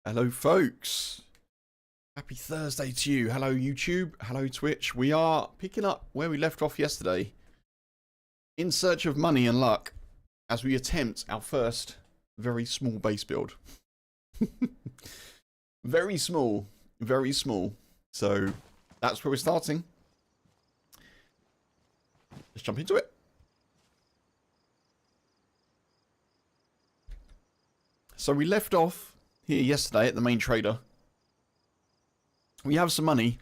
Hello, folks. Happy Thursday to you. Hello, YouTube. Hello, Twitch. We are picking up where we left off yesterday in search of money and luck as we attempt our first very small base build. Very small. Very small. So that's where we're starting. Let's jump into it. So we left off here yesterday at the main trader. We have some money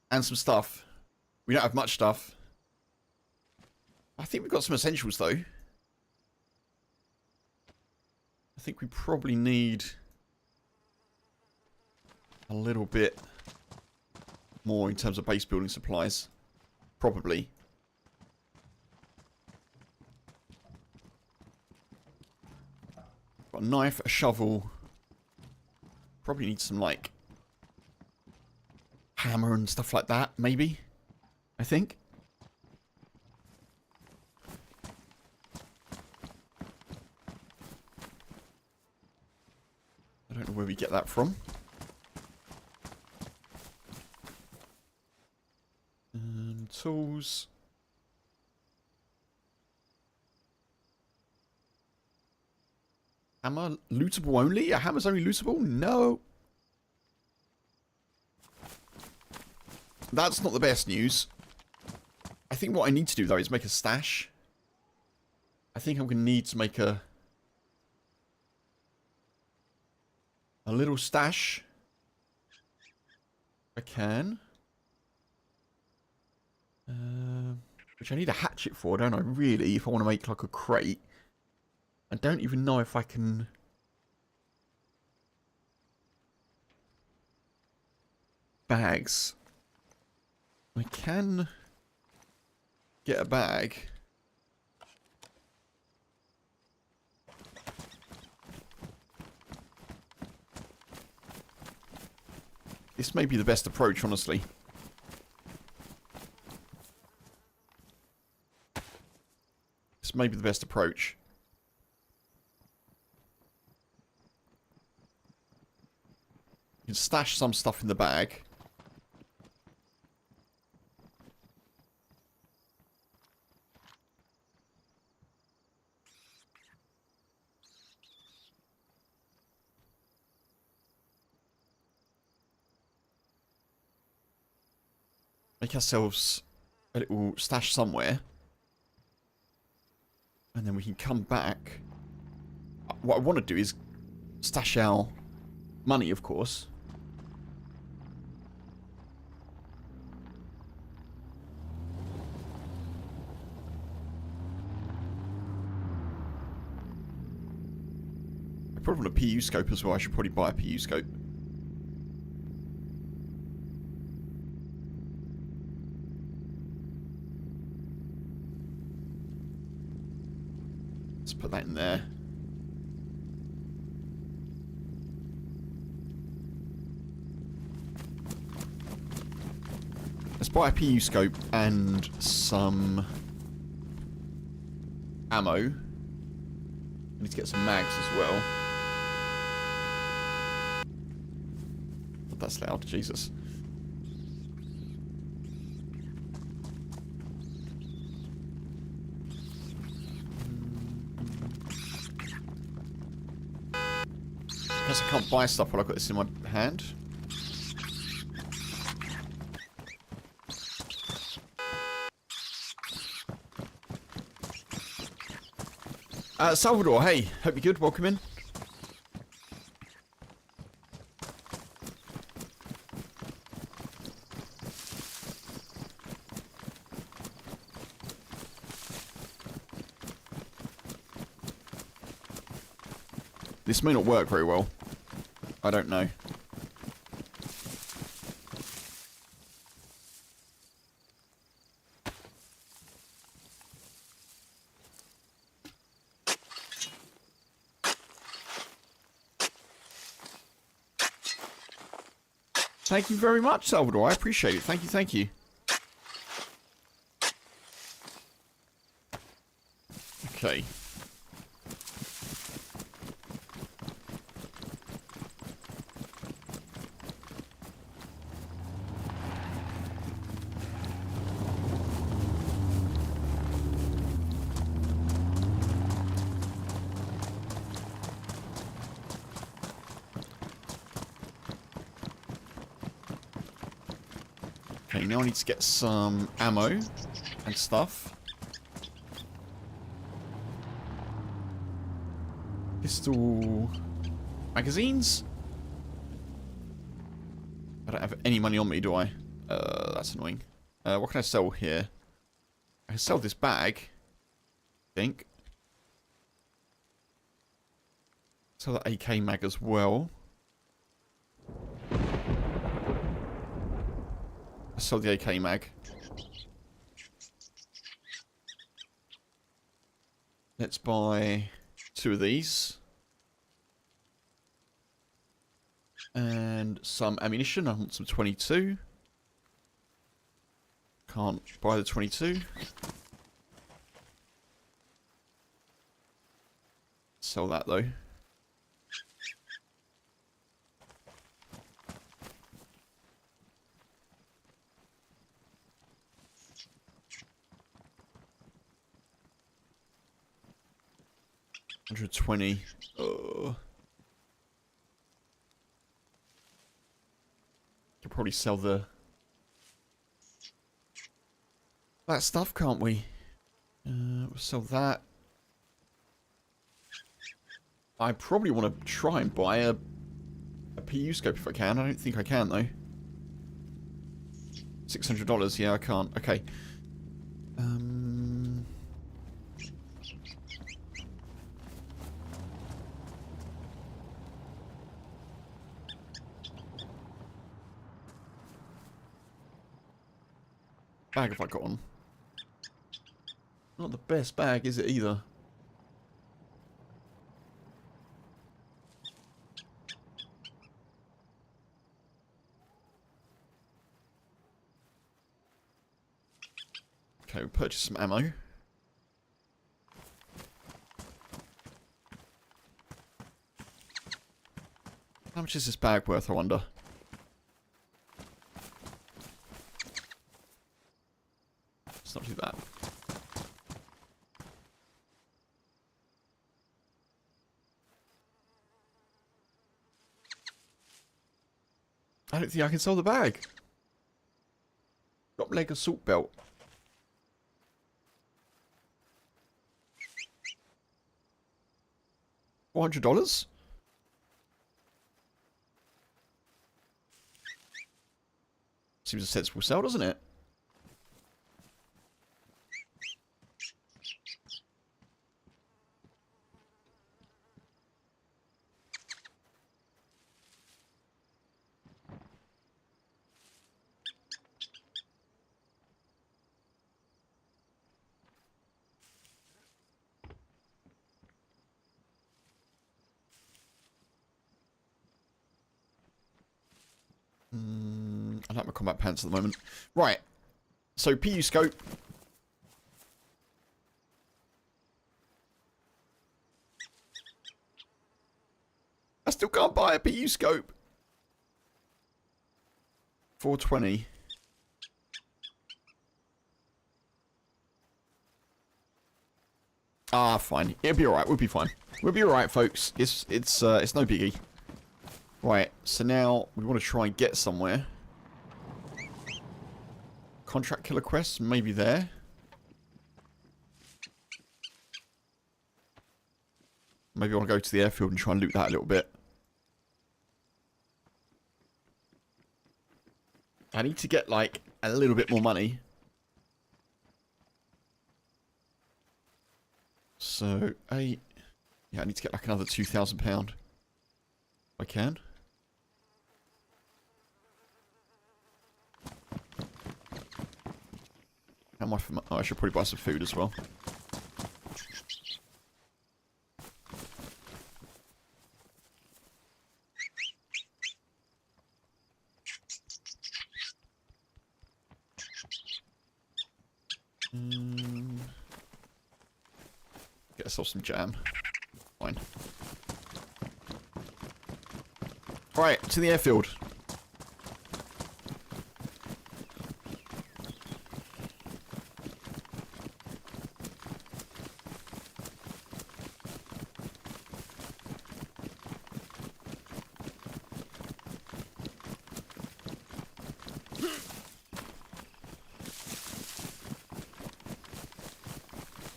and some stuff. We don't have much stuff. I think we've got some essentials though. I think we probably need a little bit more in terms of base building supplies. Probably. Got a knife, a shovel. Probably need some like hammer and stuff like that, maybe. I think. I don't know where we get that from. Tools. Hammer lootable only? A hammer's only lootable? No. That's not the best news. I think what I need to do though is make a stash. I think I'm going to need to make a little stash. If I can. Which I need a hatchet for, don't I? Really, if I want to make like a crate. I don't even know if I can... Bags. I can get a bag. This may be the best approach, honestly. This may be the best approach. You can stash some stuff in the bag. Make ourselves a little stash somewhere. And then we can come back. What I want to do is stash our money, of course. I probably want a PU scope as well. I should probably buy a PU scope. Let's put that in there. Let's buy a PU scope and some ammo. I need to get some mags as well. That's loud, Jesus. I guess I can't buy stuff while I've got this in my hand. Salvador, hey, hope you're good, welcome in. This may not work very well. I don't know. Thank you very much, Salvador. I appreciate it. Thank you, thank you. Okay. Okay, now I need to get some ammo and stuff. Pistol magazines. I don't have any money on me, do I? That's annoying. What can I sell here? I can sell this bag, I think. Sell the AK mag as well. I sold the AK mag. Let's buy 2 of these. And some ammunition. I want some 22. Can't buy the 22. Sell that though. $120. Oh. Could probably sell that stuff, can't we? We'll sell that. I probably want to try and buy a PU scope if I can. I don't think I can though. $600. Yeah, I can't. Okay. Bag have I got on? Not the best bag, is it either? Okay, we'll purchase some ammo. How much is this bag worth, I wonder? It's not too bad. I don't think I can sell the bag. Drop leg assault belt. $400? Seems a sensible sell, doesn't it? I like my combat pants at the moment. Right. So, PU scope. I still can't buy a PU scope. 420. Ah, fine. It'll be alright. We'll be fine. We'll be alright, folks. It's no biggie. Right. So now we want to try and get somewhere. Contract killer quest, maybe there. Maybe I want to go to the airfield and try and loot that a little bit. I need to get, like, a little bit more money. So, yeah, I need to get, like, another £2,000. If I can. How am I for oh, I should probably buy some food as well. Get ourselves some jam. Fine. Right, to the airfield.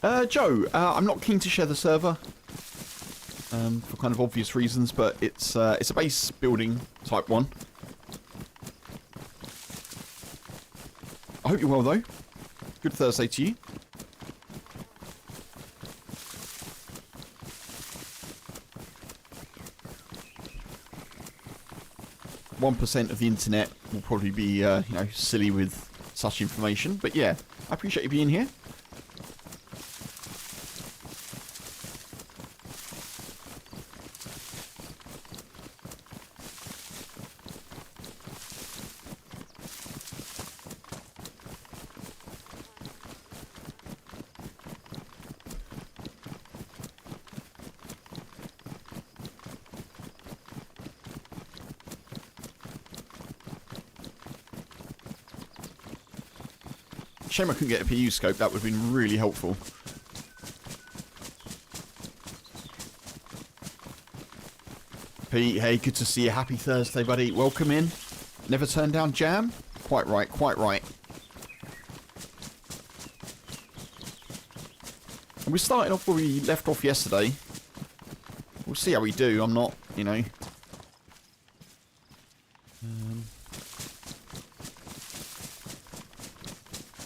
Joe, I'm not keen to share the server for kind of obvious reasons, but it's a base building type one. I hope you're well though. Good Thursday to you. %1% of the internet will probably be, you know, silly with such information. But yeah, I appreciate you being here. Shame I couldn't get a PU scope, that would have been really helpful. Pete, hey, good to see you. Happy Thursday, buddy. Welcome in. Never turn down jam? Quite right, quite right. And we're starting off where we left off yesterday. We'll see how we do. I'm not, you know...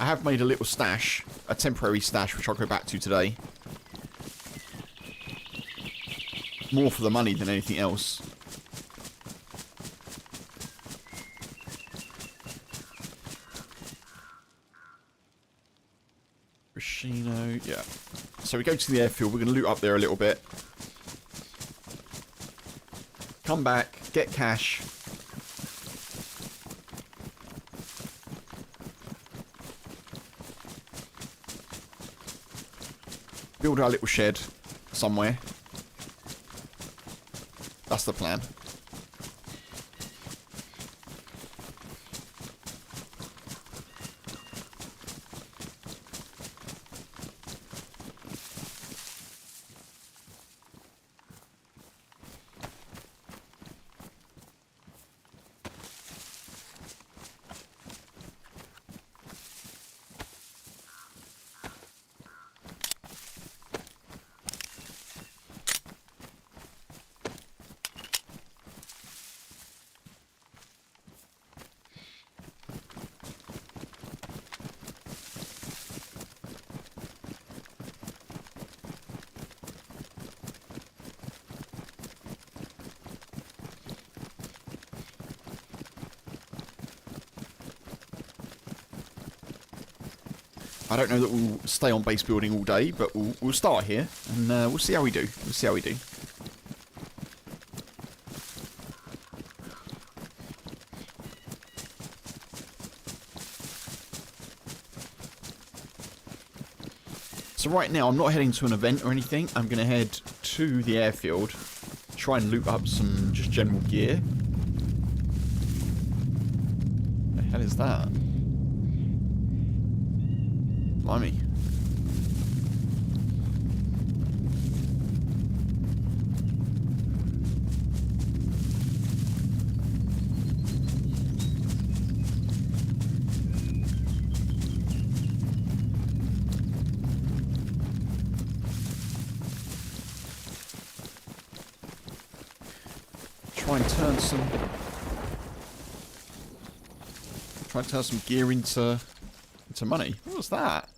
I have made a little stash, a temporary stash, which I'll go back to today. More for the money than anything else. Rashino, yeah. So we go to the airfield, we're going to loot up there a little bit. Come back, get cash. Build our little shed somewhere. That's the plan. I don't know that we'll stay on base building all day, but we'll start here, and we'll see how we do. We'll see how we do. So right now, I'm not heading to an event or anything. I'm going to head to the airfield, try and loot up some just general gear. What the hell is that? Blimey. Try and turn some gear into money. What was that?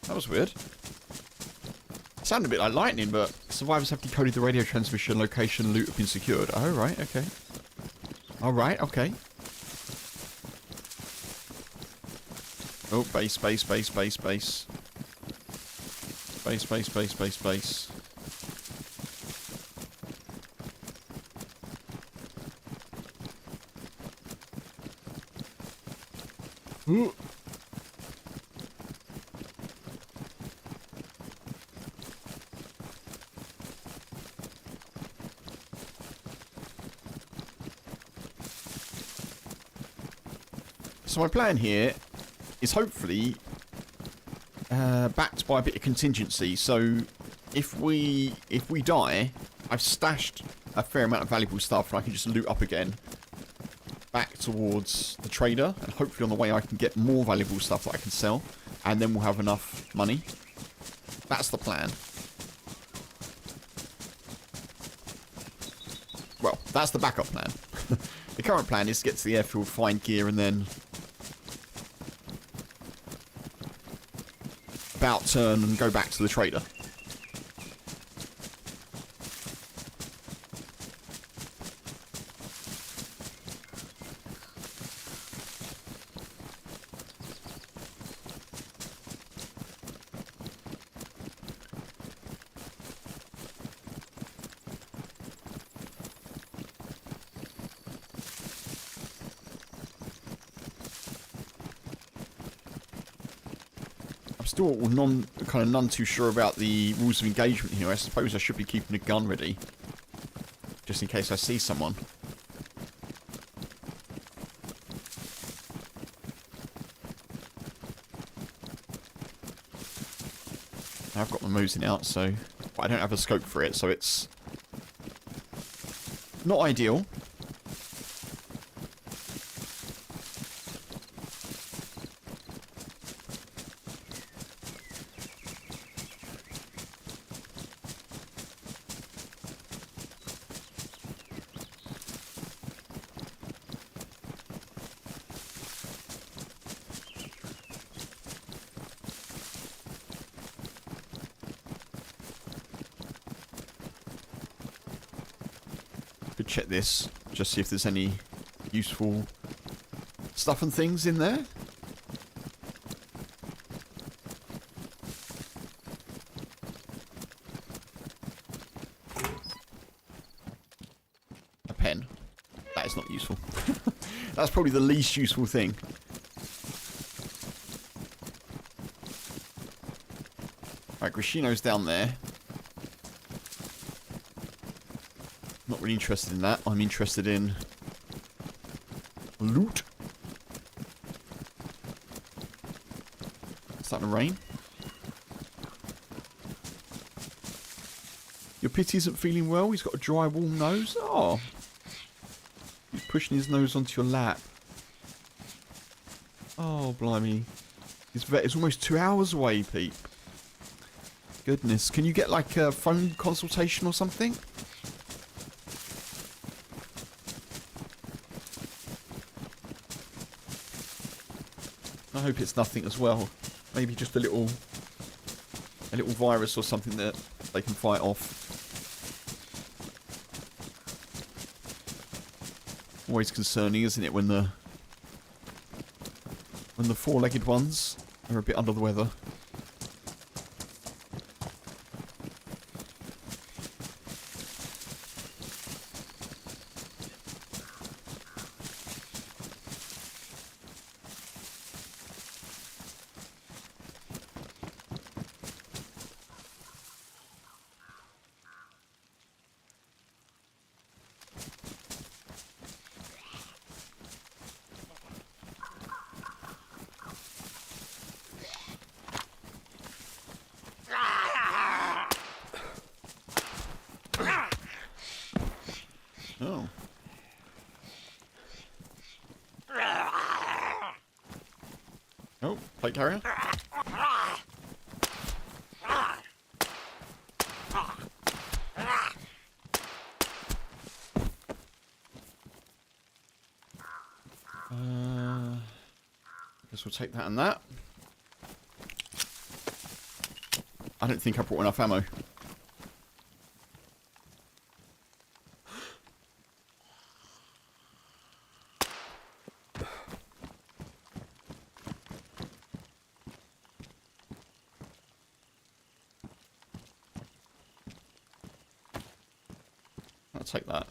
That was weird. It sounded a bit like lightning, but survivors have decoded the radio transmission. Location and loot have been secured. Oh, right, okay. Alright, okay. Oh, base. Base. Ooh. So my plan here is hopefully backed by a bit of contingency. So if we die, I've stashed a fair amount of valuable stuff, and I can just loot up again back towards the trader, and hopefully on the way I can get more valuable stuff that I can sell. And then we'll have enough money. That's the plan. Well, that's the backup plan. The current plan is to get to the airfield, find gear, and then about turn and go back to the trader. Still none too sure about the rules of engagement here. I suppose I should be keeping a gun ready, just in case I see someone. I've got my Mosin out, so I don't have a scope for it, so it's not ideal. Could check this, just see if there's any useful stuff and things in there. A pen. That is not useful. That's probably the least useful thing. Right, Grishino's down there. Not really interested in that. I'm interested in loot. It's starting to rain. Your Pity isn't feeling well. He's got a dry, warm nose. Oh. He's pushing his nose onto your lap. Oh, blimey. His vet is almost 2 hours away, Pete. Goodness. Can you get like a phone consultation or something? I hope it's nothing as well. Maybe just a little virus or something that they can fight off. Always concerning, isn't it, when the four-legged ones are a bit under the weather. Oh. Oh, plate carrier. Guess we'll take that and that. I don't think I brought enough ammo. I'll take that.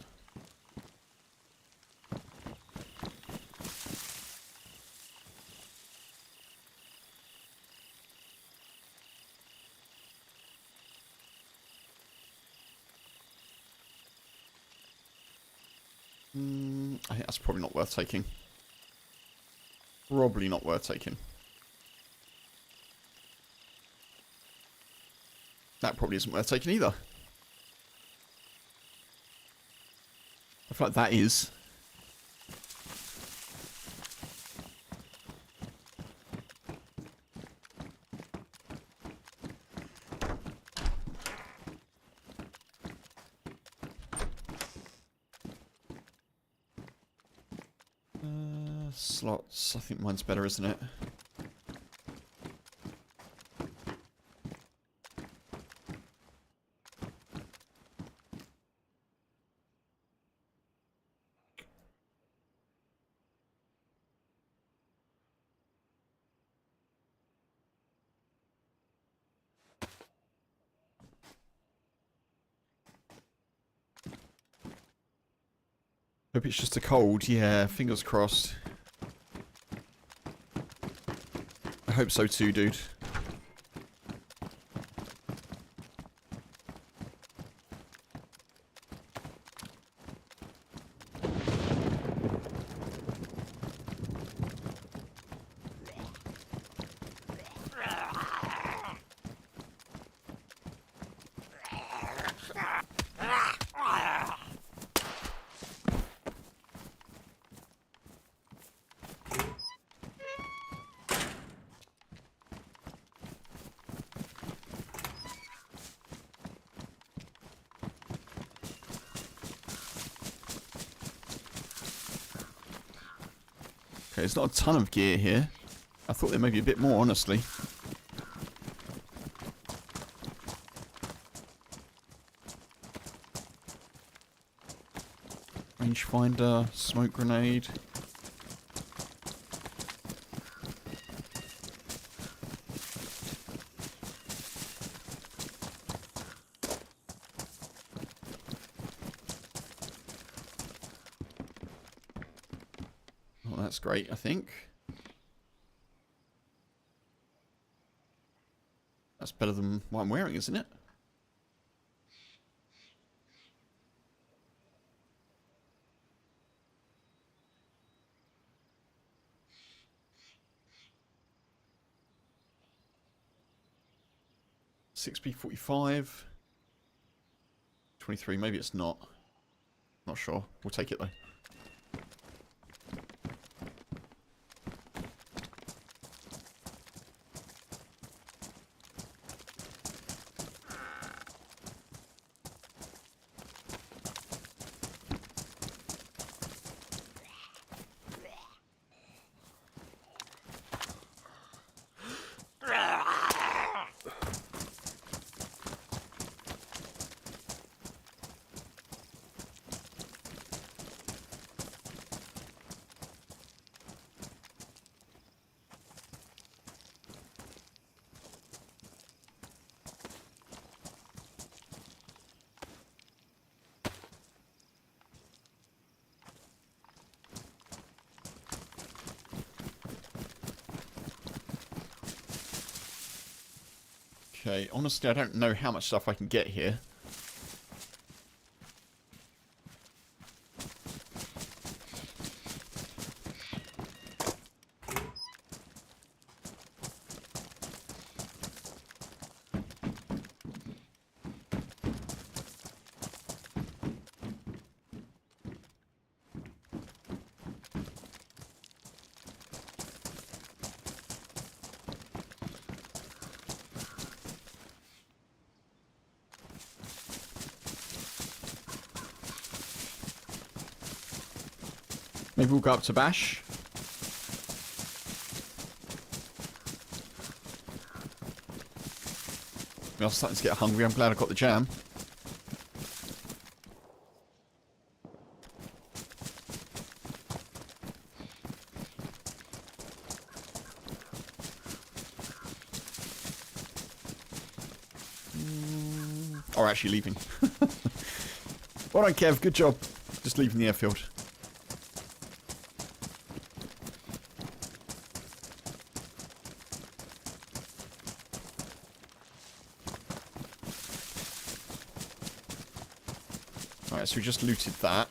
I think that's probably not worth taking. Probably not worth taking. That probably isn't worth taking either. I feel like that is. Slots. I think mine's better, isn't it? Hope it's just a cold. Yeah, fingers crossed. I hope so too, dude. Okay, there's not a ton of gear here. I thought there may be a bit more, honestly. Rangefinder, smoke grenade. Oh, that's great, I think. That's better than what I'm wearing, isn't it? $6p45. 23, maybe it's not. Not sure. We'll take it though. Okay, honestly, I don't know how much stuff I can get here. Maybe we'll go up to Bash. I was starting to get hungry. I'm glad I got the jam. Oh, actually leaving. Well done, Kev. Good job. Just leaving the airfield. Alright, so we just looted that.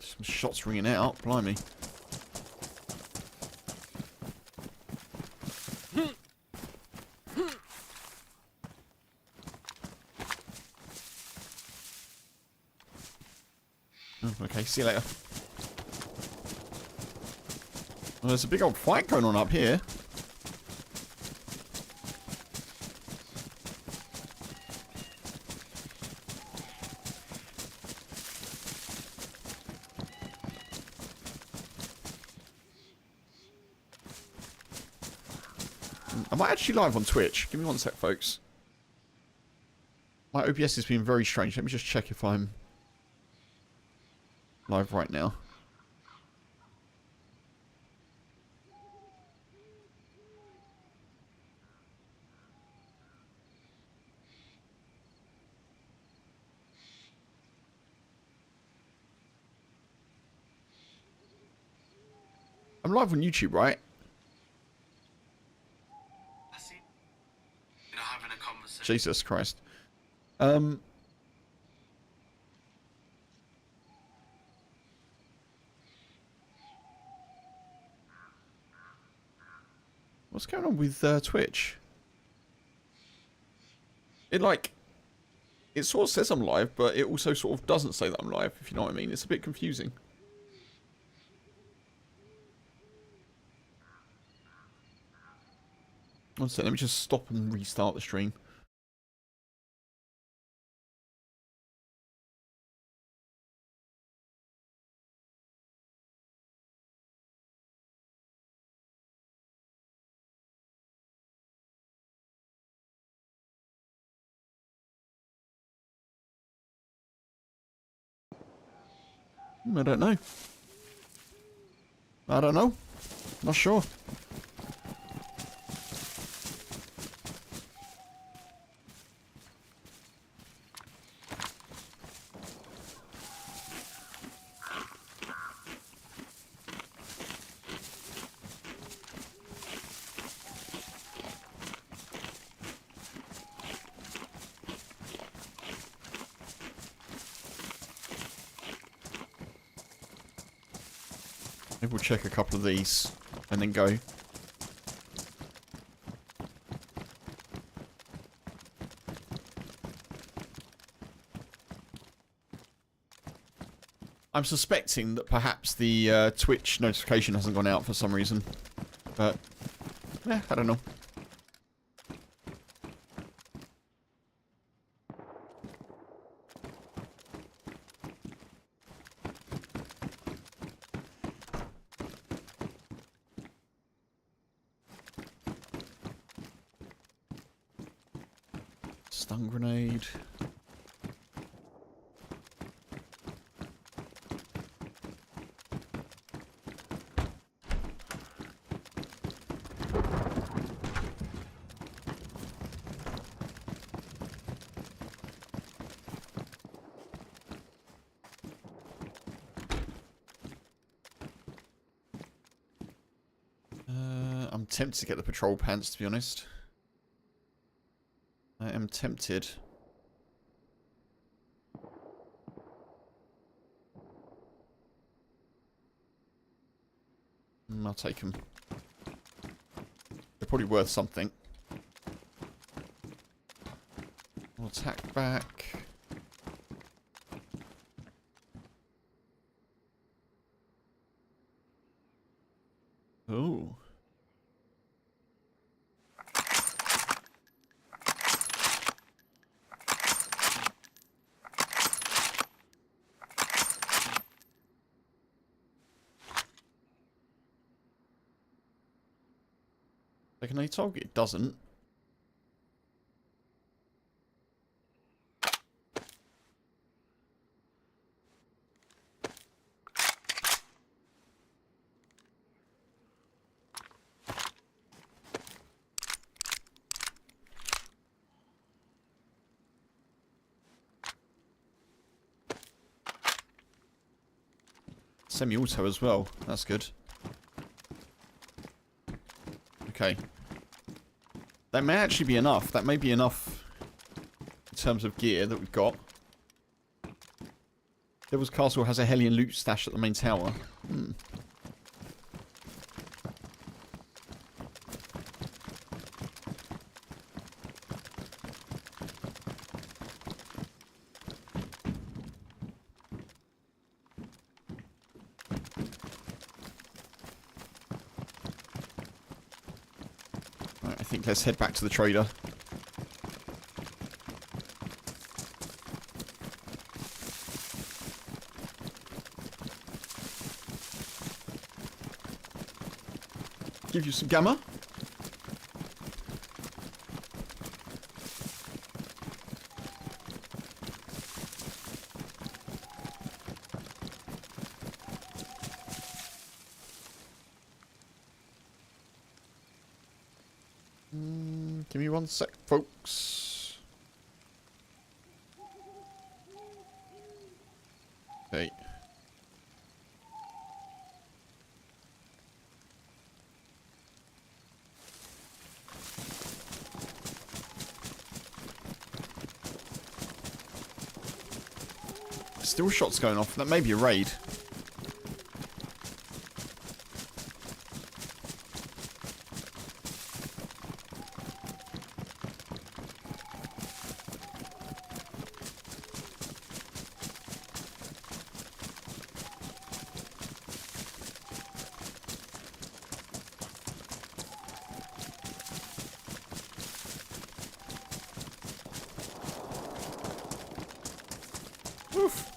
Some shots ringing out, blimey. Oh, okay, see you later. Well, there's a big old fight going on up here. Am I actually live on Twitch? Give me one sec, folks. My OBS has been very strange. Let me just check if I'm live right now. I'm live on YouTube, right? Jesus Christ. What's going on with Twitch? It sort of says I'm live, but it also sort of doesn't say that I'm live, if you know what I mean. It's a bit confusing. One sec, let me just stop and restart the stream. I don't know. I don't know. Not sure. Maybe we'll check a couple of these and then go. I'm suspecting that perhaps the Twitch notification hasn't gone out for some reason. But, I don't know. Stun grenade. I'm tempted to get the patrol pants, to be honest. I am tempted. I'll take them. They're probably worth something. We'll attack back. Ooh. Can they target? It doesn't. Semi-auto as well. That's good. Okay. That may actually be enough. That may be enough in terms of gear that we've got. Devil's Castle has a Hellion loot stash at the main tower. think let's head back to the trader. Give you some gamma. Give me 1 sec, folks. Okay. Still shots going off. That may be a raid. Oof.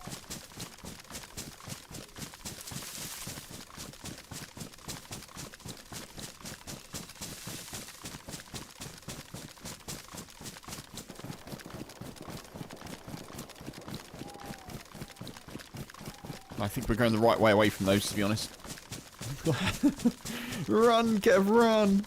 I think we're going the right way away from those, to be honest. Run, Kev, run!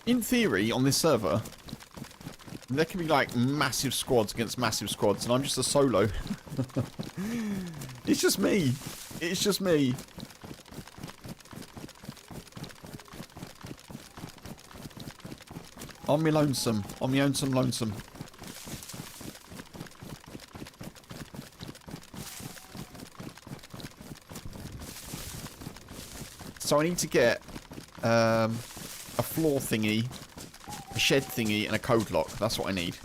In theory, on this server, there can be like massive squads against massive squads, and I'm just a solo. It's just me. It's just me. On me lonesome. On me lonesome. So I need to get a floor thingy, a shed thingy, and a code lock. That's what I need.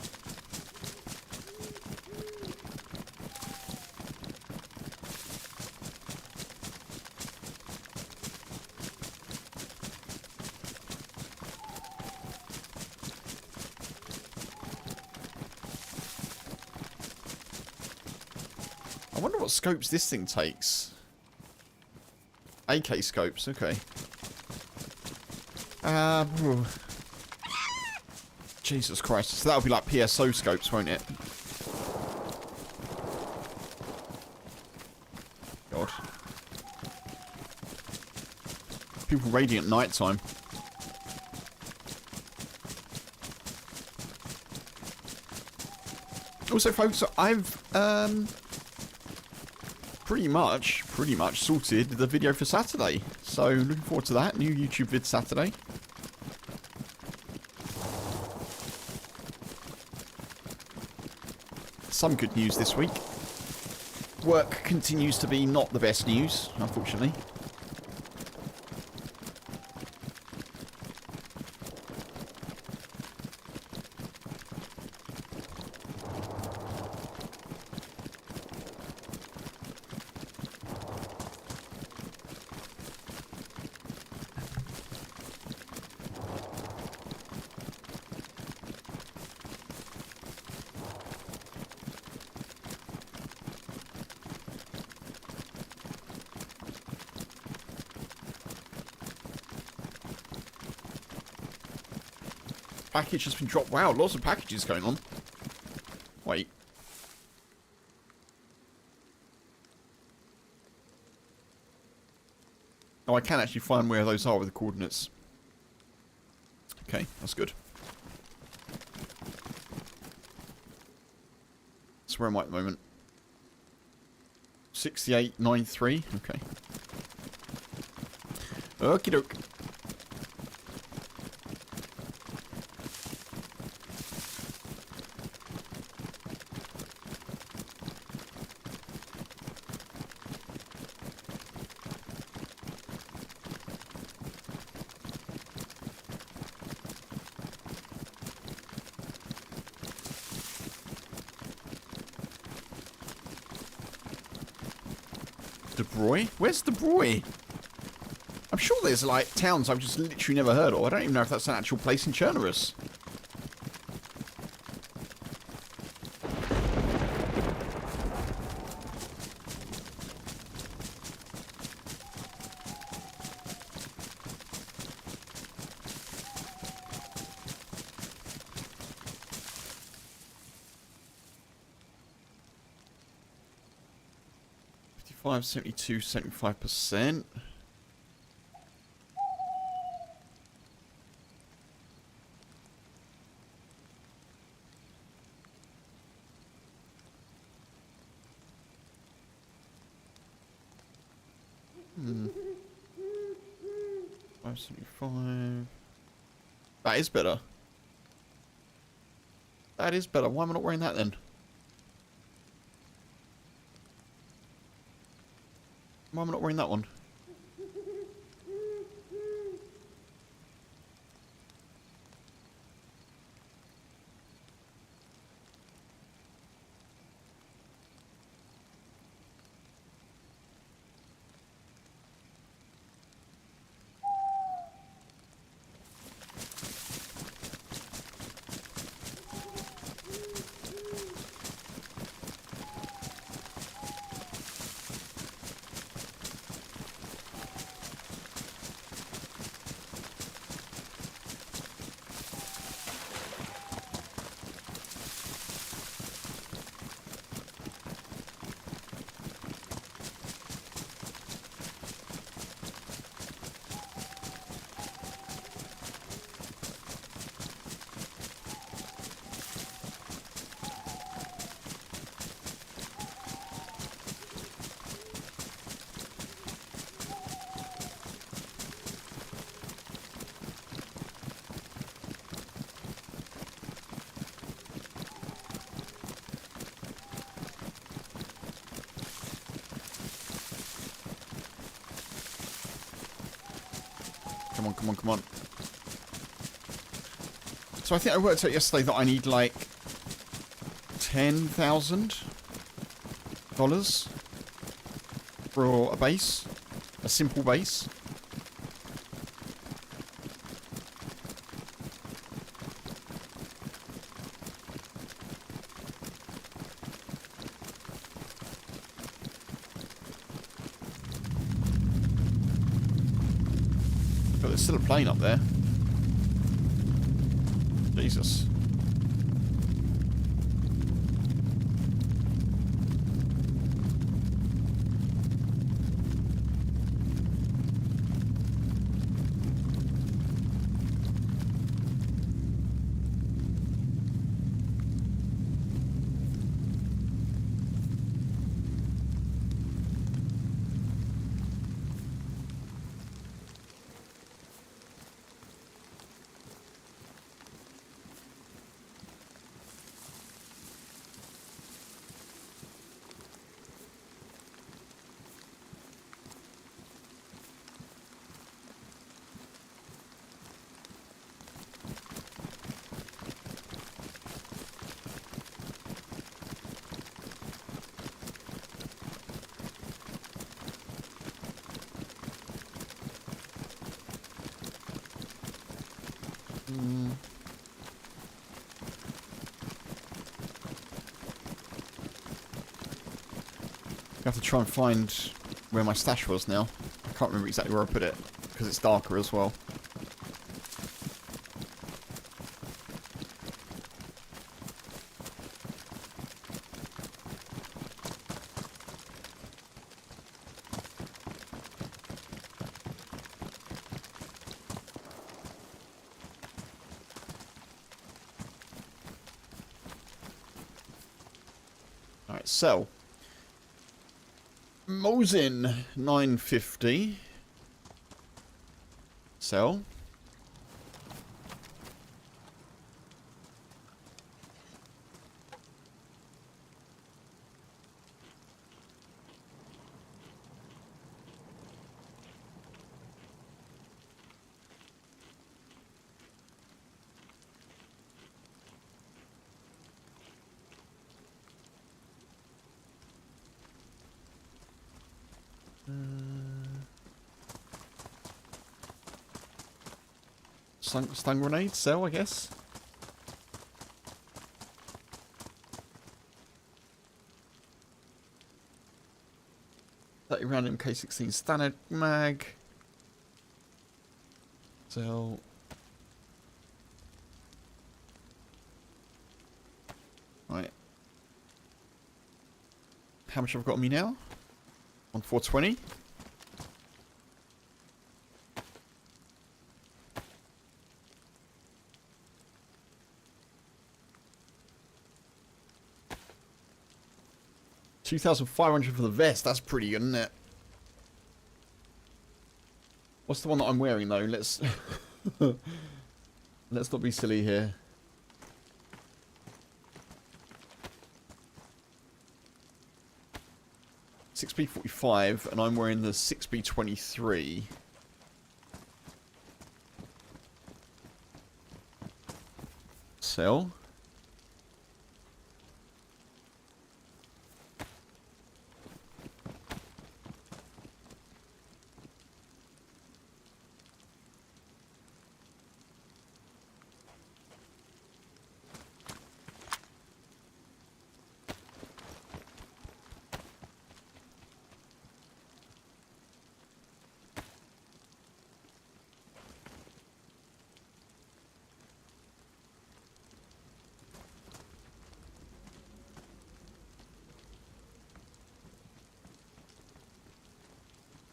I wonder what scopes this thing takes. AK scopes, okay. Jesus Christ. So that'll be like PSO scopes, won't it? God. People raiding at night time. Also, folks, I've pretty much sorted the video for Saturday. So looking forward to that. New YouTube vid Saturday. Some good news this week. Work continues to be not the best news, unfortunately. Package has been dropped. Wow, lots of packages going on. Wait. Oh, I can actually find where those are with the coordinates. Okay, that's good. So where am I at the moment? 6893. Okay. Okie doke. Broy? Where's the Broy? I'm sure there's like towns I've just literally never heard of. I don't even know if that's an actual place in Chernarus. $55, $72, 75%. Hmm. 575. That is better. That is better. Why am I not wearing that then? Why am I not wearing that one? Come on, come on, come on. So I think I worked out yesterday that I need like $10,000 for a base, a simple base. But there's still a plane up there. Jesus. I have to try and find where my stash was now. I can't remember exactly where I put it, because it's darker as well. Alright, sell. Mosin, 950. Sell. Stun grenade, sell, I guess. Round MK16 standard mag. Sell. Right. How much have I got on me now? On 420. $2,500 for the vest. That's pretty good, isn't it? What's the one that I'm wearing though? Let's let's not be silly here. $6B45, and I'm wearing the $6B23. Sell.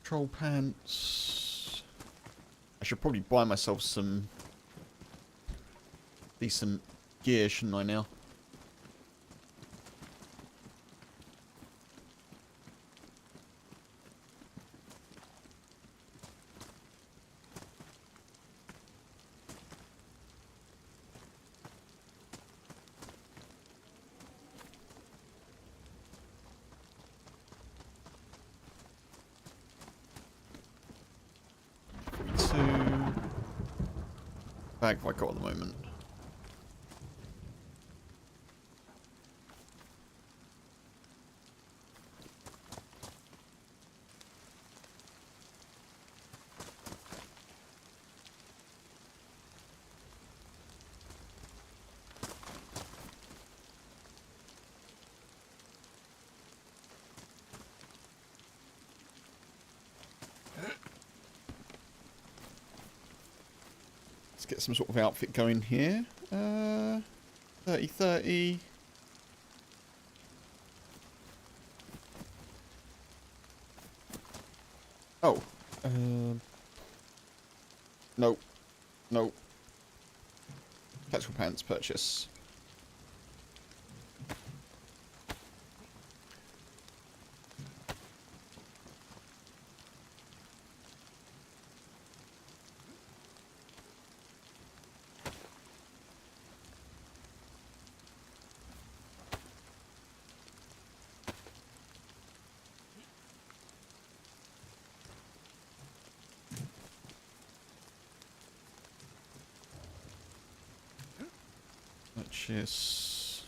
Troll pants. I should probably buy myself some decent gear, shouldn't I now? Bag have I got at the moment? Get some sort of outfit going here. 30. Oh. Nope. Nope. Tactical pants purchase. Purchase.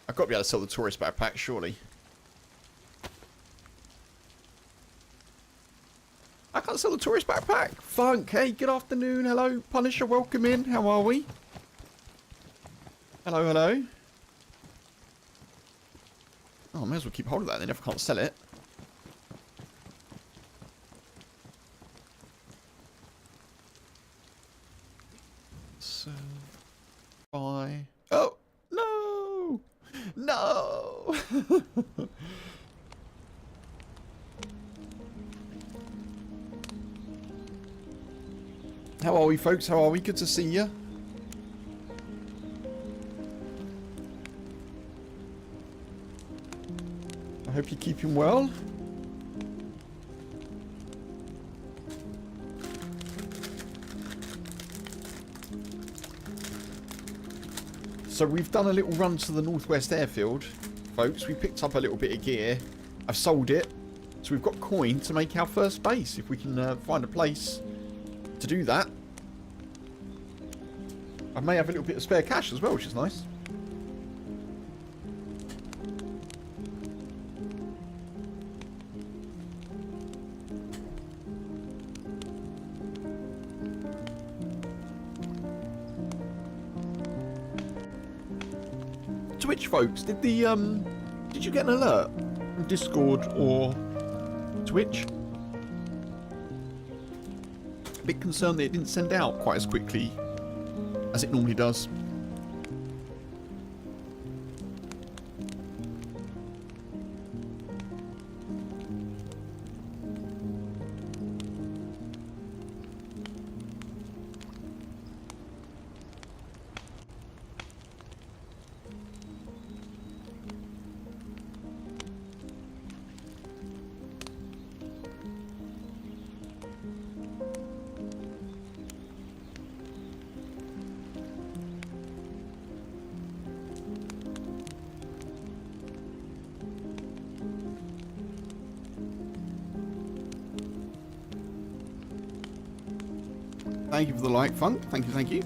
I've got to be able to sell the tourist backpack, surely. I can't sell the tourist backpack. Funk, hey, good afternoon. Hello, Punisher, welcome in. How are we? Hello, hello. Oh, I may as well keep hold of that then if I can't sell it. So, buy. Oh, no! No! How are we, folks? How are we? Good to see you. I hope you're keeping well. So we've done a little run to the northwest airfield, folks. We picked up a little bit of gear. I've sold it. So we've got coin to make our first base, if we can find a place to do that. I may have a little bit of spare cash as well, which is nice. Twitch folks, did you get an alert from Discord or Twitch? A bit concerned that it didn't send out quite as quickly as it normally does. Thank you for the like, Funk. Thank you, thank you.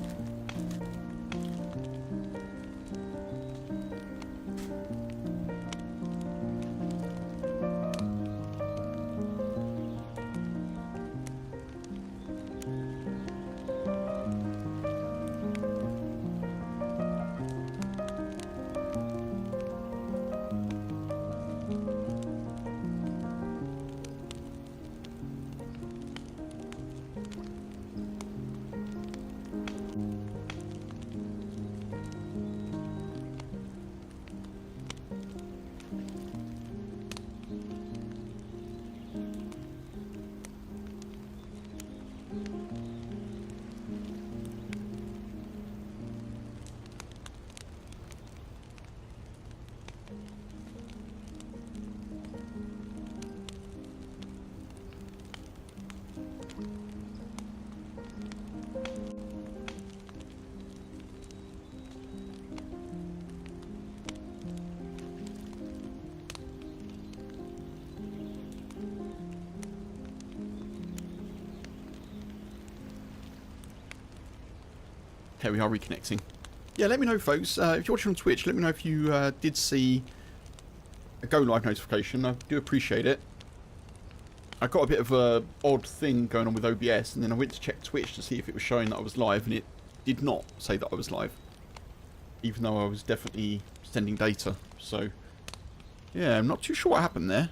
Okay, we are reconnecting. Yeah, let me know, folks. If you're watching on Twitch, let me know if you did see a go live notification. I do appreciate it. I got a bit of a odd thing going on with OBS, and then I went to check Twitch to see if it was showing that I was live, and it did not say that I was live, even though I was definitely sending data. So, yeah, I'm not too sure what happened there.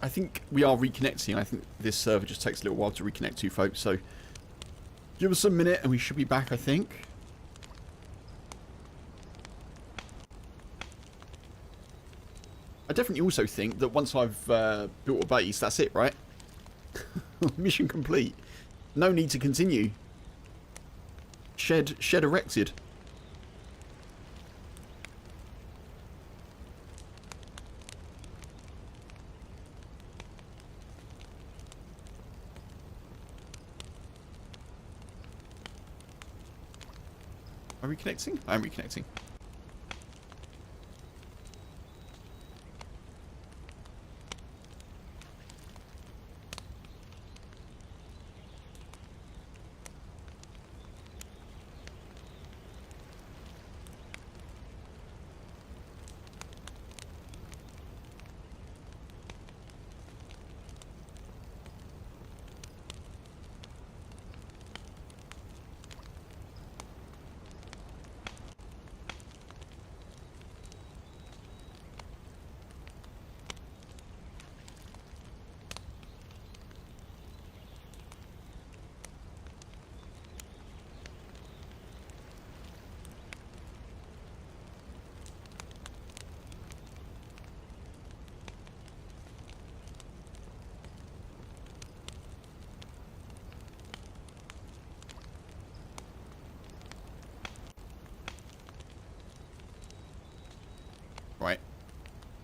I think we are reconnecting. I think this server just takes a little while to reconnect to, folks. So give us a minute and we should be back, I think. I definitely also think that once I've built a base, that's it, right? Mission complete. No need to continue. Shed erected. Are we reconnecting? I am reconnecting.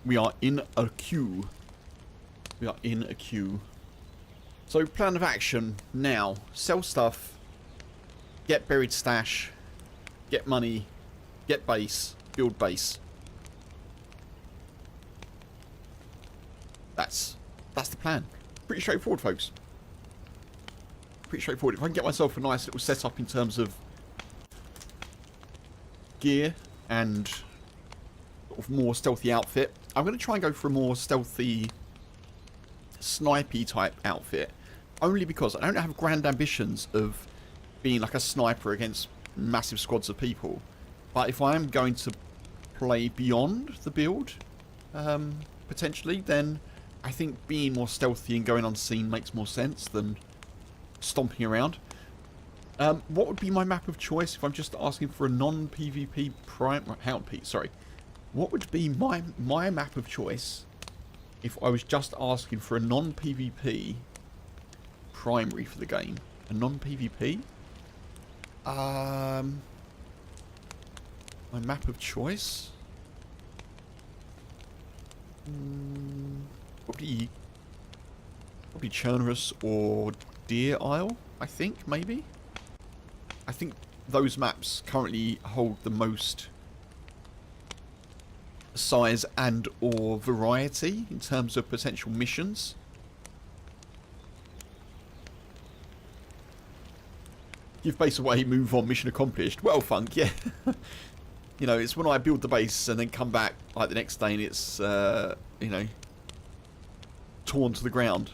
We are in a queue. We are in a queue. So, plan of action now. Sell stuff. Get buried stash. Get money. Get base. Build base. That's the plan. Pretty straightforward, folks. Pretty straightforward. If I can get myself a nice little setup in terms of gear and sort of more stealthy outfit, I'm going to try and go for a more stealthy, snipey type outfit. Only because I don't have grand ambitions of being like a sniper against massive squads of people. But if I am going to play beyond the build, potentially, then I think being more stealthy and going unseen makes more sense than stomping around. What would be my map of choice if I'm just asking for a non-PvP prime... Sorry. What would be my map of choice if I was just asking for a non-PvP primary for the game? A non-PvP? My map of choice? Probably Chernarus or Deer Isle, I think, maybe? I think those maps currently hold the most size and or variety in terms of potential missions. Give base away, move on, mission accomplished. Well, Funk, yeah. You know, it's when I build the base and then come back like the next day and it's, you know, torn to the ground.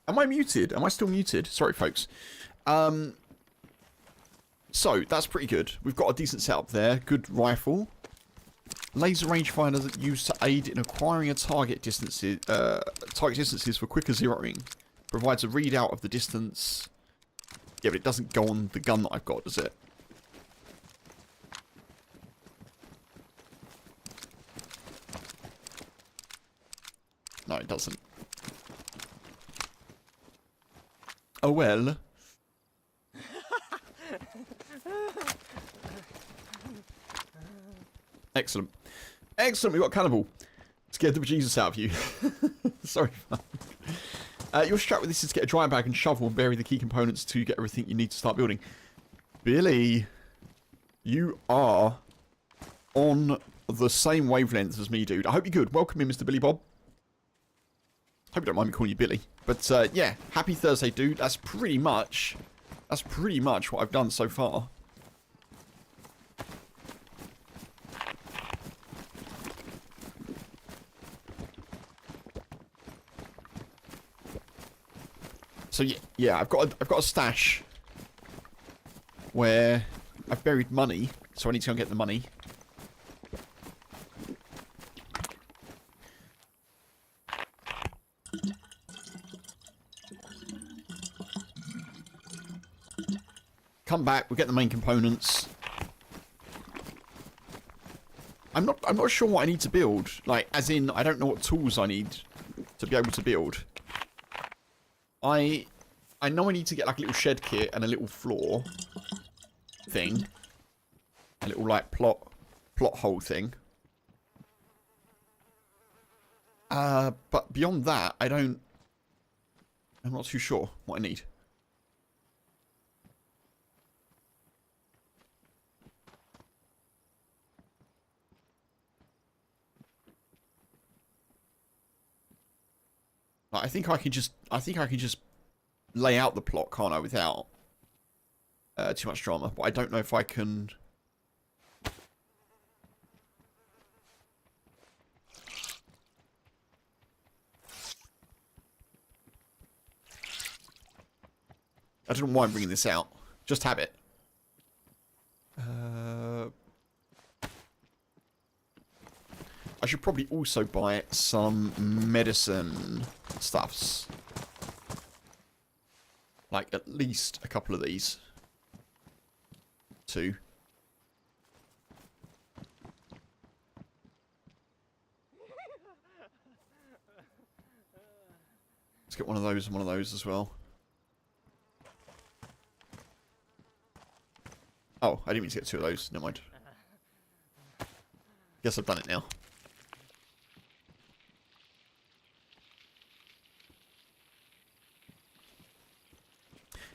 Am I muted? Am I still muted? Sorry, folks. So, that's pretty good. We've got a decent setup there. Good rifle. Laser rangefinder that used to aid in acquiring a target distances for quicker zeroing. Provides a readout of the distance. Yeah, but it doesn't go on the gun that I've got, does it? No, it doesn't. Oh well. Excellent. Excellent, we got cannibal. Scared the bejesus out of you. Sorry. Your strat with this is to get a dry bag and shovel and bury the key components to get everything you need to start building. Billy, you are on the same wavelength as me, dude. I hope you're good. Welcome in, Mr. Billy Bob. Hope you don't mind me calling you Billy. But, yeah, happy Thursday, dude. That's pretty much what I've done so far. So yeah, I've got a stash where I've buried money, so I need to go and get the money. Come back, we'll get the main components. I'm not sure what I need to build. Like, as in, I don't know what tools I need to be able to build. I know I need to get like a little shed kit and a little floor thing. A little like plot hole thing. But beyond that, I'm not too sure what I need. Like, I think I can just lay out the plot, can't I, without too much drama. But I don't know if I can. I don't know why I'm bringing this out. Just have it. I should probably also buy some medicine stuffs. Like, at least a couple of these. 2. Let's get one of those and one of those as well. Oh, I didn't mean to get 2 of those. Never mind. Guess I've done it now.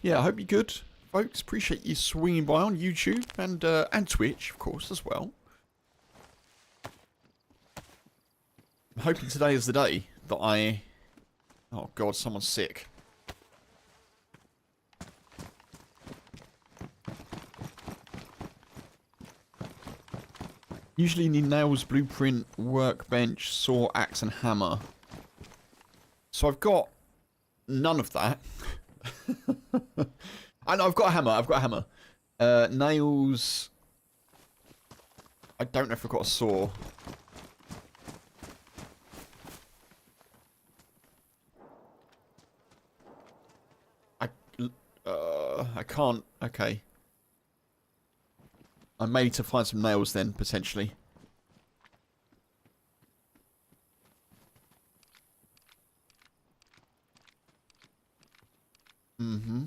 Yeah, I hope you're good, folks. Appreciate you swinging by on YouTube and Twitch, of course, as well. I'm hoping today is the day that I... Oh, God, someone's sick. Usually need nails, blueprint, workbench, saw, axe, and hammer. So I've got none of that. I know, I've got a hammer. Nails. I don't know if I've got a saw. I can't. Okay. I may need to find some nails then, potentially. Mm-hmm.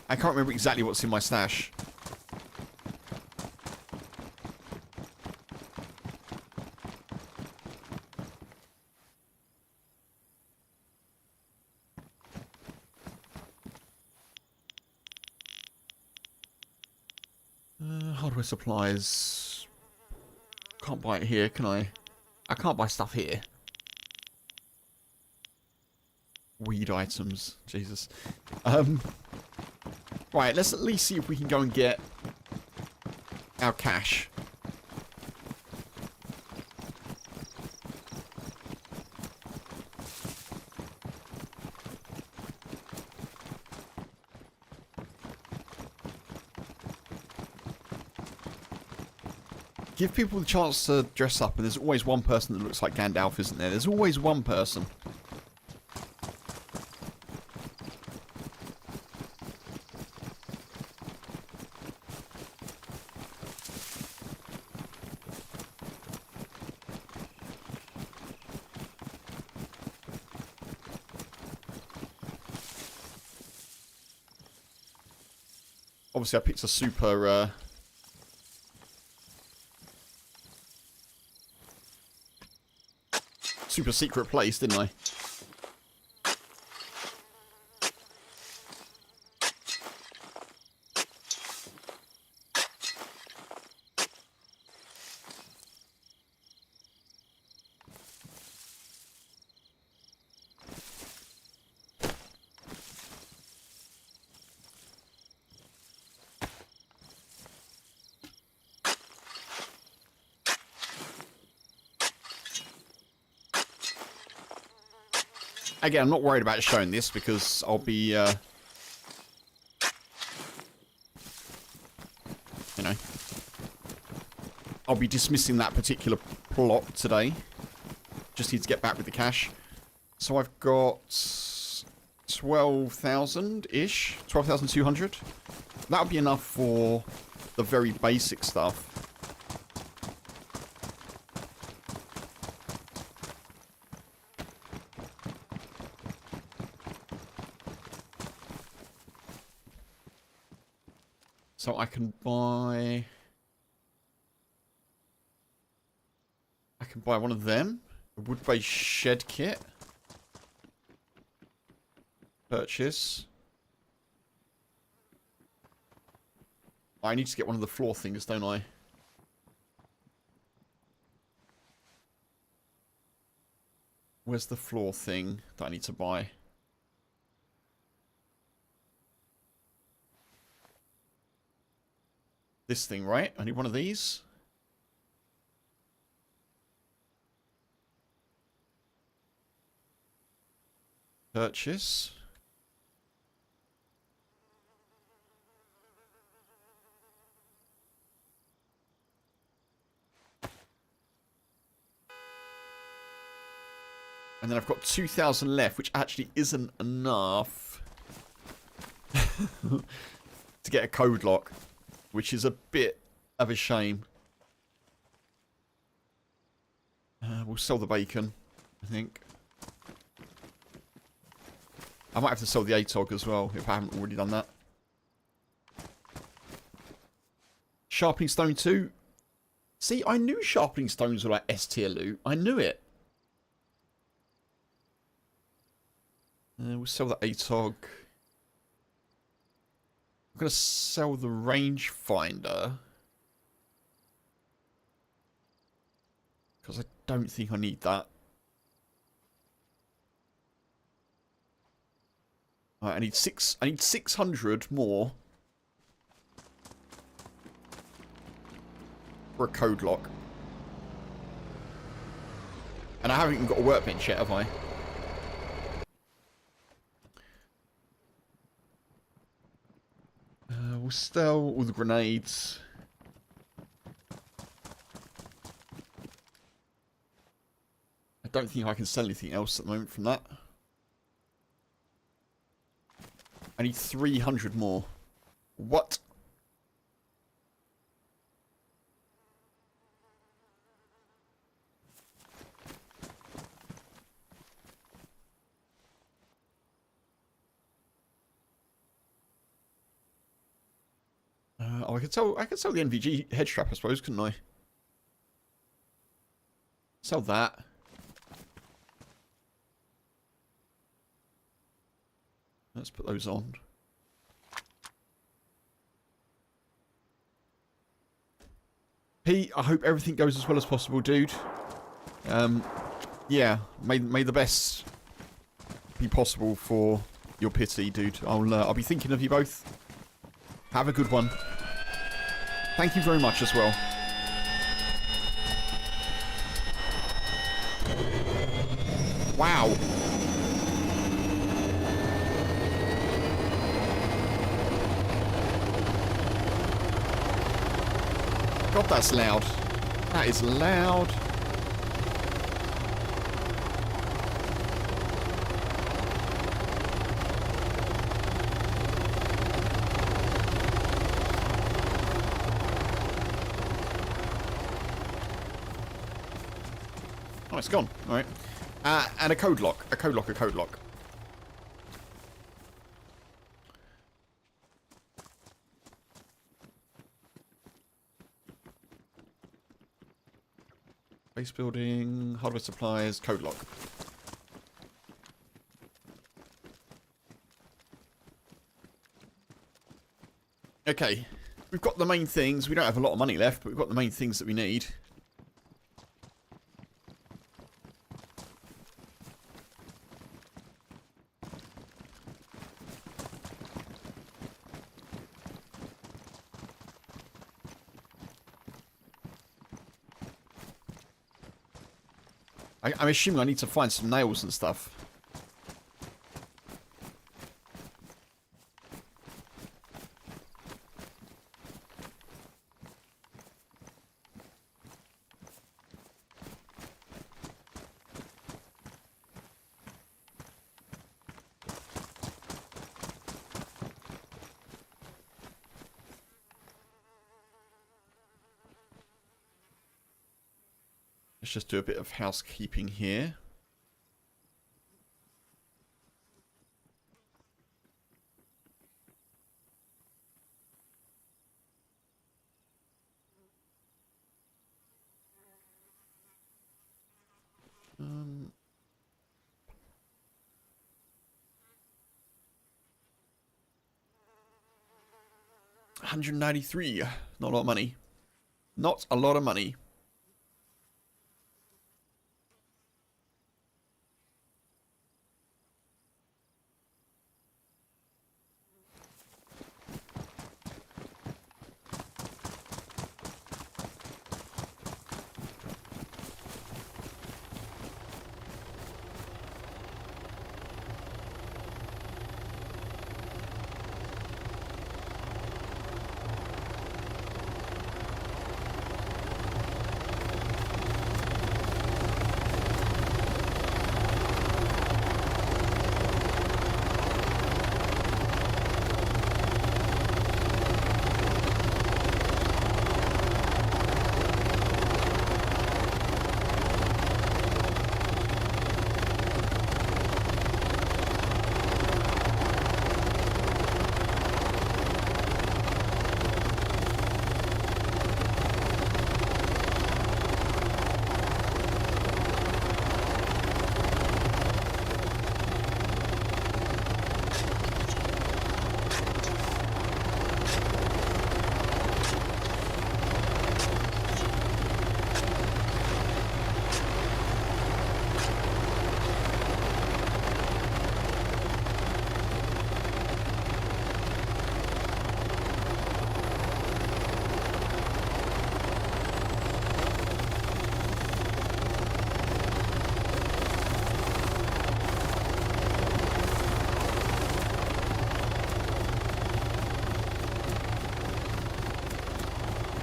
I can't remember exactly what's in my stash. Hardware supplies. Can't buy it here, can I? I can't buy stuff here. Weed items. Jesus. Right, let's at least see if we can go and get our cash. Give people the chance to dress up, and there's always one person that looks like Gandalf, isn't there? There's always one person. Obviously, I picked a super... super secret place, didn't I? Again, I'm not worried about showing this because I'll be, you know, I'll be dismissing that particular plot today. Just need to get back with the cash. So I've got 12,000-ish, 12,200. That'll be enough for the very basic stuff. So I can buy one of them. A wood-based shed kit. Purchase. I need to get one of the floor things, don't I? Where's the floor thing that I need to buy? This thing, right? I need one of these. Purchase. And then I've got 2,000 left, which actually isn't enough to get a code lock. Which is a bit of a shame. We'll sell the bacon, I think. I might have to sell the ATOG as well, if I haven't already done that. Sharpening Stone 2. See, I knew Sharpening Stones were like S tier loot. I knew it. We'll sell the ATOG. I'm going to sell the rangefinder. Because I don't think I need that. Alright, I need 600 more. For a code lock. And I haven't even got a workbench yet, have I? We'll sell all the grenades. I don't think I can sell anything else at the moment from that. I need 300 more. What? Oh, I could sell the NVG head strap, I suppose, couldn't I? Sell that. Let's put those on. Pete, I hope everything goes as well as possible, dude. Yeah, may the best be possible for your pity, dude. I'll be thinking of you both. Have a good one. Thank you very much as well. Wow. God, that's loud. That is loud. Oh, it's gone. All right. And a code lock. A code lock. A code lock. Base building, hardware supplies, code lock. Okay. We've got the main things. We don't have a lot of money left, but we've got the main things that we need. I'm assuming I need to find some nails and stuff. Let's just do a bit of housekeeping here. $193. Not a lot of money. Not a lot of money.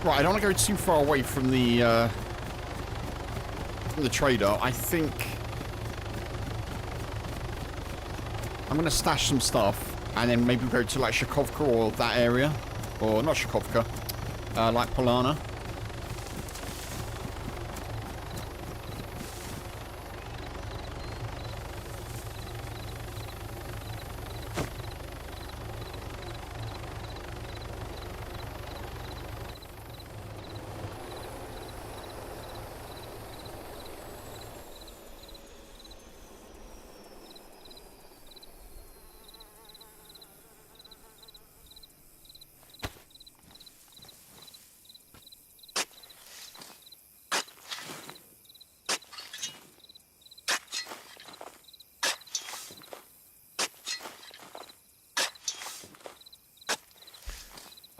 Right, I don't want to go too far away from the trader. I think I'm going to stash some stuff and then maybe go to like Shakovka or that area. Or not Shakovka, like Polana.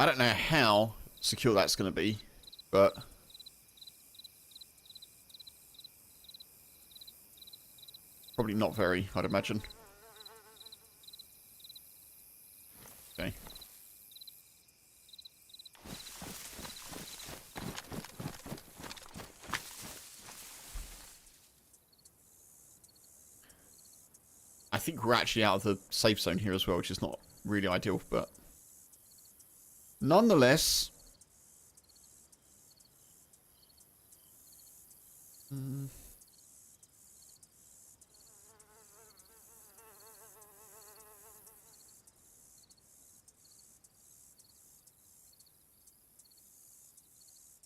I don't know how secure that's going to be, but probably not very, I'd imagine. Okay. I think we're actually out of the safe zone here as well, which is not really ideal, but nonetheless.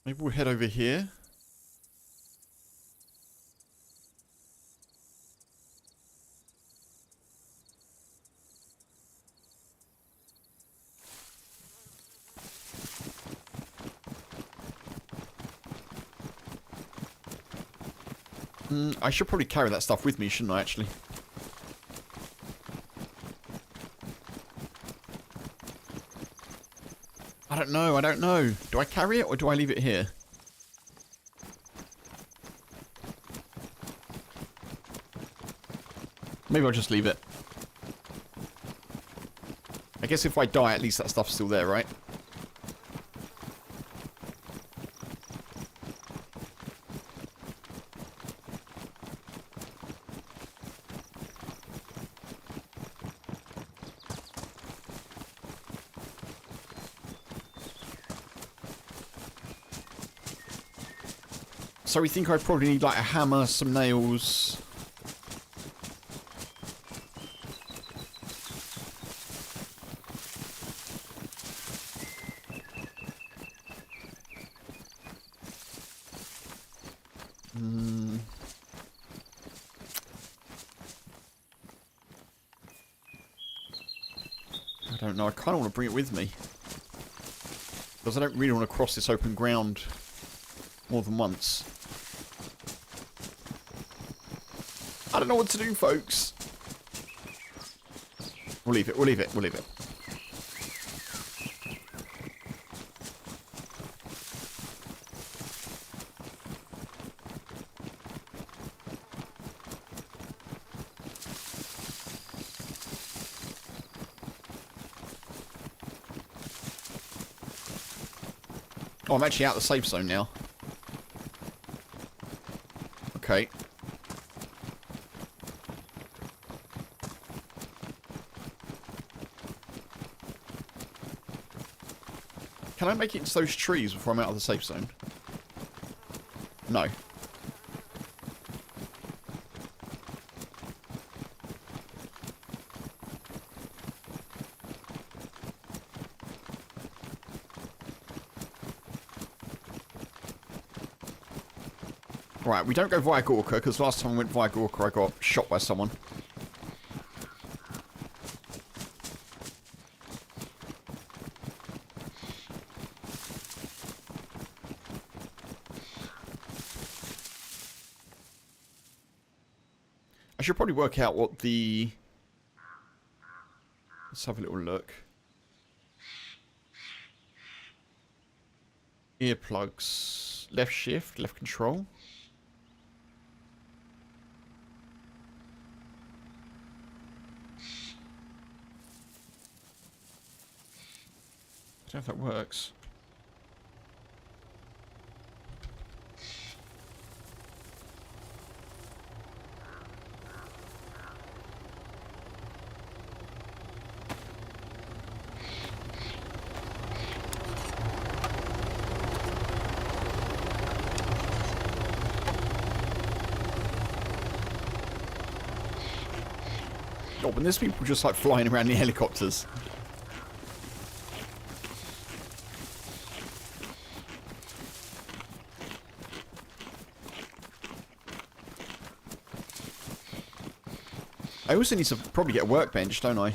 Maybe we'll head over here. I should probably carry that stuff with me, shouldn't I, actually? I don't know, I don't know. Do I carry it or do I leave it here? Maybe I'll just leave it. I guess if I die, at least that stuff's still there, right? So we think I probably need like a hammer, some nails. I don't know, I kind of want to bring it with me. Because I don't really want to cross this open ground more than once. I don't know what to do, folks. We'll leave it, we'll leave it, we'll leave it. Oh, I'm actually out of the safe zone now. Okay. Can I make it into those trees before I'm out of the safe zone? No. Right, we don't go via Gorka, because last time I went via Gorka I got shot by someone. I should probably work out what the... Let's have a little look. Earplugs. Left shift, left control. I don't know if that works. Oh, but there's people just like flying around in helicopters. I also need to probably get a workbench, don't I?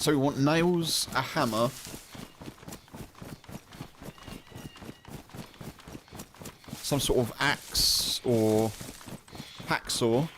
So we want nails, a hammer. Some sort of axe or hacksaw.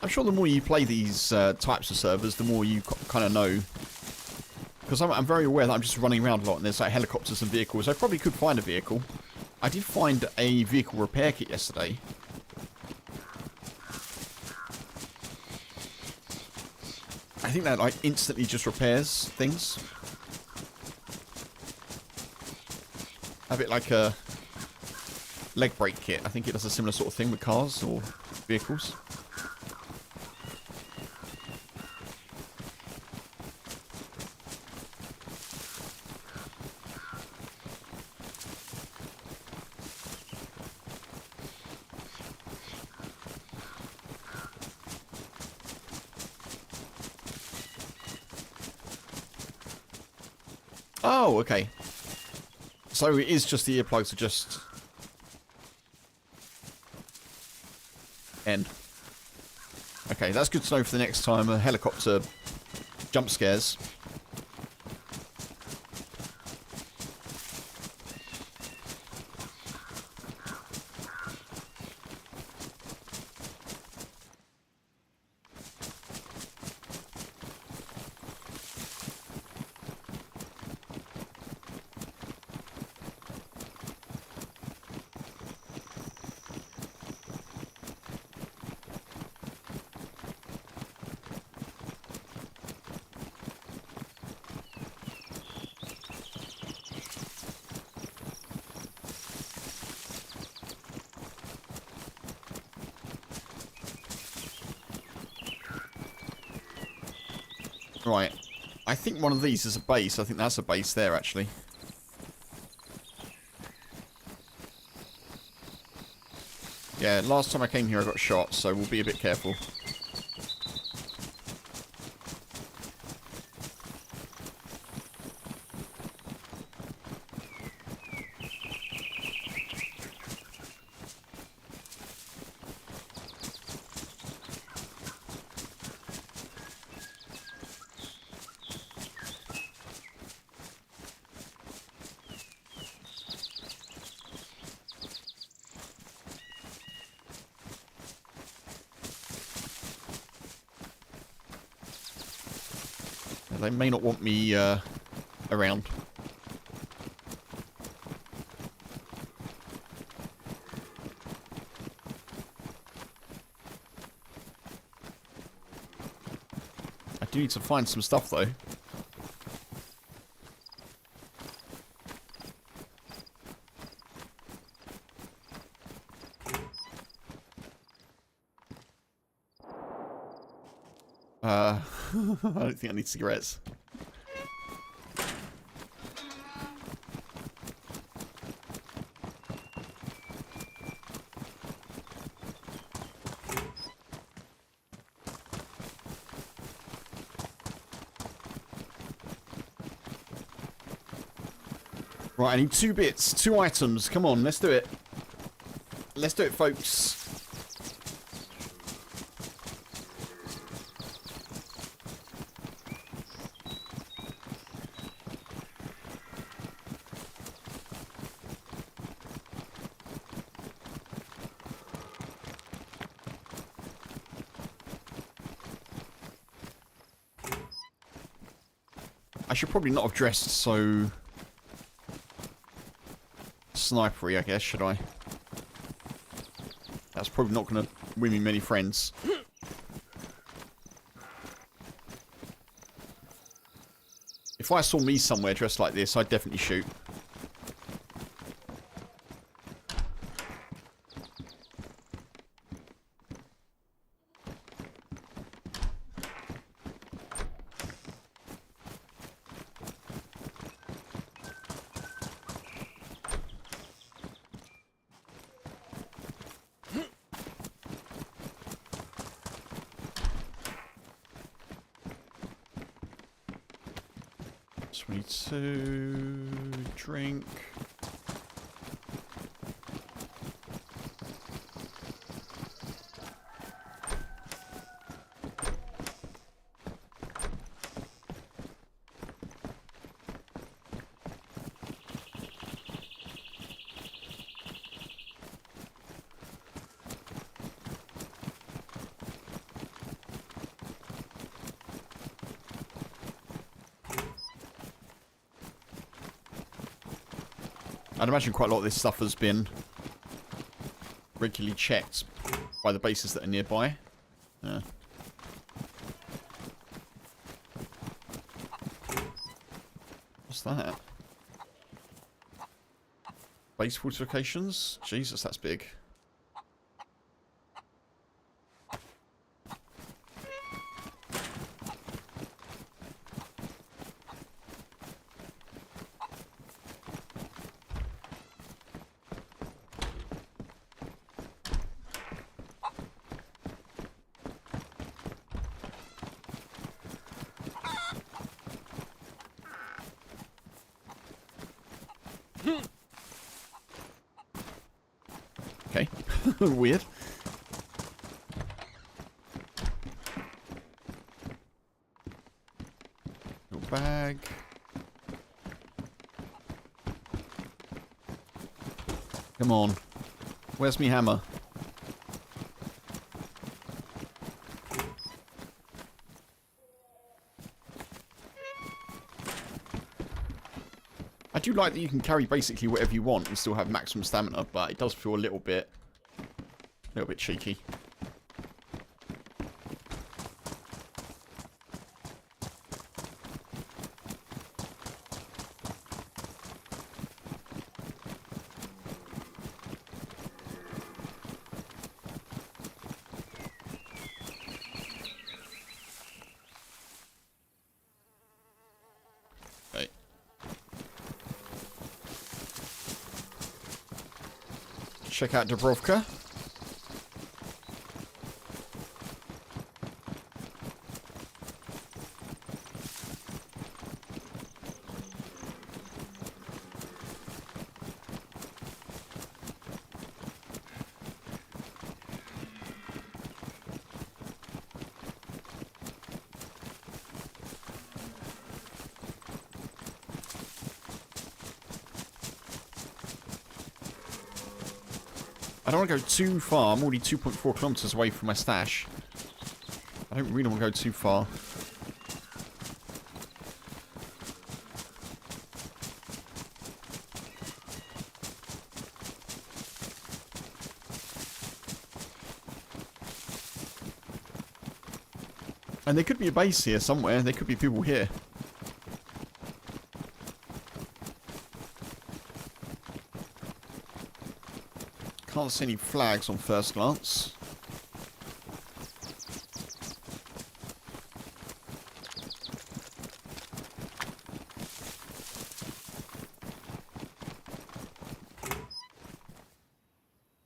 I'm sure the more you play these types of servers, the more you kind of know. Because I'm very aware that I'm just running around a lot and there's like helicopters and vehicles. I probably could find a vehicle. I did find a vehicle repair kit yesterday. I think that like instantly just repairs things. A bit like a leg brake kit. I think it does a similar sort of thing with cars or vehicles. Oh, okay. So it is just the earplugs are just end. Okay, that's good to know for the next time a helicopter jump scares. Right. I think one of these is a base. I think that's a base there, actually. Yeah, last time I came here I got shot, so we'll be a bit careful. They may not want me around. I do need to find some stuff though. I don't think I need cigarettes. Right, I need 2 bits, 2 items. Come on, let's do it. Let's do it, folks. I should probably not have dressed so snipery, I guess, should I? That's probably not going to win me many friends. If I saw me somewhere dressed like this, I'd definitely shoot. To drink. I'd imagine quite a lot of this stuff has been regularly checked by the bases that are nearby. Yeah. What's that? Base fortifications? Jesus, that's big. Okay. Weird. Little bag. Come on. Where's me hammer? I do like that you can carry basically whatever you want and still have maximum stamina, but it does feel a little bit cheeky. Okay. Check out Dubrovka. I don't want to go too far. I'm already 2.4 kilometers away from my stash. I don't really want to go too far. And there could be a base here somewhere. There could be people here. Can't see any flags on first glance.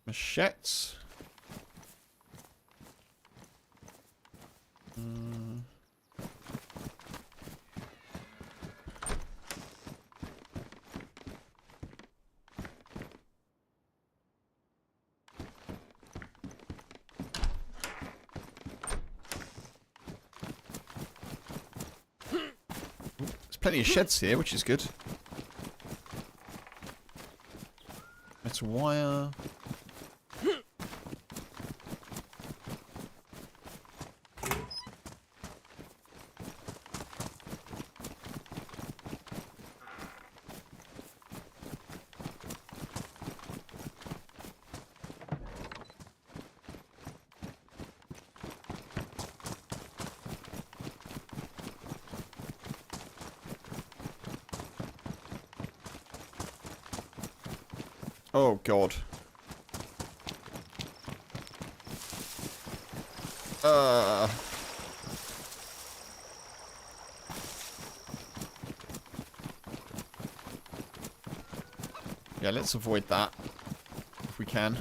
Machetes. Plenty of sheds here, which is good. Metal wire. Oh, God. Yeah, let's avoid that. If we can.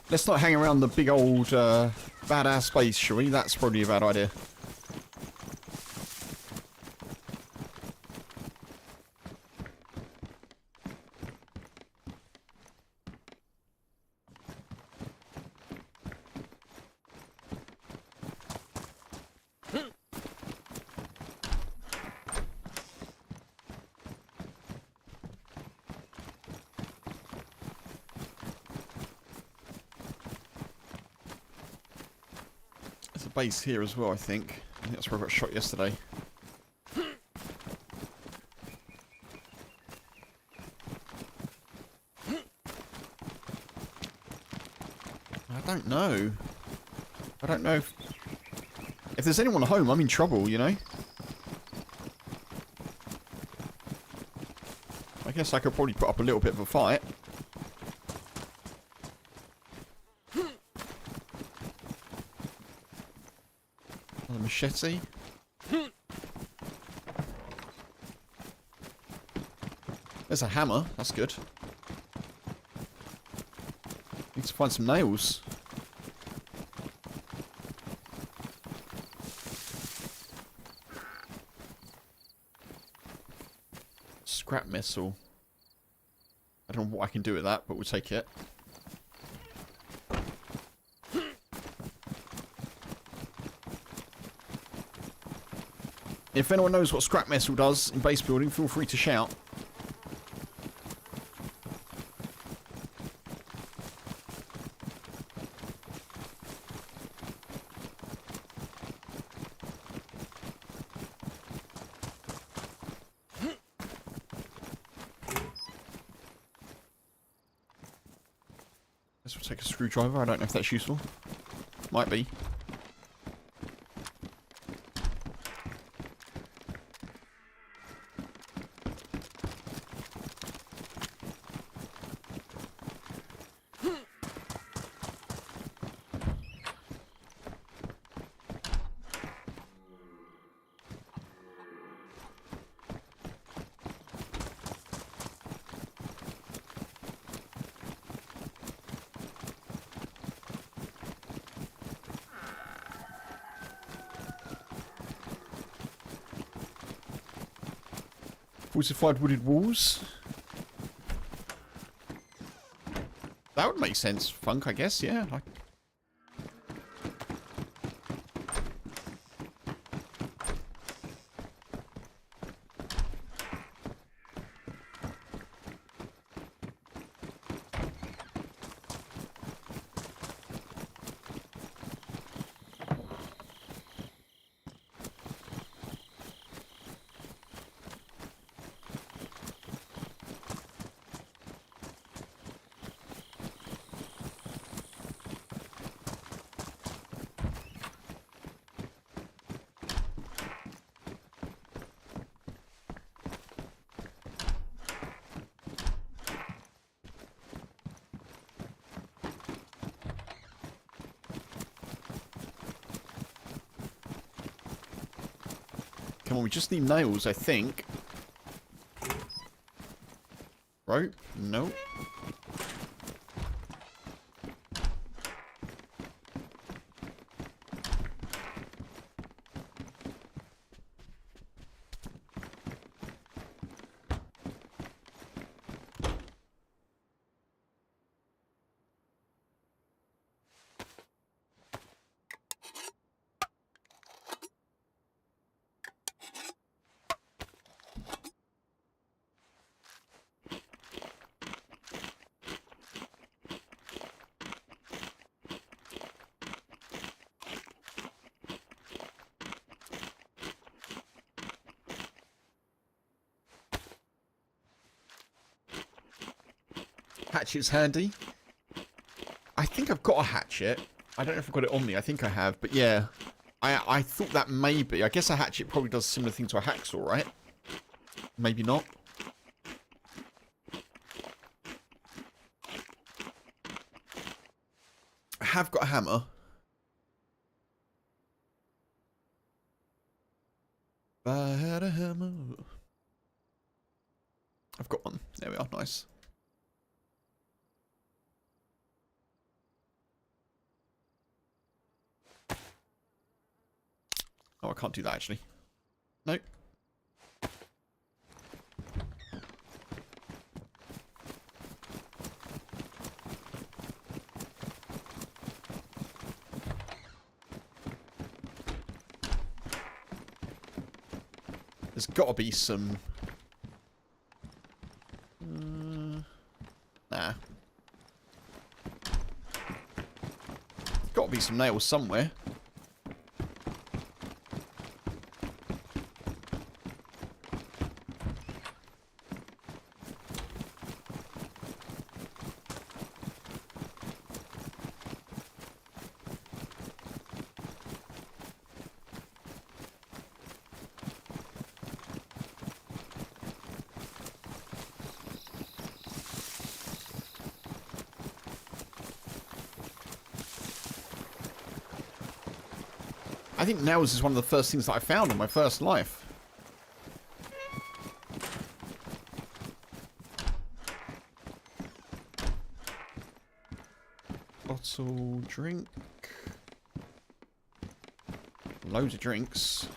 Let's not hang around the big old badass base, shall we? That's probably a bad idea. There's a base here as well, I think. I think that's where I got shot yesterday. I don't know. I don't know if there's anyone home, I'm in trouble, you know? I guess I could probably put up a little bit of a fight. Another machete. There's a hammer, that's good. Need to find some nails. Scrap missile. I don't know what I can do with that, but we'll take it. If anyone knows what scrap missile does in base building, feel free to shout. Guess we'll take a screwdriver. I don't know if that's useful. Might be. Fortified wooded walls. That would make sense, Funk, I guess, yeah. Come on, we just need nails, I think. Rope? Nope. Hatchet's handy. I think I've got a hatchet. I don't know if I've got it on me. I think I have, but yeah. I thought that maybe. I guess a hatchet probably does a similar thing to a hacksaw, right? Maybe not. I have got a hammer. If I had a hammer. I've got one. There we are. Nice. Oh, I can't do that actually. Nope. There's got to be some... nah. There's got to be some nails somewhere. I think nails is one of the first things that I found in my first life. Bottle, drink. Loads of drinks.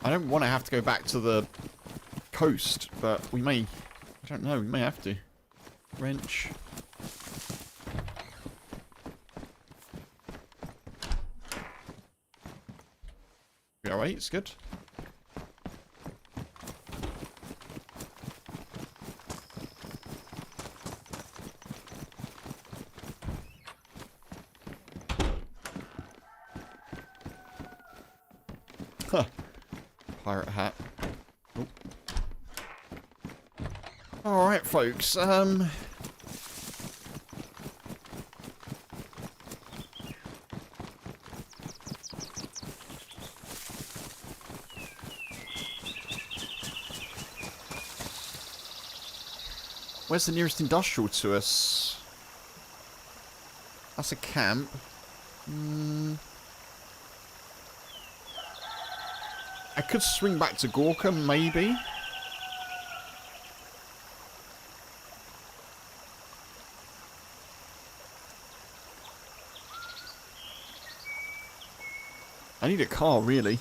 I don't want to have to go back to the coast, but we may... I don't know, we may have to. Wrench. Alright, it's good. Huh. Pirate hat. Oh. Alright, folks. Where's the nearest industrial to us? That's a camp. I could swing back to Gorka, maybe. I need a car, really.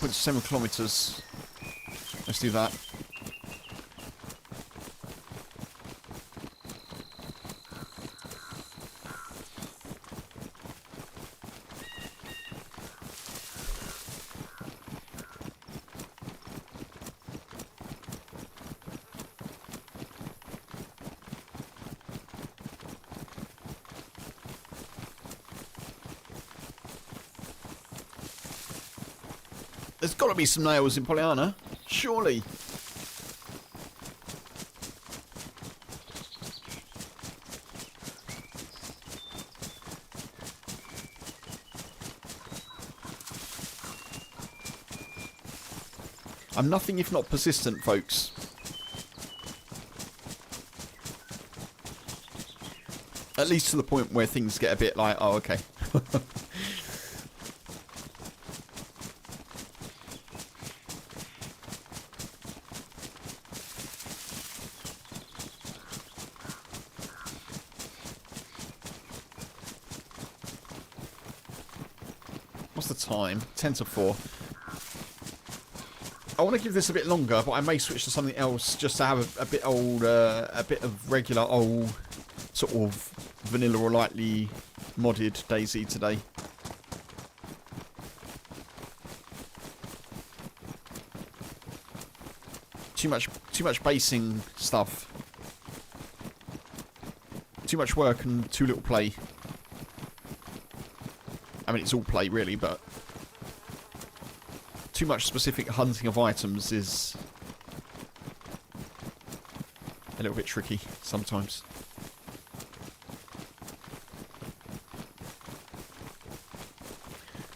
.7 kilometers. Let's do that. There's got to be some nails in Pollyanna. Surely. I'm nothing if not persistent, folks. At least to the point where things get a bit like, oh, okay. What's the time? 10 to 4. I want to give this a bit longer, but I may switch to something else just to have a bit old, a bit of regular old sort of vanilla or lightly modded DayZ today. Too much basing stuff. Too much work and too little play. I mean, it's all play really, but too much specific hunting of items is a little bit tricky sometimes.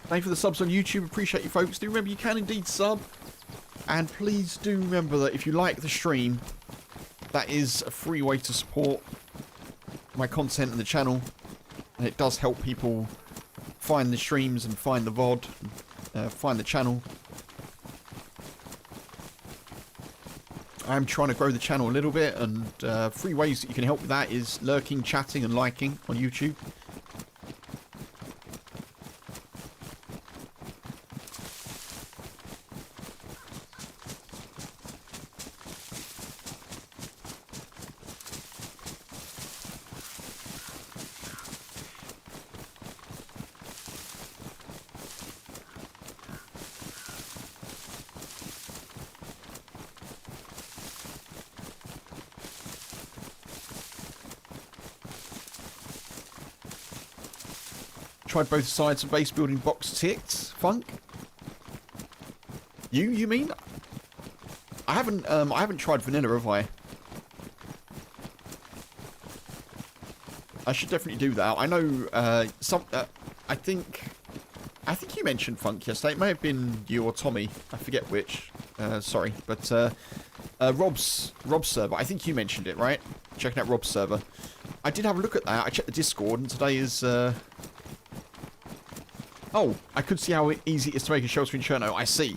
Thank you for the subs on YouTube. Appreciate you folks. Do remember you can indeed sub. And please do remember that if you like the stream, that is a free way to support my content and the channel. And it does help people find the streams and find the VOD, find the channel. I'm trying to grow the channel a little bit, and free ways that you can help with that is lurking, chatting and liking on YouTube. Tried both sides of base building box ticked, Funk. You mean? I haven't tried vanilla, have I? I should definitely do that. I know I think you mentioned Funk yesterday. It may have been you or Tommy. I forget which. Sorry, but Rob's server. I think you mentioned it, right? Checking out Rob's server. I did have a look at that. I checked the Discord, and today is. Oh, I could see how easy it is to make a shell screen Cherno. I see.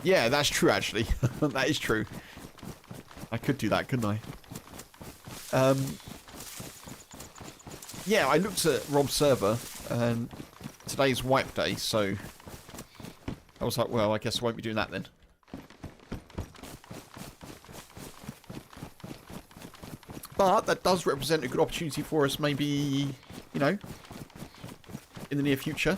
Yeah, that's true, actually. That is true. I could do that, couldn't I? Yeah, I looked at Rob's server, and today's wipe day, so I was like, well, I guess I won't be doing that then. But that does represent a good opportunity for us, maybe, you know, in the near future.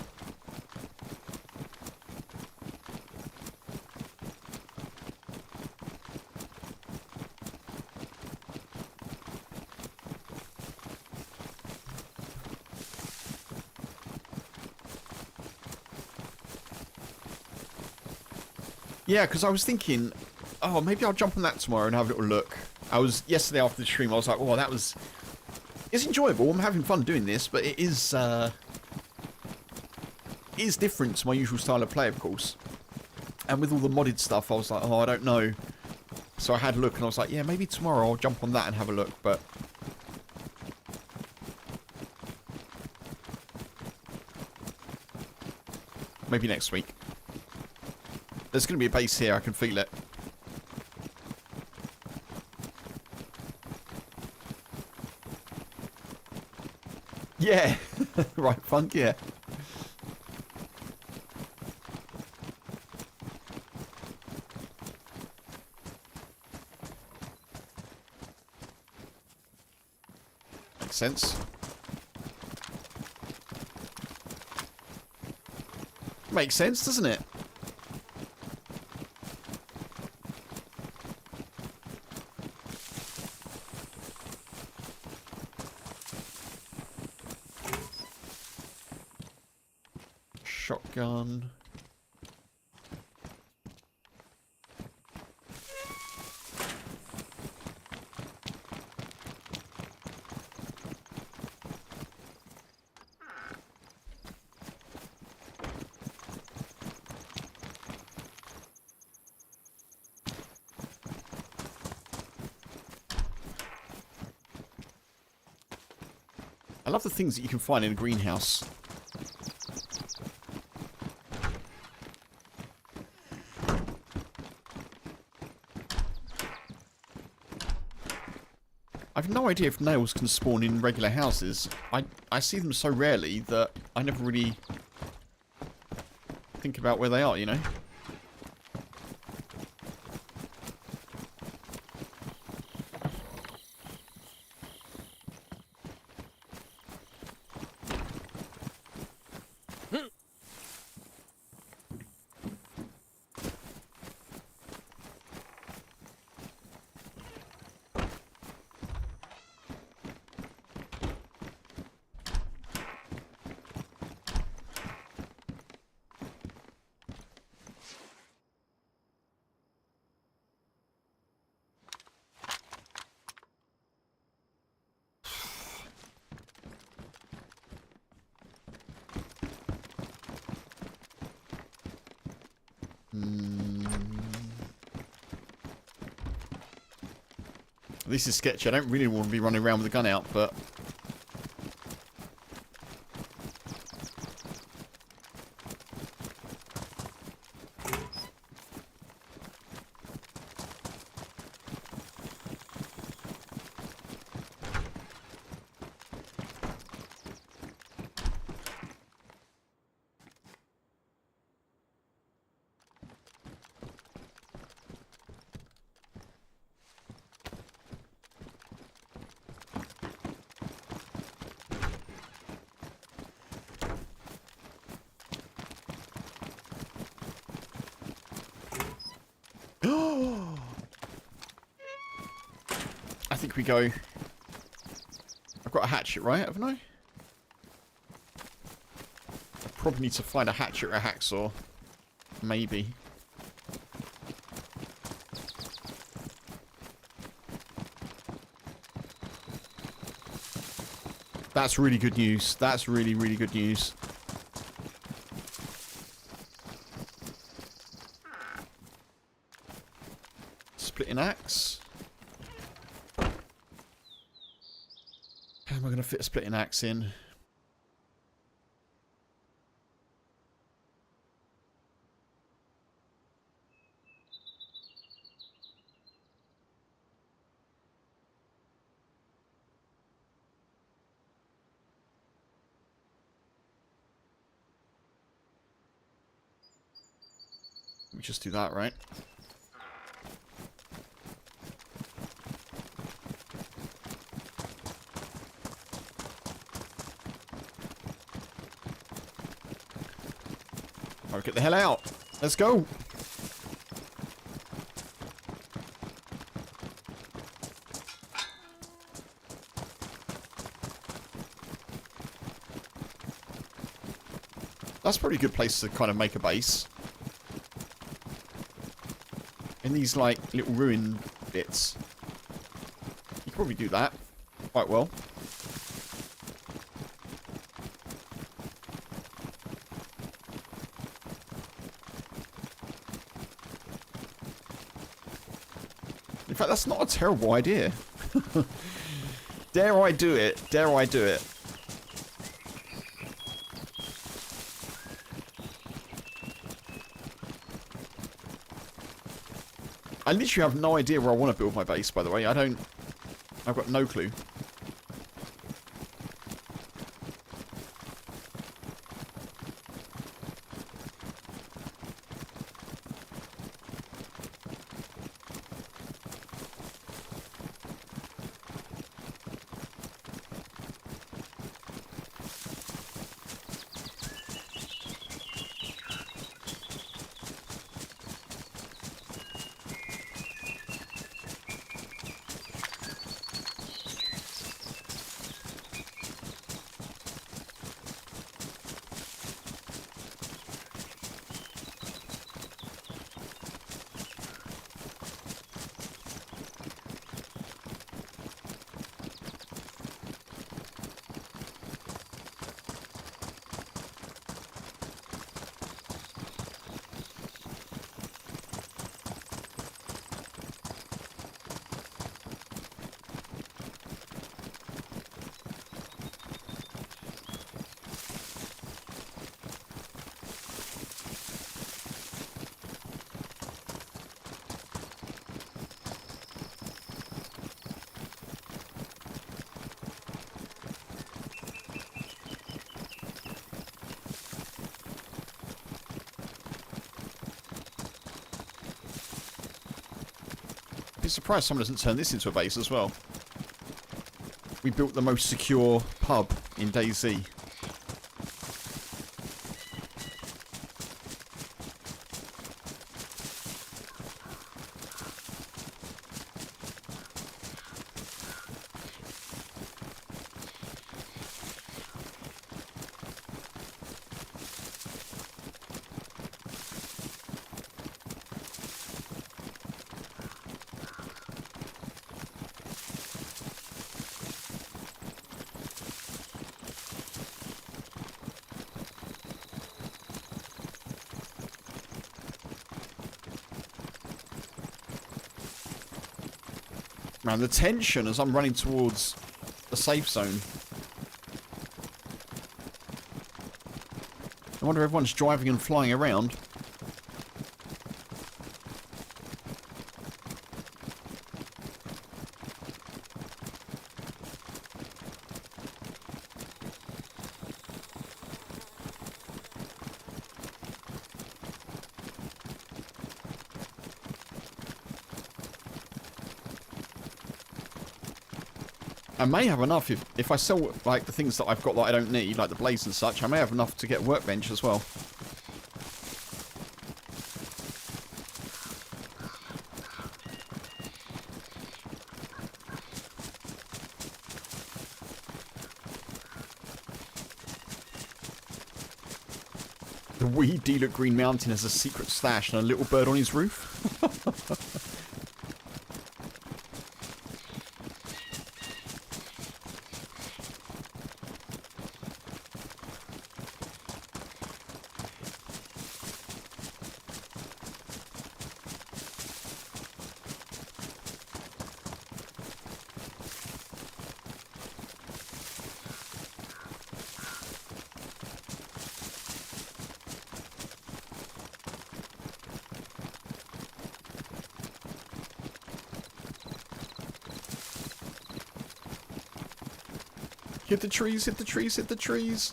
Yeah, because I was thinking, oh, maybe I'll jump on that tomorrow and have a little look. Yesterday after the stream, I was like, oh, it's enjoyable. I'm having fun doing this, but it is different to my usual style of play, of course. And with all the modded stuff, I was like, oh, I don't know. So I had a look, and I was like, yeah, maybe tomorrow I'll jump on that and have a look, but maybe next week. There's going to be a base here, I can feel it. Yeah, right, Funk, yeah. Makes sense. Makes sense, doesn't it? Shotgun. I love the things that you can find in a greenhouse. I've no idea if nails can spawn in regular houses. I see them so rarely that I never really think about where they are, you know? This is sketchy. I don't really want to be running around with a gun out, but... I think we go... I've got a hatchet, right? Haven't I? Probably need to find a hatchet or a hacksaw. Maybe. That's really good news. That's really, really good news. Splitting axe. How am I going to fit a splitting axe in? Let me just do that, right? Alright, get the hell out. Let's go. That's probably a good place to kind of make a base. In these, like, little ruin bits. You can probably do that quite well. In fact, that's not a terrible idea. Dare I do it? Dare I do it? I literally have no idea where I want to build my base, by the way. I've got no clue. Be surprised someone doesn't turn this into a base as well. We built the most secure pub in DayZ. Man, the tension as I'm running towards the safe zone. I wonder if everyone's driving and flying around. I may have enough if I sell like the things that I've got that I don't need, like the blades and such. I may have enough to get a workbench as well. The weed dealer at Green Mountain has a secret stash and a little bird on his roof. Hit the trees, hit the trees, hit the trees.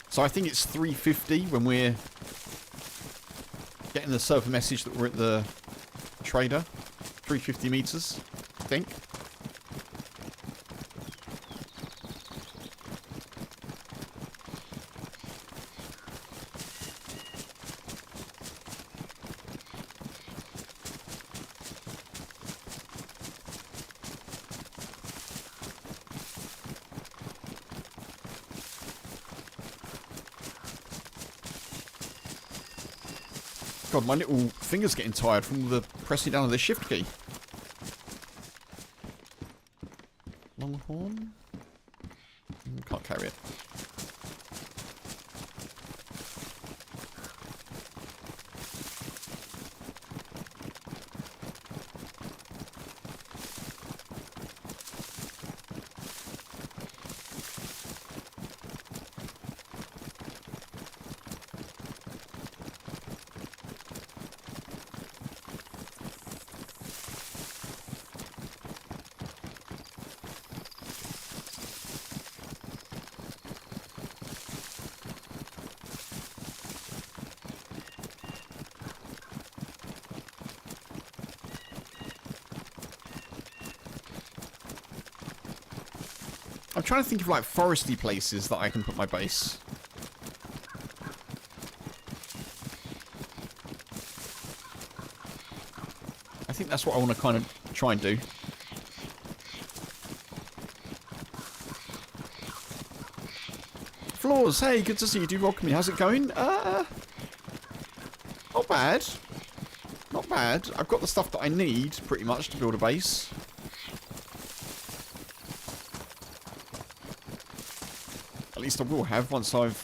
So I think it's 350 when we're getting the server message that we're at the trader. 350 meters, I think. God, my little finger's getting tired from the pressing down of the shift key. Longhorn? Can't carry it. I'm trying to think of like foresty places that I can put my base. I think that's what I want to kind of try and do. Floors, hey, good to see you. Do welcome me. How's it going? Not bad. Not bad. I've got the stuff that I need, pretty much, to build a base. At least I will have once I've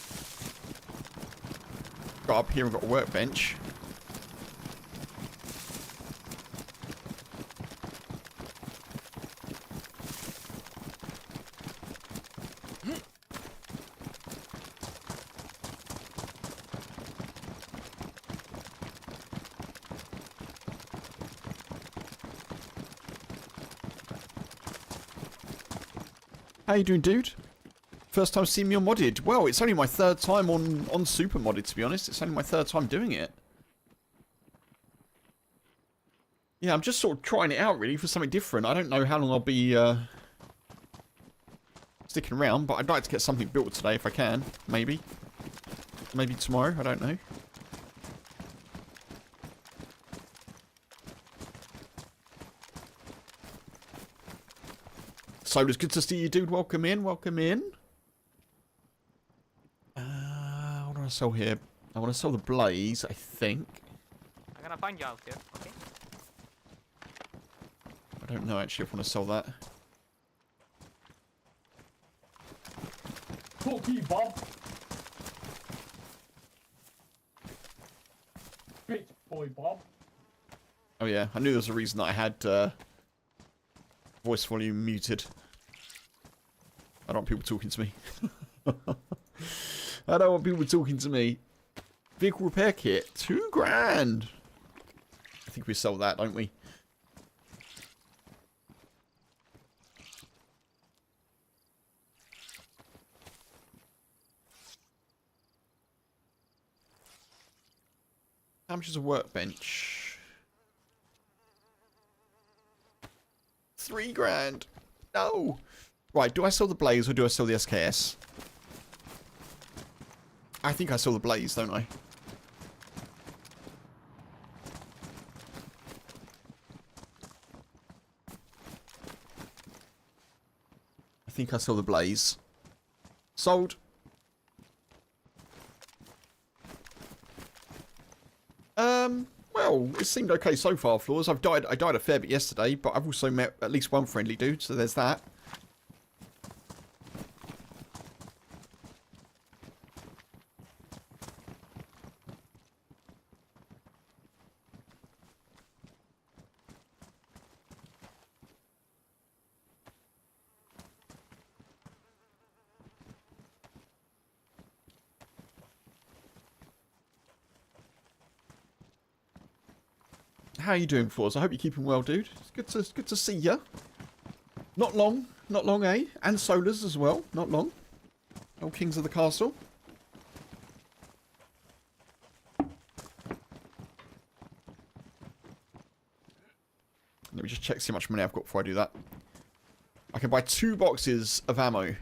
got up here and got a workbench. How you doing, dude? First time seeing me on modded. Well, it's only my third time on super modded, to be honest. It's only my third time doing it. Yeah, I'm just sort of trying it out, really, for something different. I don't know how long I'll be sticking around, but I'd like to get something built today if I can. Maybe. Maybe tomorrow. I don't know. So it's good to see you, dude. Welcome in. Welcome in. What do I sell here? I want to sell the blaze, I think. I'm gonna find you out here, okay? I don't know, actually, if I want to sell that. Talk to you, Bob. Bitch boy, Bob. Oh, yeah. I knew there was a reason that I had voice volume muted. I don't want people talking to me. I don't want people talking to me. Vehicle repair kit. $2,000. I think we sell that, don't we? How much is a workbench? $3,000. No. Right, do I sell the blaze or do I sell the SKS? I think I sell the blaze, don't I? I think I sell the blaze. Sold. Well, it seemed okay so far, Floors. I died a fair bit yesterday, but I've also met at least one friendly dude, so there's that. How are you doing, Floors? I hope you're keeping well, dude. It's good to see ya. Not long, eh? And Solars as well, not long. Old Kings of the Castle. Let me just check see how much money I've got before I do that. I can buy 2 boxes of ammo.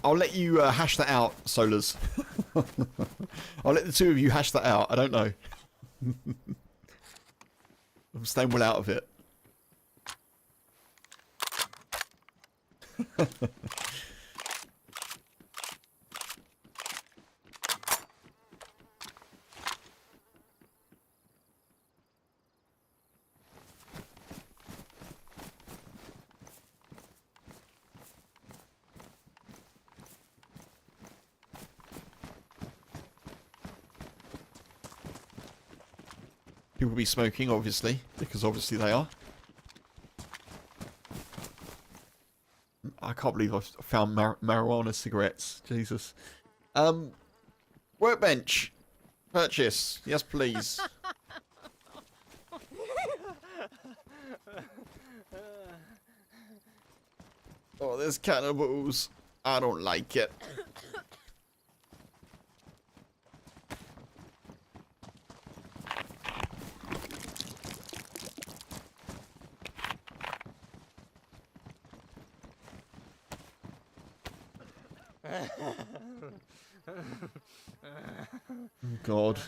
I'll let you hash that out, Solars. I'll let the two of you hash that out. I don't know. I'm staying well out of it. People be smoking, obviously, because obviously they are. I can't believe I've found marijuana cigarettes. Jesus. Workbench. Purchase. Yes, please. Oh, there's cannibals. I don't like it. Oh, God.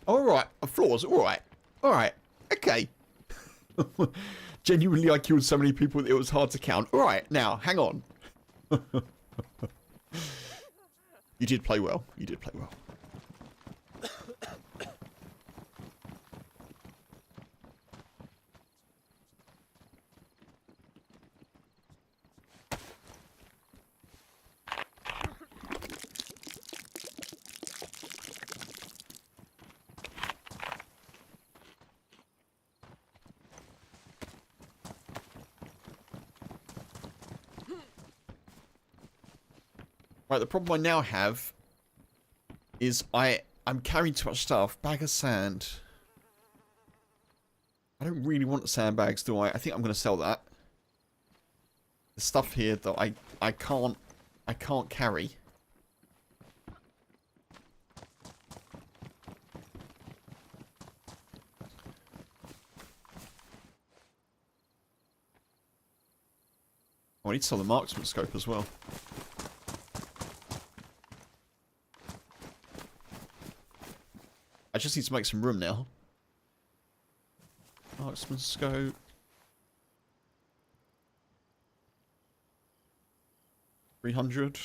Alright, floors, alright. Alright, okay. Genuinely, I killed so many people that it was hard to count. Alright, now, hang on. You did play well. You did play well. Right, the problem I now have is I'm carrying too much stuff. Bag of sand. I don't really want the sandbags, do I? I think I'm going to sell that. The stuff here that I can't carry. Oh, I need to sell the marksman scope as well. I just need to make some room now. Marksman scope. $300.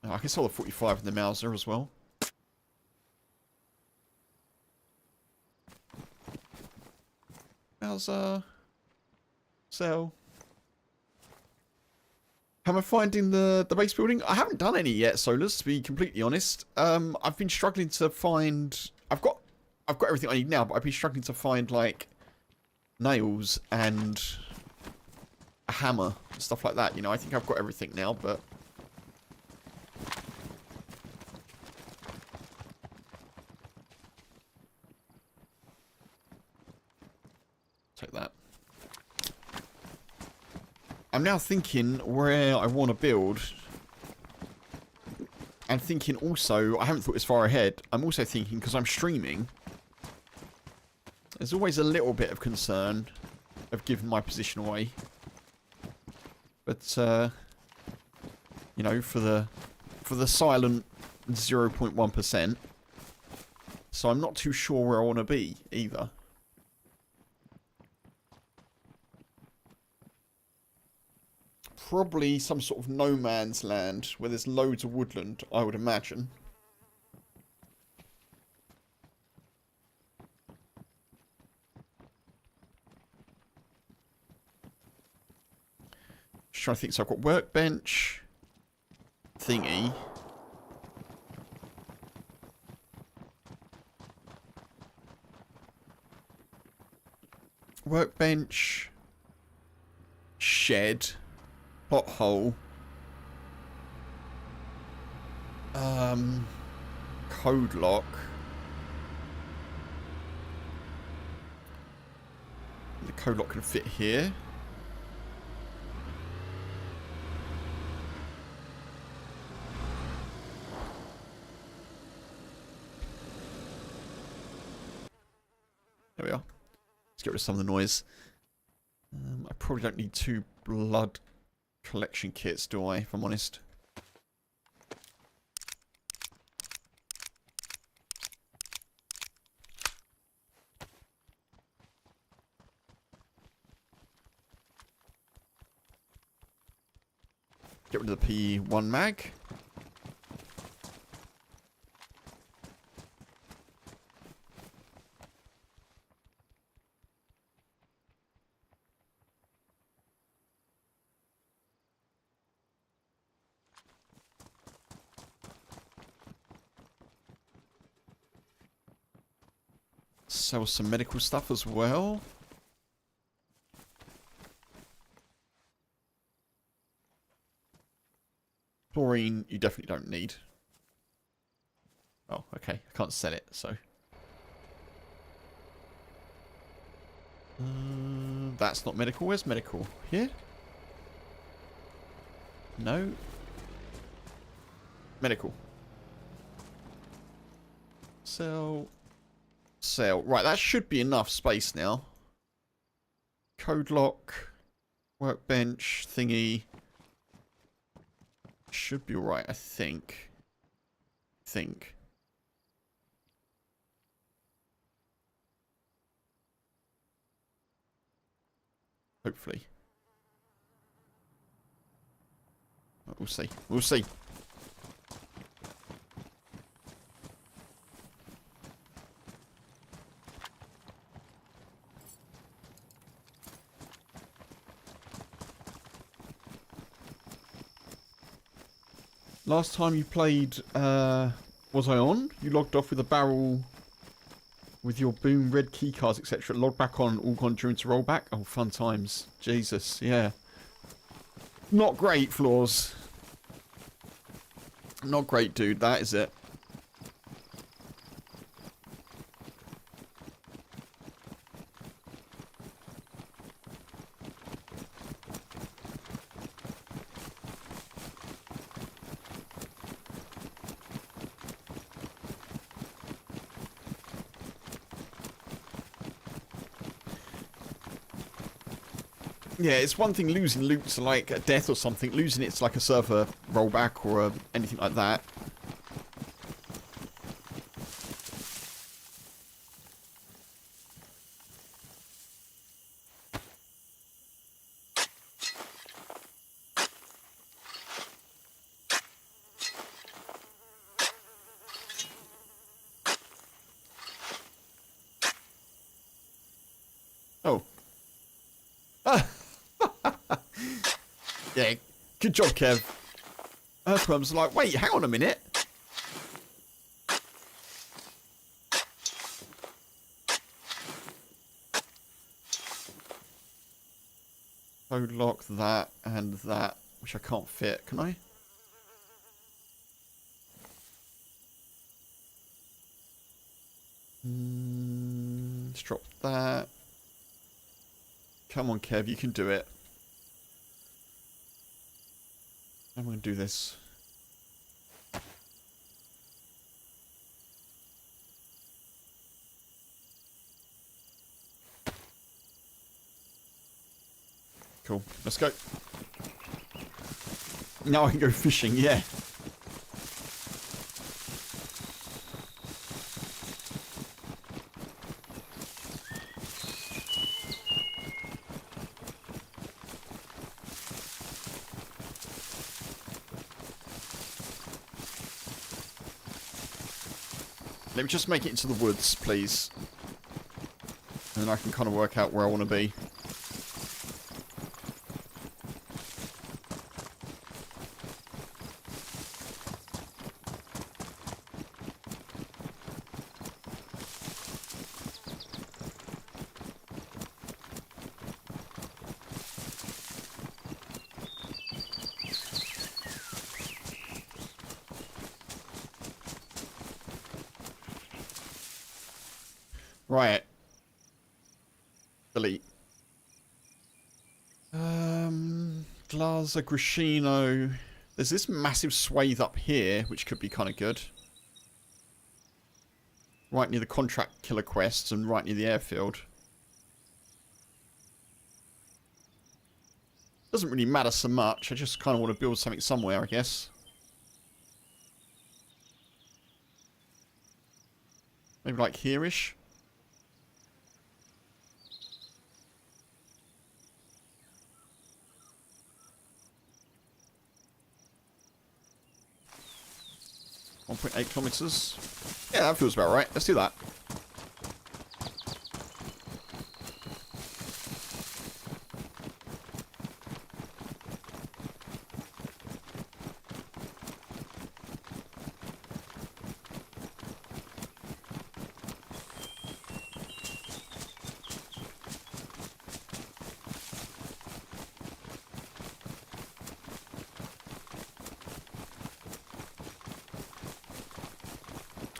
Oh, I can sell the 45 in the Mauser as well. Mauser. Sell. How am I finding the base building? I haven't done any yet, Solars, to be completely honest. I've been struggling to find... I've got everything I need now, but I've been struggling to find, like, nails and a hammer and stuff like that. You know, I think I've got everything now, but... Take that. I'm now thinking where I want to build. And thinking also, I haven't thought this far ahead. I'm also thinking, because I'm streaming, there's always a little bit of concern of giving my position away. But, you know, for the silent 0.1%. So I'm not too sure where I want to be either. Probably some sort of no man's land where there's loads of woodland, I would imagine. Just trying to think. So I've got workbench thingy. Workbench shed. Pothole. Code lock. The code lock can fit here. There we are. Let's get rid of some of the noise. I probably don't need 2 blood collection kits, do I, if I'm honest? Get rid of the P1 mag. Sell some medical stuff as well. Chlorine, you definitely don't need. Oh, okay. I can't sell it, so. That's not medical. Where's medical? Here? No. Medical. Sell. Sell. Right, that should be enough space now. Code lock. Workbench. Thingy. Should be alright, I think. Hopefully. We'll see. We'll see. Last time you played, was I on? You logged off with a barrel With your boom, red key cards, etc. Log back on, all gone during to rollback. Oh, fun times. Jesus, yeah. Not great, Floors. Not great, dude. That is it. Yeah, it's one thing losing loot to like a death or something. Losing it to like a server rollback or anything like that. Oh. Ah. Yeah, good job, Kev. Earthworms are like, wait, hang on a minute. So lock that and that, which I can't fit, can I? Let's drop that. Come on, Kev, you can do it. I'm going to do this. Cool. Let's go. Now I can go fishing, yeah. Let me just make it into the woods, please. And then I can kind of work out where I want to be. Right. Delete. Glaza Grishino. There's this massive swathe up here, which could be kind of good. Right near the contract killer quests and right near the airfield. Doesn't really matter so much. I just kind of want to build something somewhere, I guess. Maybe like here-ish. .8 kilometers. Yeah, that feels about right. Let's do that.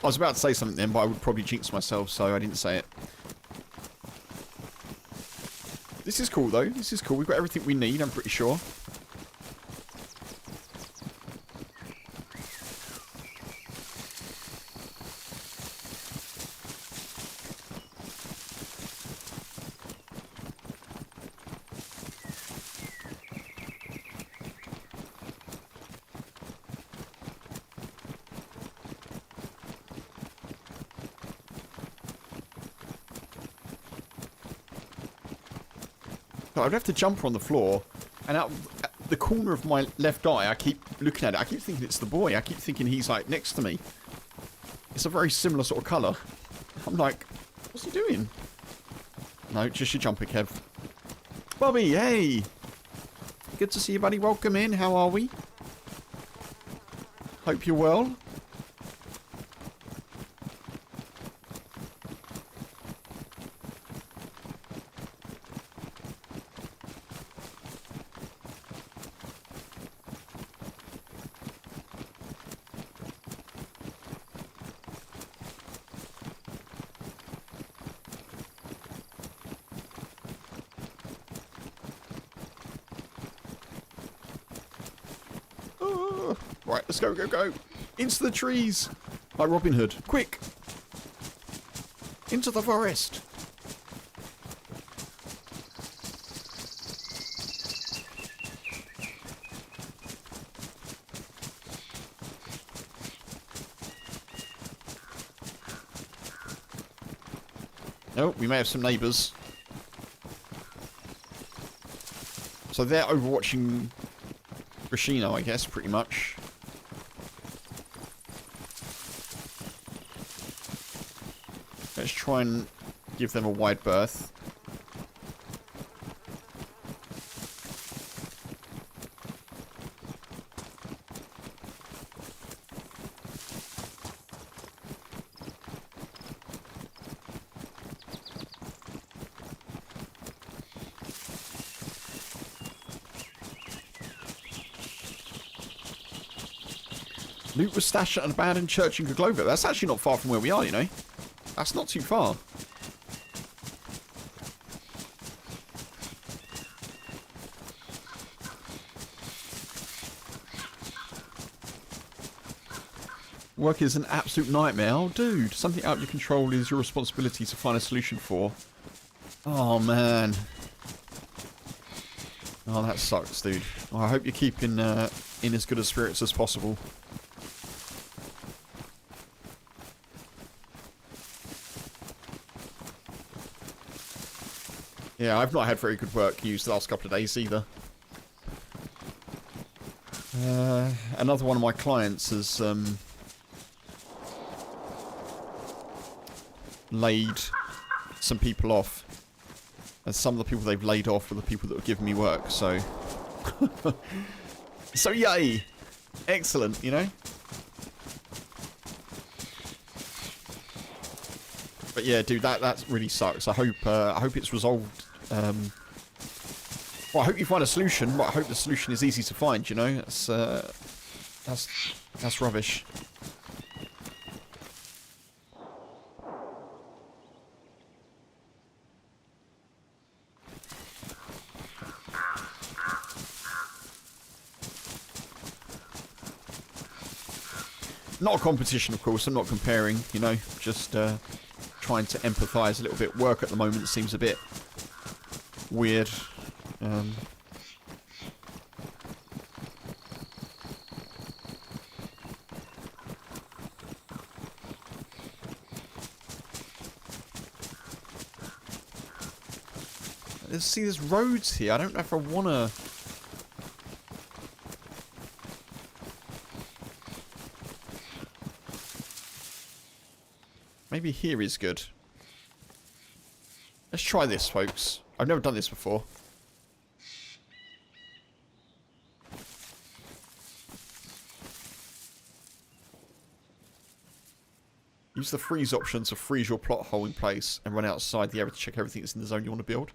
I was about to say something then, but I would probably jinx myself, so I didn't say it. This is cool, though. This is cool. We've got everything we need, I'm pretty sure. I'd have to jump on the floor, and out the corner of my left eye, I keep looking at it. I keep thinking it's the boy. I keep thinking he's like next to me. It's a very similar sort of colour. I'm like, what's he doing? No, just your jumper, Kev. Bobby, hey! Good to see you, buddy. Welcome in. How are we? Hope you're well. Right, let's go, go, go. Into the trees. Like Robin Hood. Quick. Into the forest. Oh, we may have some neighbours. So they're overwatching Rashino, I guess, pretty much. Let's try and give them a wide berth. Loot was stashed at an abandoned church in Koglova. That's actually not far from where we are, you know. That's not too far. Work is an absolute nightmare. Oh, dude. Something out of your control is your responsibility to find a solution for. Oh, man. Oh, that sucks, dude. Well, I hope you're keeping in as good a spirits as possible. Yeah, I've not had very good work used the last couple of days either. Another one of my clients has laid some people off. And some of the people they've laid off were the people that were giving me work, so... so yay! Excellent, you know? But yeah, dude, that really sucks. I hope it's resolved. Well, I hope you find a solution, but I hope the solution is easy to find, you know? That's rubbish. Not a competition, of course. I'm not comparing, you know, just trying to empathise a little bit. Work at the moment seems a bit weird. Let's see, there's roads here. I don't know if I want to... Maybe here is good. Let's try this, folks. I've never done this before. Use the freeze option to freeze your plot hole in place and run outside the area to check everything that's in the zone you want to build.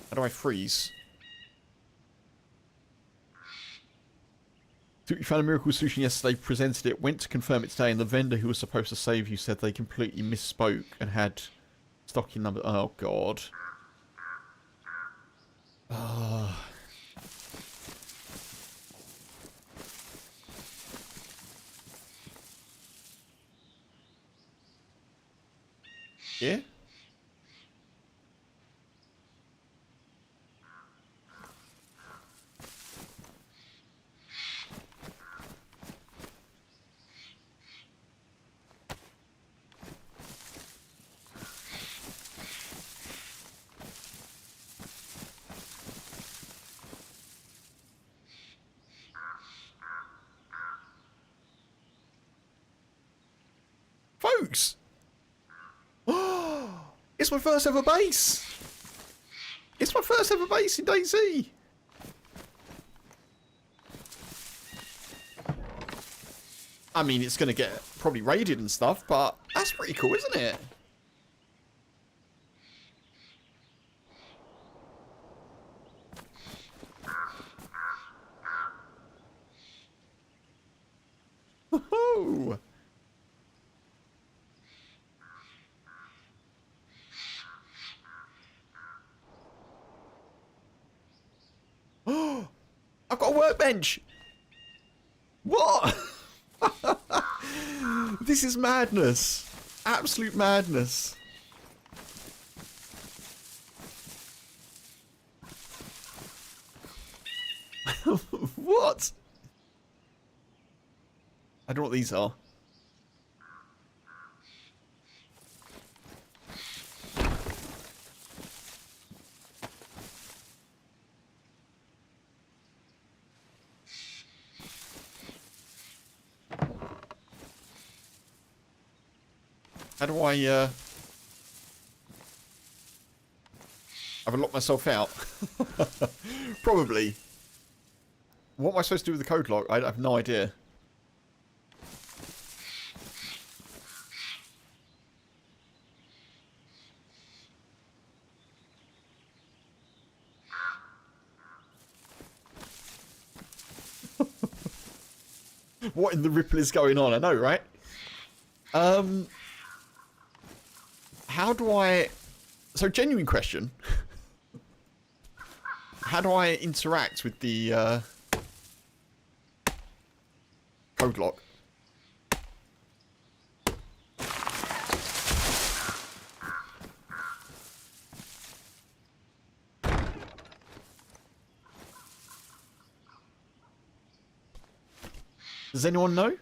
How do I freeze? You found a miracle solution yesterday, presented it, went to confirm it today, and the vendor who was supposed to save you said they completely misspoke and had stocking number. Oh, God. Oh. Yeah? Folks! It's my first ever base! It's my first ever base in DayZ! I mean, it's going to get probably raided and stuff, but that's pretty cool, isn't it? Woohoo! I've got a workbench. What? This is madness. Absolute madness. What? I don't know what these are. How do I, have I locked myself out? Probably. What am I supposed to do with the code lock? I have no idea. What in the ripple is going on? I know, right? How do I... So, genuine question. How do I interact with the code lock? Does anyone know?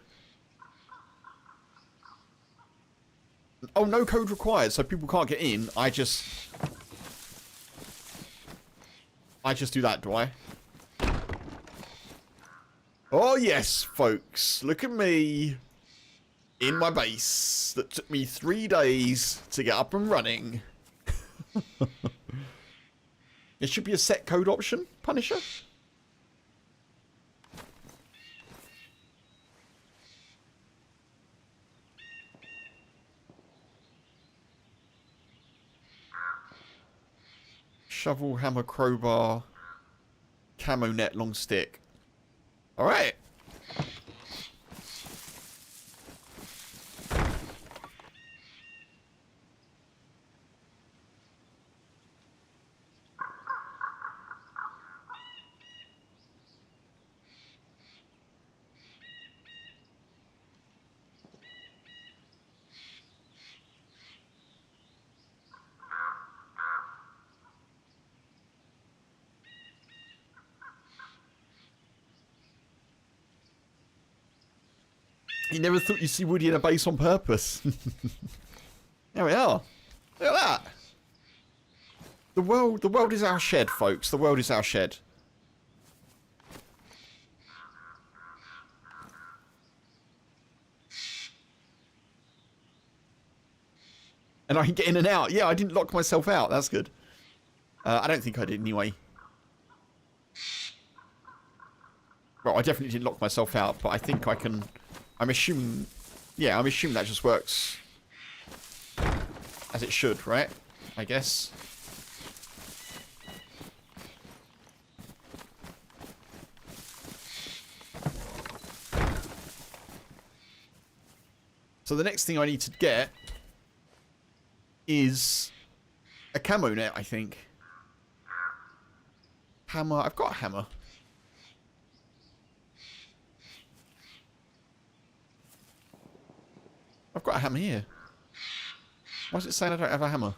Oh, no code required, so people can't get in. I just do that, do I? Oh, yes, folks. Look at me. In my base. That took me 3 days to get up and running. There should be a set code option, Punisher. Shovel, hammer, crowbar, camo net, long stick. Alright. You never thought you'd see Woody in a base on purpose. There we are. Look at that. The world is our shed, folks. The world is our shed. And I can get in and out. Yeah, I didn't lock myself out. That's good. I don't think I did anyway. Well, I definitely didn't lock myself out, but I think I can... I'm assuming... Yeah, I'm assuming that just works as it should, right? I guess. So the next thing I need to get is a camo net, I think. Hammer. I've got a hammer. I've got a hammer here. Why is it saying I don't have a hammer?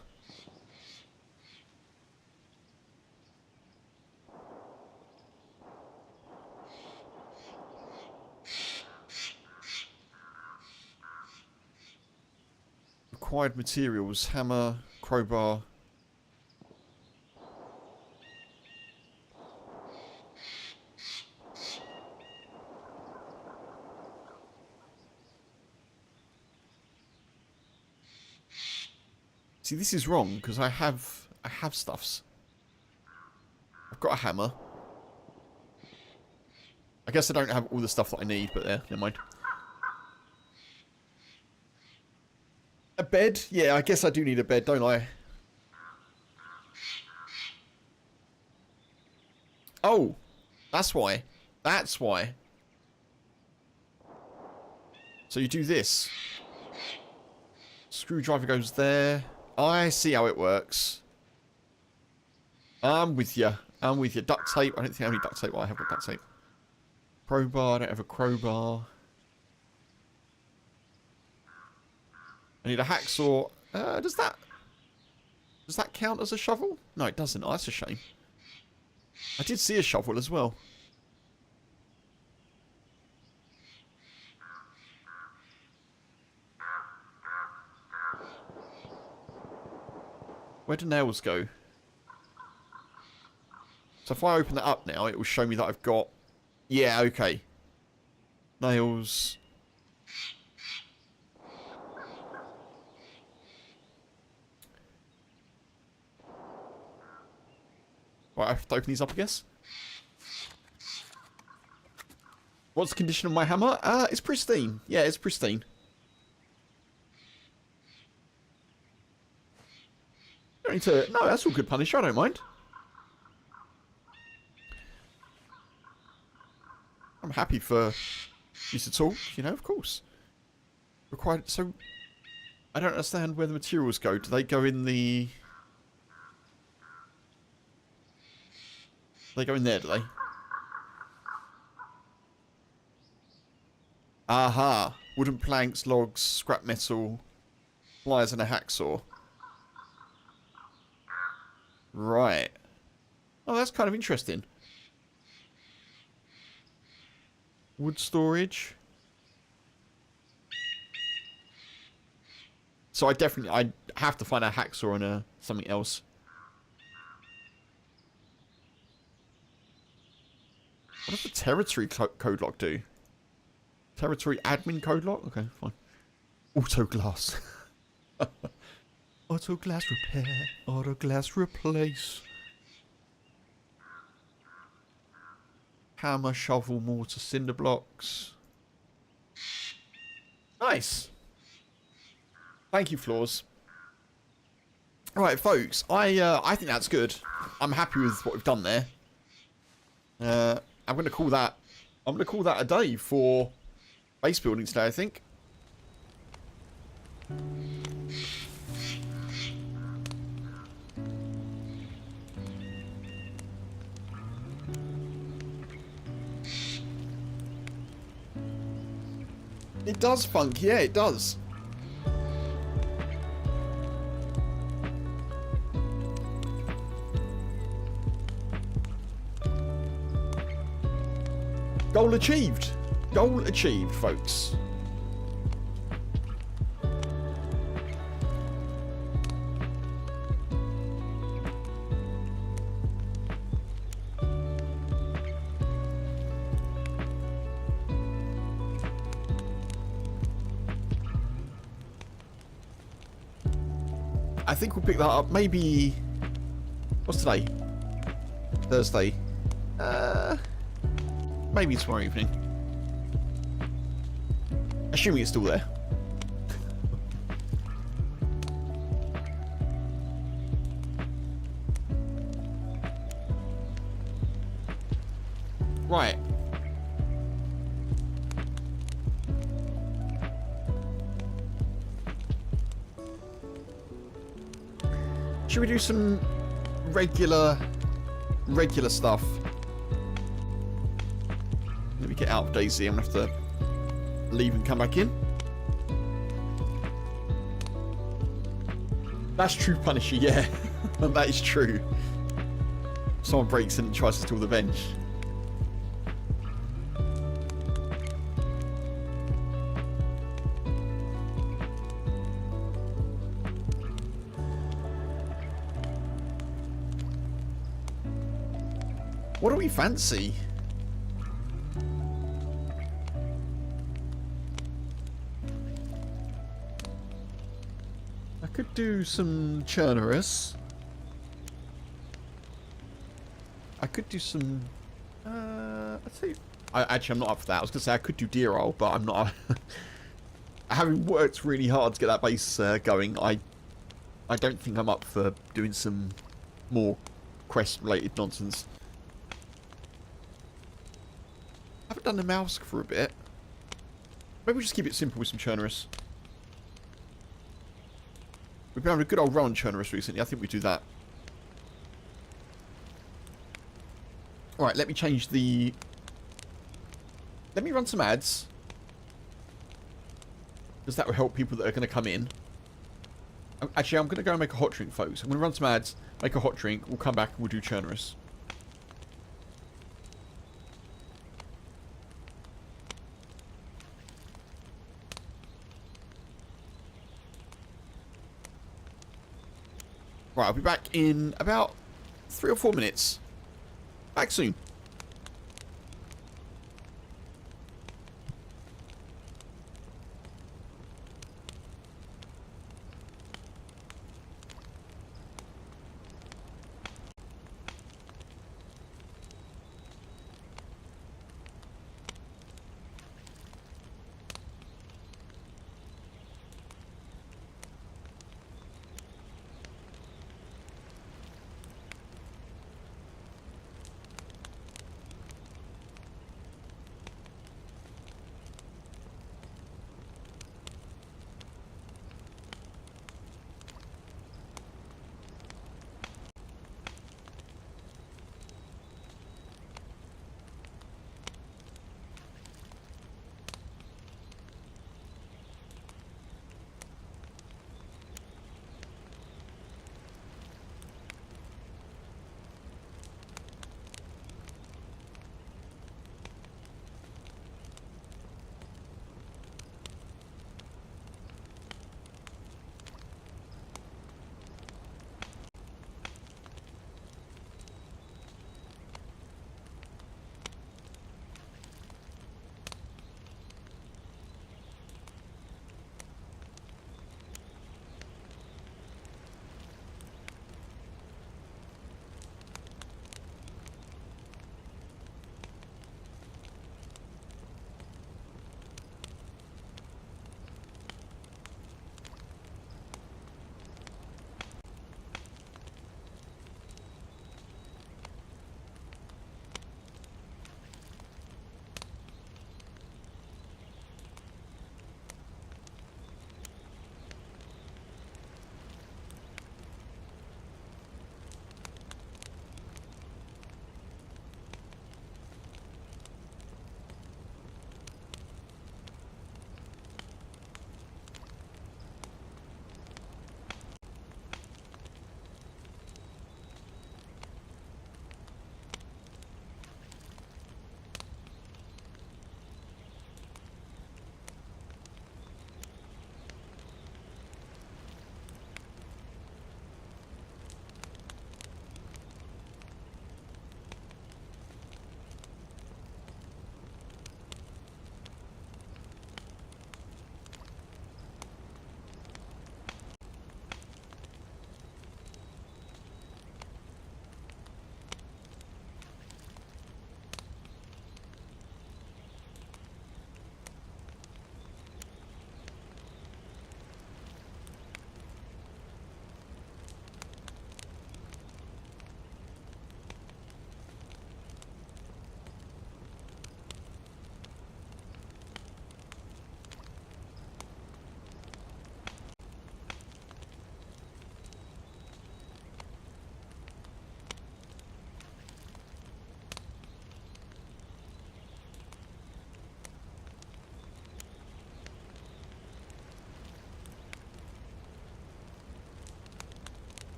Required materials. Hammer, crowbar. See, this is wrong because I have stuffs. I've got a hammer. I guess I don't have all the stuff that I need, but there, never mind. A bed? Yeah, I guess I do need a bed, don't I? Oh, that's why. That's why. So you do this. Screwdriver goes there. I see how it works. I'm with you. And with your duct tape. I don't think I have any duct tape. Well, I have got duct tape. Crowbar. I don't have a crowbar. I need a hacksaw. Does that count as a shovel? No, it doesn't. Oh, that's a shame. I did see a shovel as well. Where do nails go? So if I open that up now, it will show me that I've got... Yeah, okay. Nails. Right, I have to open these up, I guess. What's the condition of my hammer? It's pristine. Yeah, it's pristine. Don't need to... No, that's all good, Punisher. I don't mind. I'm happy for you to talk, you know, of course. Required... So, I don't understand where the materials go. Do they go in the... They go in there, do they? Aha. Wooden planks, logs, scrap metal, pliers and a hacksaw. Right. Oh, that's kind of interesting. Wood storage. So I have to find a hacksaw and a something else. What does the territory code lock do? Territory admin code lock? Okay, fine. Auto glass. Auto glass repair. Auto glass replace. Hammer, shovel, mortar, cinder blocks. Nice. Thank you, Floors. Alright, folks. I think that's good. I'm happy with what we've done there. I'm gonna call that a day for base building today, I think. It does funk, yeah, it does. Goal achieved. Goal achieved, folks. I think we'll pick that up maybe... What's today? Thursday. Maybe tomorrow evening. Assuming it's still there. Right. Should we do some regular stuff? Let me get out of DayZ. I'm gonna have to leave and come back in. That's true, Punisher. Yeah, that is true. Someone breaks in and tries to steal the bench. What do we fancy? I could do some Chernarus. I could do some... I'd say... actually, I'm not up for that. I was going to say I could do deer roll, but I'm not... Having worked really hard to get that base going, I don't think I'm up for doing some more quest-related nonsense. I haven't done the mouse for a bit. Maybe we'll just keep it simple with some Chernarus. We've been having a good old run on Chernarus recently. I think we do that. Right, let me change the... Let me run some ads. Because that will help people that are going to come in. Actually, I'm going to go and make a hot drink, folks. I'm going to run some ads, make a hot drink. We'll come back and we'll do Chernarus. Right, I'll be back in about 3 or 4 minutes. Back soon.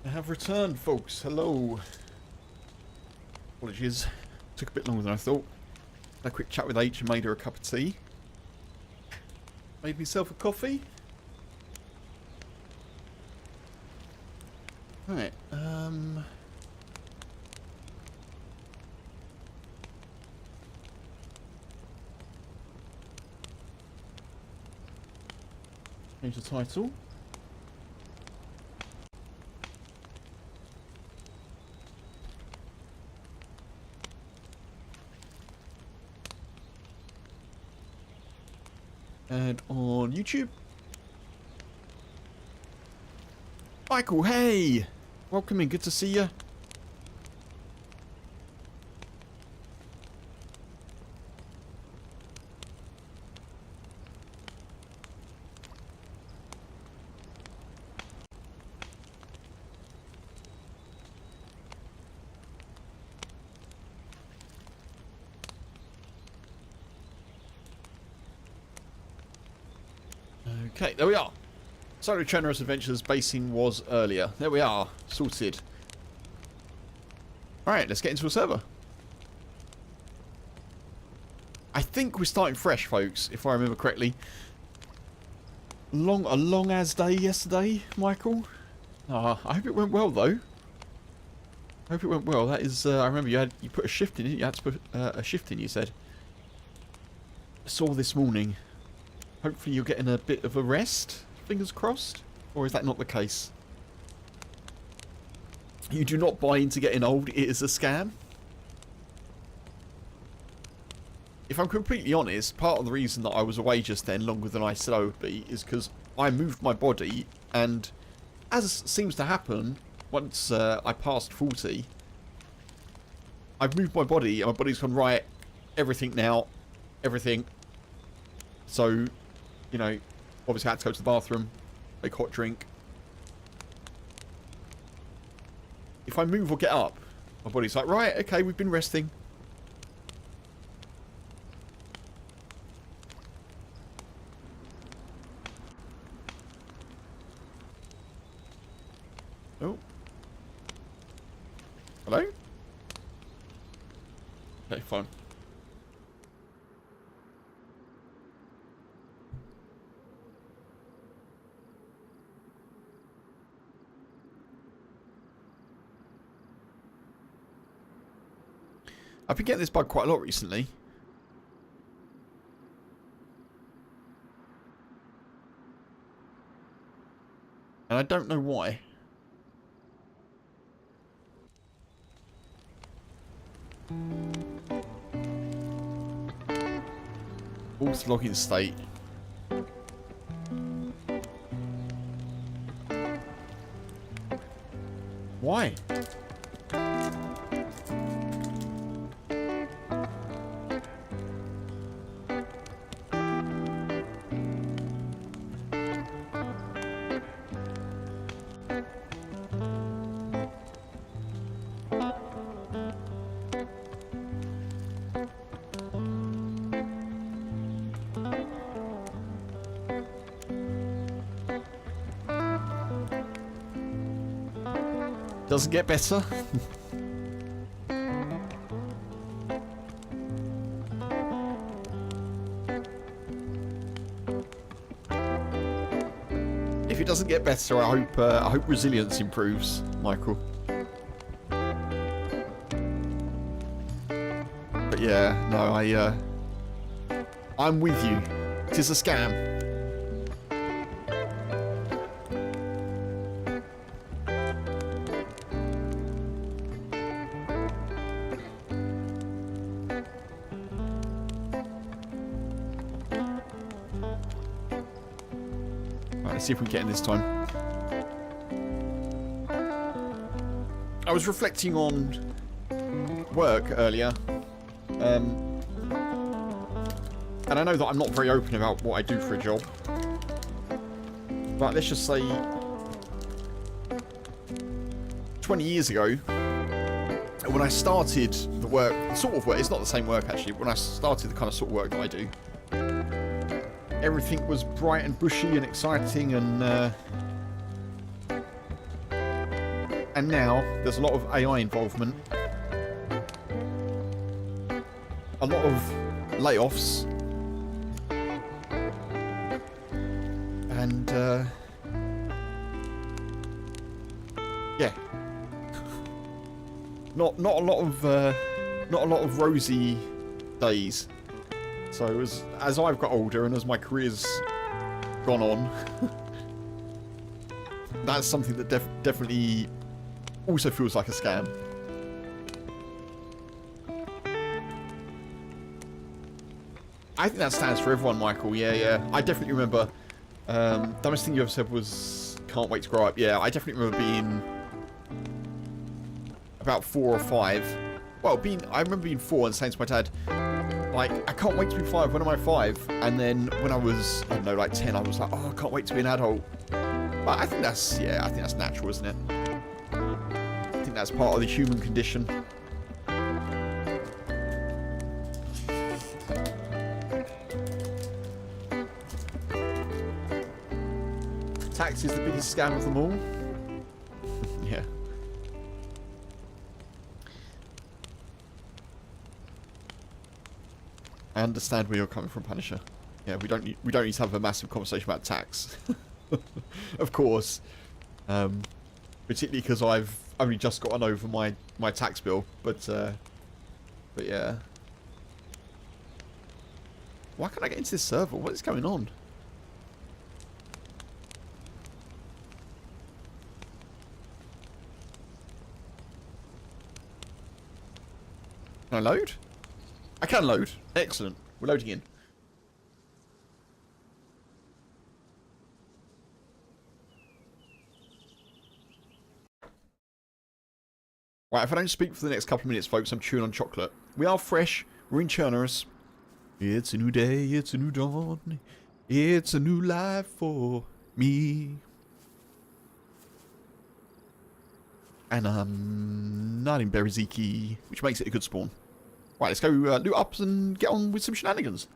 I have returned, folks. Hello. Apologies. Took a bit longer than I thought. Had a quick chat with H and made her a cup of tea. Made myself a coffee. Right, change the title. And on YouTube. Michael, hey! Welcome in, good to see you. Okay, there we are. Sorry, Chernarus Adventures basing was earlier. There we are. Sorted. Alright, let's get into a server. I think we're starting fresh, folks, if I remember correctly. A long as day yesterday, Michael. I hope it went well, though. I hope it went well. That is, I remember you put a shift in, didn't you? You had to put a shift in, you said. I saw this morning. Hopefully you're getting a bit of a rest. Fingers crossed. Or is that not the case? You do not buy into getting old. It is a scam. If I'm completely honest, part of the reason that I was away just then longer than I said I would be is because I moved my body, and as seems to happen once I passed 40, I've moved my body and my body's gone, right, everything now, everything. So, you know, obviously I had to go to the bathroom, make a hot drink. If I move or get up, my body's like, right, okay, we've been resting. Oh. Hello? Okay, fine. I've been getting this bug quite a lot recently. And I don't know why. Fourth login state. Why? Doesn't get better. If it doesn't get better, I hope resilience improves, Michael. But yeah, no, I'm with you. It is a scam. See if we get in this time. I was reflecting on work earlier, and I know that I'm not very open about what I do for a job, but let's just say 20 years ago, when I started the work, sort of work, it's not the same work actually, when I started the kind of sort of work that I do, everything was bright and bushy and exciting, and And now there's a lot of AI involvement. A lot of layoffs. And yeah. Not a lot of rosy days. So as I've got older and as my career's gone on, that's something that definitely also feels like a scam. I think that stands for everyone, Michael. Yeah. I definitely remember. Dumbest thing you ever said was "can't wait to grow up." Yeah, I definitely remember being about 4 or 5. Well, I remember being 4 and saying to my dad, like, I can't wait to be 5. When am I 5? And then when I was, I don't know, like 10, I was like, oh, I can't wait to be an adult. But I think that's natural, isn't it? I think that's part of the human condition. Tax is the biggest scam of them all. Yeah. I understand where you're coming from, Punisher. Yeah, we don't need to have a massive conversation about tax. Of course. Particularly because I've only just gotten over my tax bill, but yeah. Why can't I get into this server? What is going on? Can I load? I can load. Excellent. We're loading in. Right, if I don't speak for the next couple of minutes, folks, I'm chewing on chocolate. We are fresh. We're in Chernarus. It's a new day. It's a new dawn. It's a new life for me. And I'm not in DayZ, which makes it a good spawn. Right, let's go loot up and get on with some shenanigans.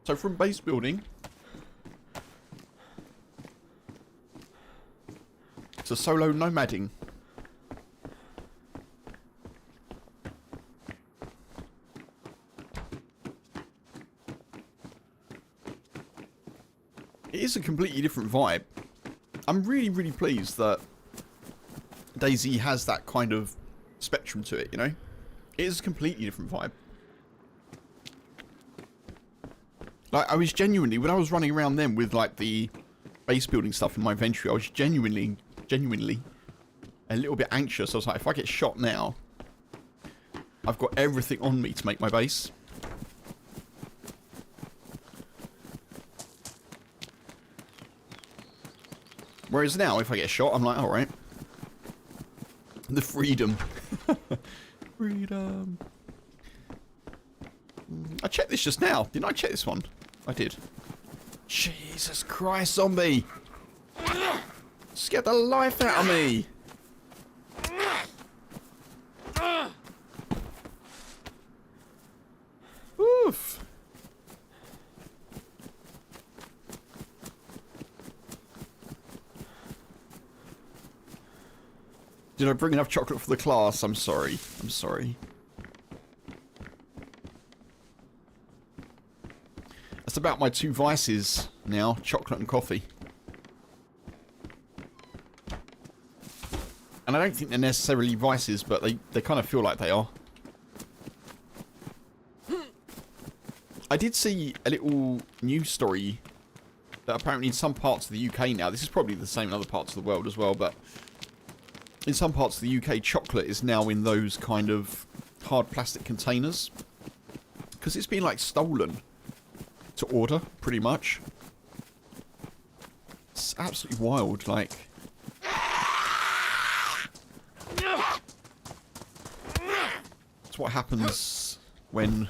So from base building to solo nomading. It is a completely different vibe. I'm really, really pleased that DayZ has that kind of spectrum to it, you know? It is a completely different vibe. Like, I was genuinely, when I was running around then with, like, the base building stuff in my inventory, I was genuinely a little bit anxious. I was like, if I get shot now, I've got everything on me to make my base. Whereas now, if I get shot, I'm like, alright. The freedom. Freedom. I checked this just now. Didn't I check this one? I did. Jesus Christ, zombie! Scared the life out of me! Oof! Did I bring enough chocolate for the class? I'm sorry. I'm sorry. That's about my 2 vices now, chocolate and coffee. And I don't think they're necessarily vices, but they kind of feel like they are. I did see a little news story that apparently in some parts of the UK now, this is probably the same in other parts of the world as well, but in some parts of the UK, chocolate is now in those kind of hard plastic containers. Because it's been like stolen to order, pretty much. It's absolutely wild, like. what happens when...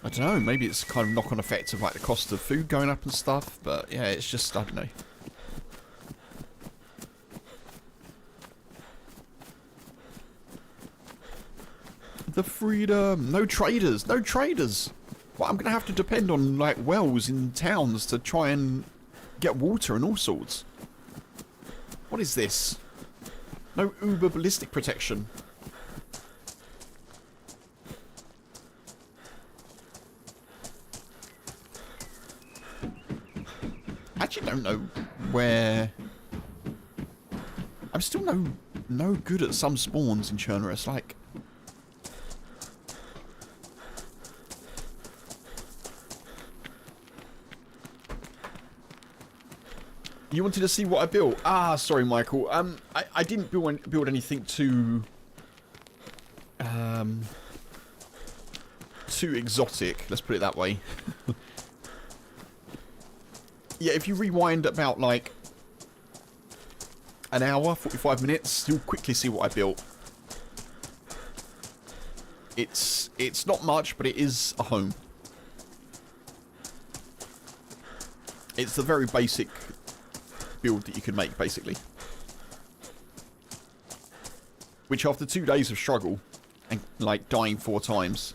I don't know, maybe it's kind of knock-on effect of like the cost of food going up and stuff, but yeah, it's just, I don't know. The freedom! No traders! No traders! Well, I'm going to have to depend on like wells in towns to try and get water and all sorts. What is this? No uber ballistic protection. I actually don't know where... I'm still no good at some spawns in Chernarus, like... You wanted to see what I built? Ah, sorry, Michael. I didn't build anything too exotic. Let's put it that way. Yeah, if you rewind about like an hour, 45 minutes, you'll quickly see what I built. It's not much, but it is a home. It's the very basic build that you can make, basically. Which after 2 days of struggle and like dying 4 times.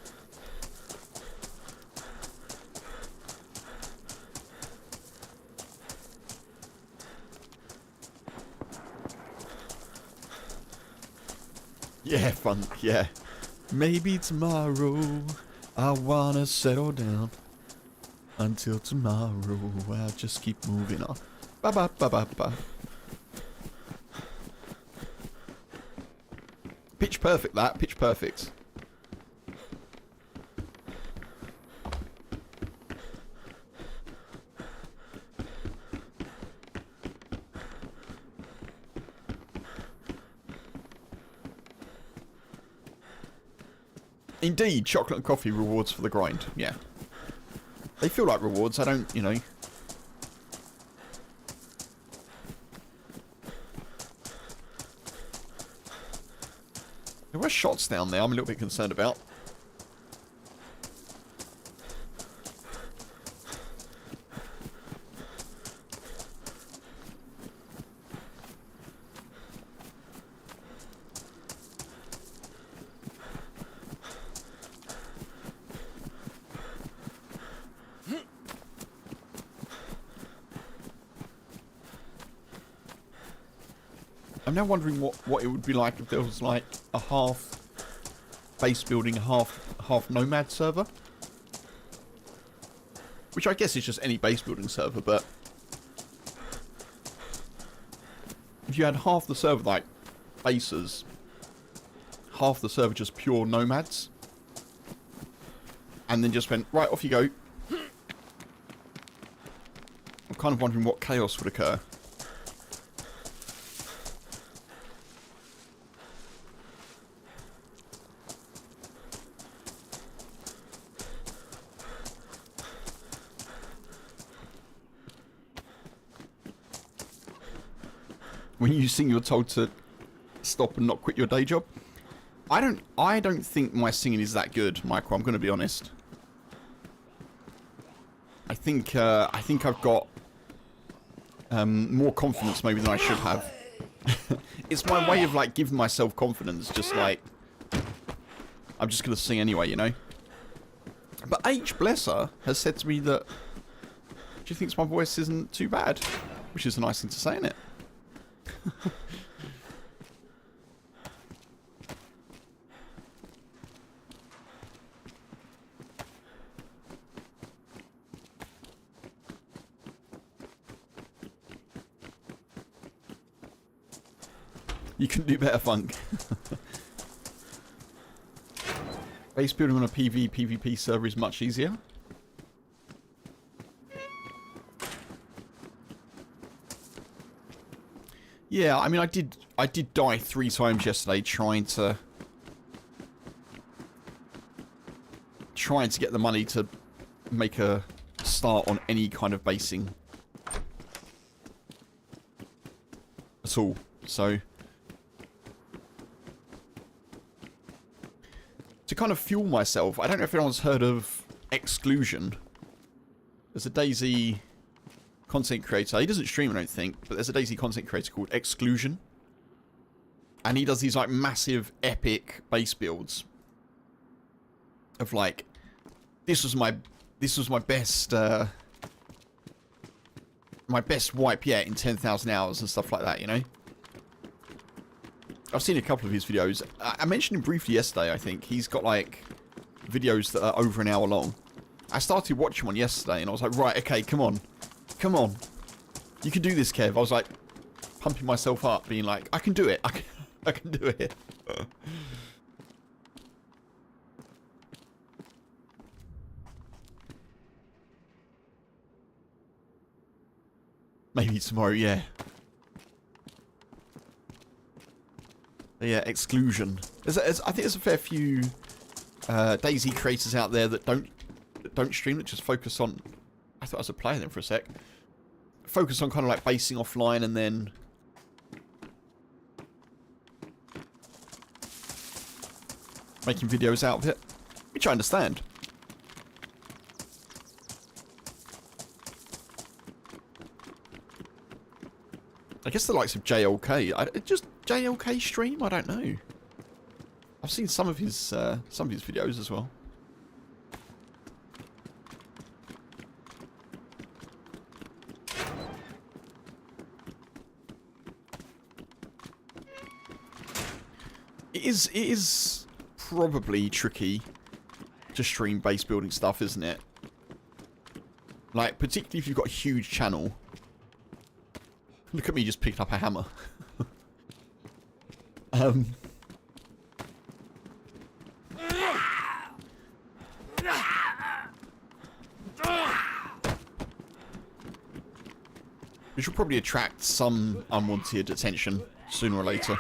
Yeah, fun, yeah. Maybe tomorrow I wanna settle down. Until tomorrow I'll just keep moving on. Ba ba ba ba ba. Pitch perfect, that. Pitch perfect. Indeed, chocolate and coffee rewards for the grind. Yeah. They feel like rewards. I don't, you know. There were shots down there I'm a little bit concerned about. I'm now wondering what it would be like if there was like a half base building, half nomad server. Which I guess is just any base building server, but if you had half the server like bases, half the server just pure nomads, and then just went, right, off you go. I'm kind of wondering what chaos would occur. When you sing, you're told to stop and not quit your day job. I don't think my singing is that good, Michael. I'm going to be honest. I think I've got more confidence maybe than I should have. It's my way of like giving myself confidence. Just like I'm just going to sing anyway, you know. But H, bless her, has said to me that she thinks my voice isn't too bad, which is a nice thing to say, isn't it? You can do better, Funk. Base building on a PvP server is much easier. Yeah, I mean, I did die 3 times yesterday trying to get the money to make a start on any kind of basing at all. So to kind of fuel myself, I don't know if anyone's heard of Exclusion. There's a DayZ content creator. He doesn't stream, I don't think, but there's a DayZ content creator called Exclusion. And he does these like massive, epic base builds. Of like, this was my best my best wipe yet in 10,000 hours and stuff like that, you know? I've seen a couple of his videos. I mentioned him briefly yesterday, I think. He's got like videos that are over an hour long. I started watching one yesterday and I was like, right, okay, come on. Come on. You can do this, Kev. I was like pumping myself up, being like, I can do it. I can do it. Maybe tomorrow, yeah. But yeah, Exclusion. I think there's a fair few DayZ creators out there that don't stream, that just focus on... I thought I was a player then for a sec. Focus on kind of like basing offline and then... making videos out of it. Which I understand. I guess the likes of JLK. Just JLK stream? I don't know. I've seen some of his videos as well. It is probably tricky to stream base building stuff, isn't it? Like, particularly if you've got a huge channel. Look at me just picking up a hammer. Which will probably attract some unwanted attention sooner or later.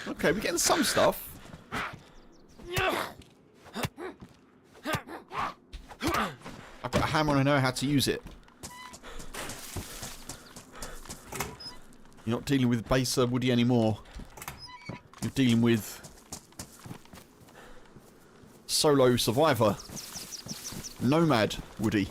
Okay, we're getting some stuff. I've got a hammer and I know how to use it. You're not dealing with baser Woody anymore. You're dealing with solo survivor. Nomad Woody.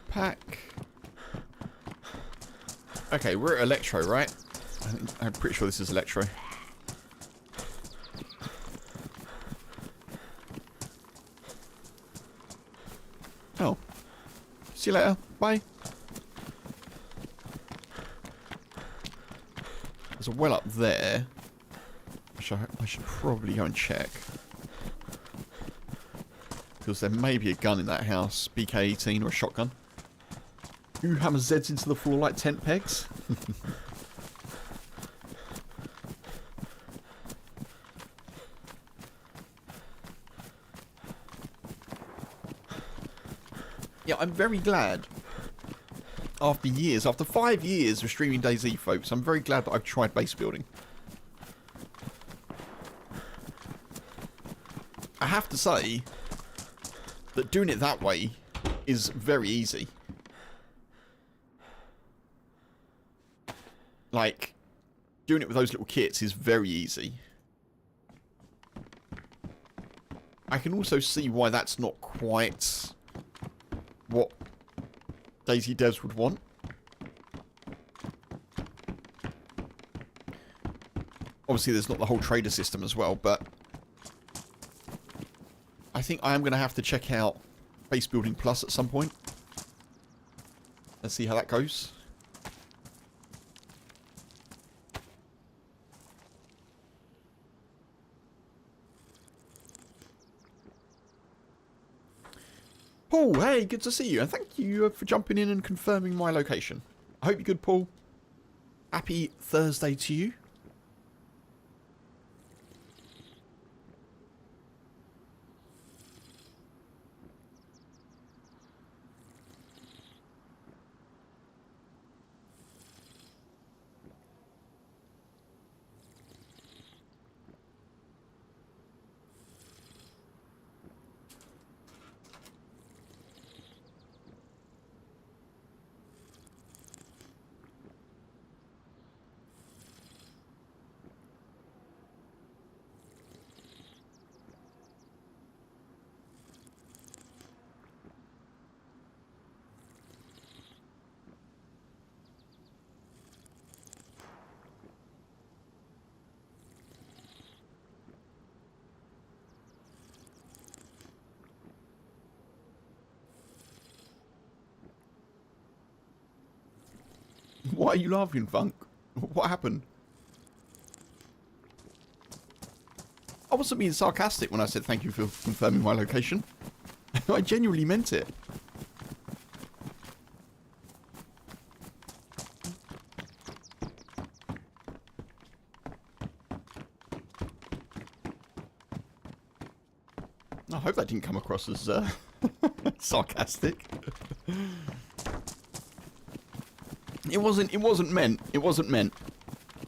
Pack. Okay, we're at Electro, right? I'm pretty sure this is Electro. Oh. See you later. Bye. There's a well up there. I should probably go and check. Because there may be a gun in that house. BK-18 or a shotgun. Who hammers Zeds into the floor like tent pegs? Yeah, I'm very glad. After 5 years of streaming DayZ, folks, I'm very glad that I've tried base building. I have to say that doing it that way is very easy. Like, doing it with those little kits is very easy. I can also see why that's not quite what DayZ devs would want. Obviously, there's not the whole trader system as well, but I think I am going to have to check out Base Building Plus at some point and see how that goes. Paul, hey, good to see you, and thank you for jumping in and confirming my location. I hope you're good, Paul. Happy Thursday to you. are you laughing, Funk? What happened? I wasn't being sarcastic when I said thank you for confirming my location. I genuinely meant it. I hope that didn't come across as sarcastic. It wasn't meant. It wasn't meant.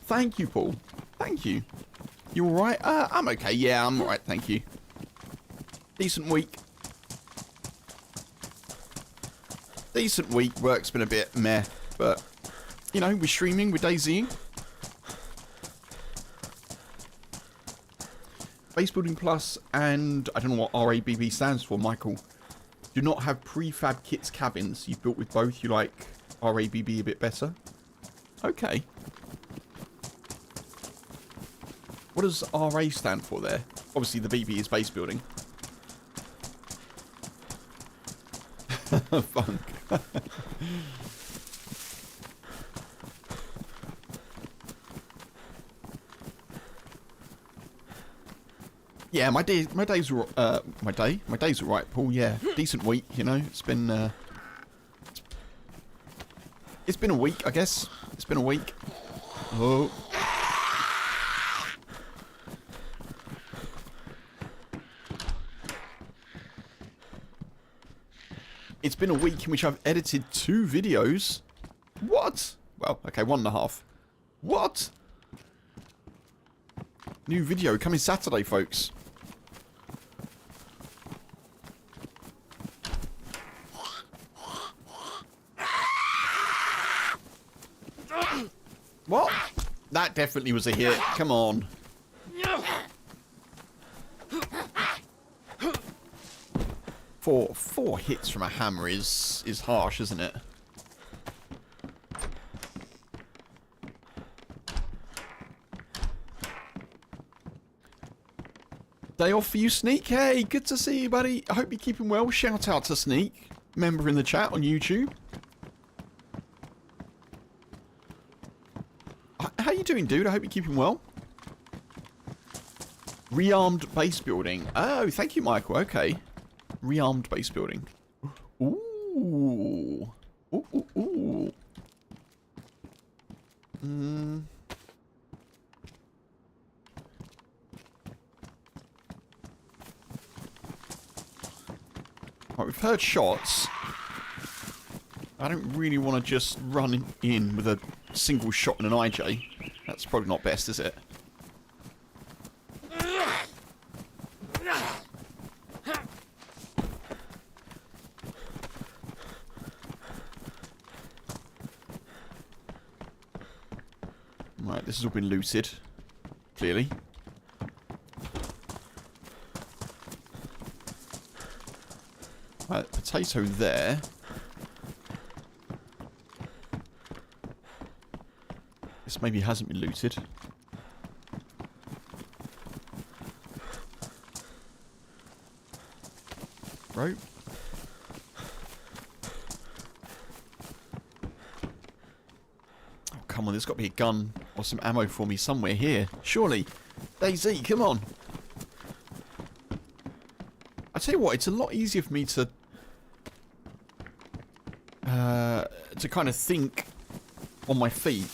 Thank you, Paul. Thank you. You alright? I'm okay. Yeah, I'm alright, thank you. Decent week. Decent week. Work's been a bit meh, but, you know, we're streaming, we're DayZing. Base Building Plus and, I don't know what RABB stands for, Michael. Do not have prefab kits cabins. You've built with both. You like RABB a bit better? Okay. What does RA stand for there? Obviously the BB is base building. Funk. Yeah, my days were my days were right, Paul. Yeah, decent week. You know, it's been a week, I guess. It's been a week. Oh. It's been a week in which I've edited 2 videos. What? Well, okay, 1.5. What? New video coming Saturday, folks. What? That definitely was a hit. Come on. Four hits from a hammer is harsh, isn't it? Day off for you, Sneak. Hey, good to see you, buddy. I hope you're keeping well. Shout out to Sneak, member in the chat on YouTube. How you doing, dude? I hope you're keeping well. Rearmed base building. Oh, thank you, Michael. Okay. Rearmed base building. Ooh. Ooh, ooh, ooh. Right, we've heard shots. I don't really want to just run in with a single shot and an IJ. That's probably not best, is it? Right, this has all been looted. Clearly. Right, potato there. This maybe hasn't been looted. Rope. Oh, come on, there's got to be a gun or some ammo for me somewhere here. Surely. DayZ, come on. I tell you what, it's a lot easier for me to kind of think on my feet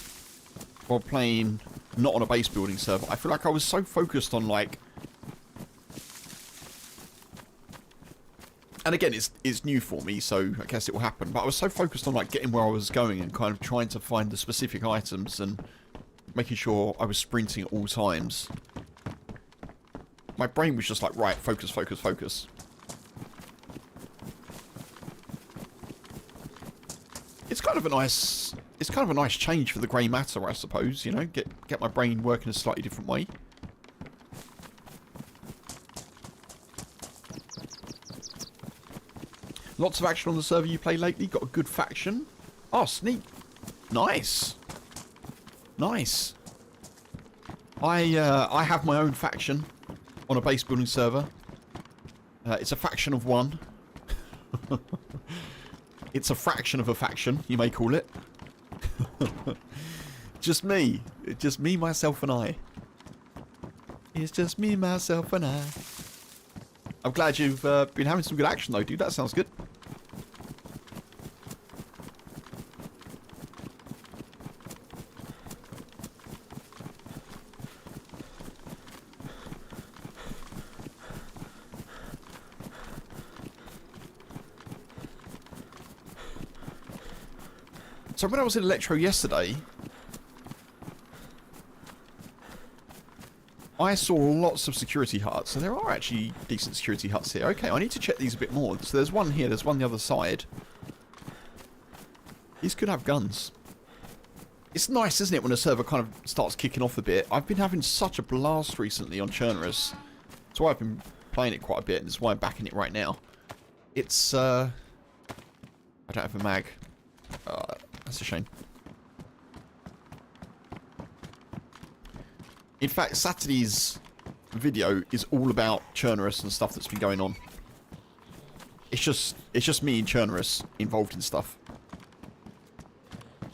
while playing not on a base building server. I feel like I was so focused on, like... And again, it's new for me, so I guess it will happen. But I was so focused on, like, getting where I was going and kind of trying to find the specific items and making sure I was sprinting at all times. My brain was just like, right, focus, focus, focus. It's kind of a nice... It's kind of a nice change for the grey matter, I suppose, you know? Get my brain working a slightly different way. Lots of action on the server you play lately. Got a good faction. Oh, Sneak. Nice. Nice. I have my own faction on a base building server. It's a faction of one. It's a fraction of a faction, you may call it. Just me. It's just me, myself, and I. It's just me, myself, and I. I'm glad you've been having some good action, though, dude. That sounds good. So when I was in Electro yesterday, I saw lots of security huts. So there are actually decent security huts here. Okay, I need to check these a bit more. So there's one here, there's one on the other side. These could have guns. It's nice, isn't it, when a server kind of starts kicking off a bit. I've been having such a blast recently on Chernarus. That's why I've been playing it quite a bit, and that's why I'm backing it right now. It's, I don't have a mag. That's a shame. In fact, Saturday's video is all about Chernarus and stuff that's been going on. It's just me and Chernarus involved in stuff.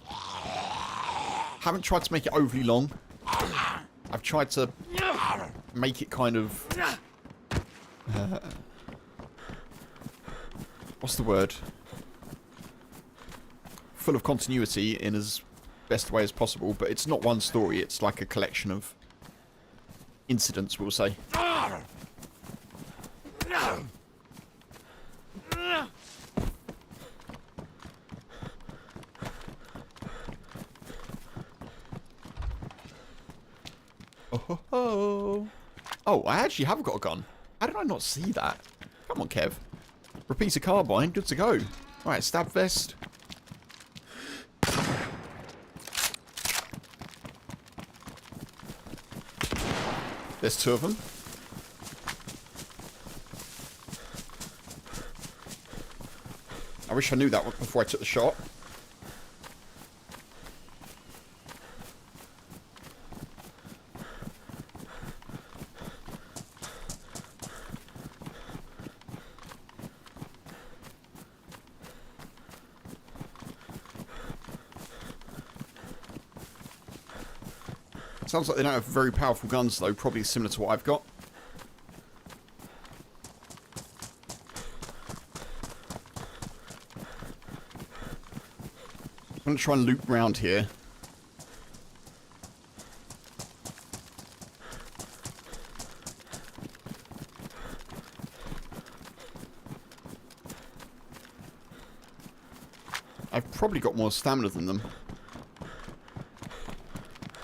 Haven't tried to make it overly long. I've tried to make it kind of what's the word? Full of continuity in as best way as possible, but it's not one story, it's like a collection of incidents, we'll say. Oh, I actually have got a gun. How did I not see that? Come on, Kev. Repeater carbine, good to go. Right, stab vest. There's two of them. I wish I knew that before I took the shot. Sounds like they don't have very powerful guns, though. Probably similar to what I've got. I'm going to try and loop round here. I've probably got more stamina than them.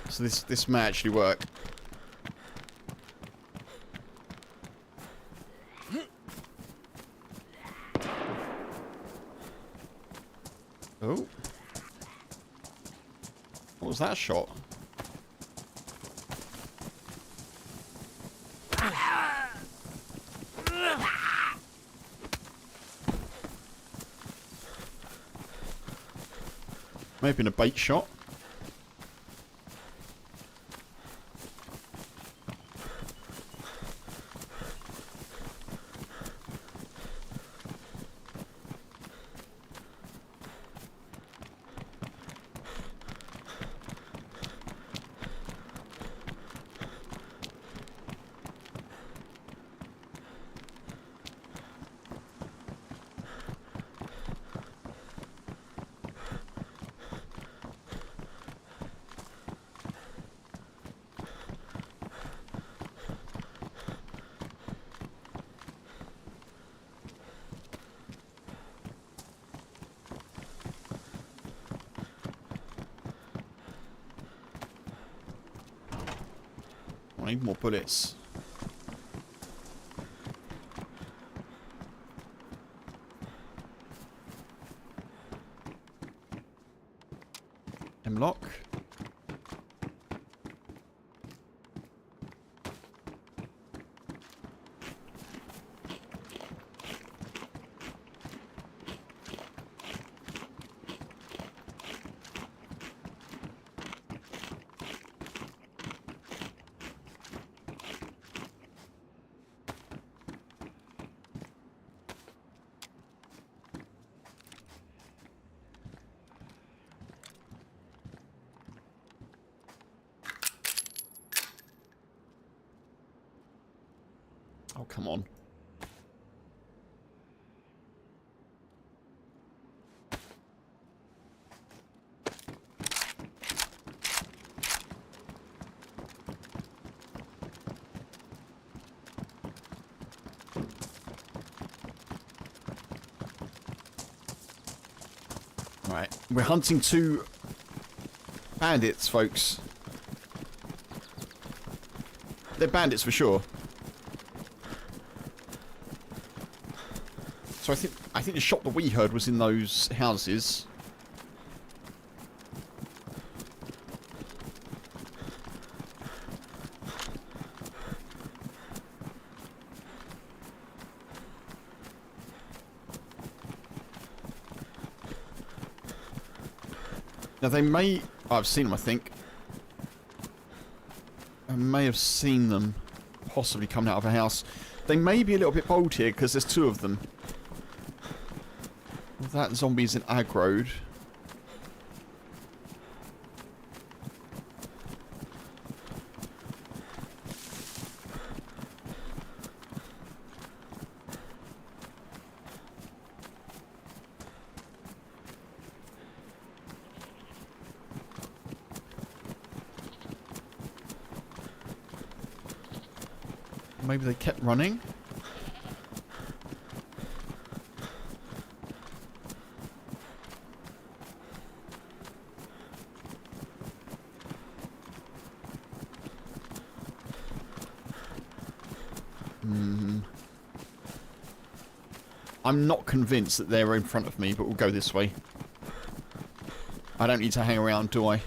So this may actually work. Oh. What was that shot? May have been a bait shot. I need more bullets. M-lock. come on. Right, we're hunting 2 bandits, folks. They're bandits for sure. So I think the shot that we heard was in those houses. Now they may... Oh, I've seen them, I think. I may have seen them possibly coming out of a house. They may be a little bit bold here because there's 2 of them. That zombie isn't aggroed. Maybe they kept running. I'm not convinced that they're in front of me, but we'll go this way. I don't need to hang around, do I?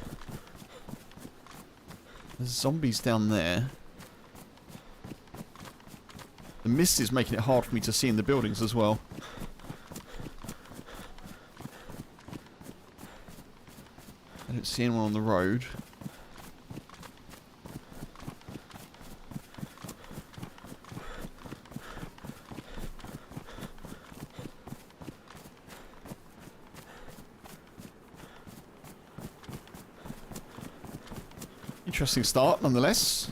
There's zombies down there. The mist is making it hard for me to see in the buildings as well. I don't see anyone on the road. Interesting start, nonetheless.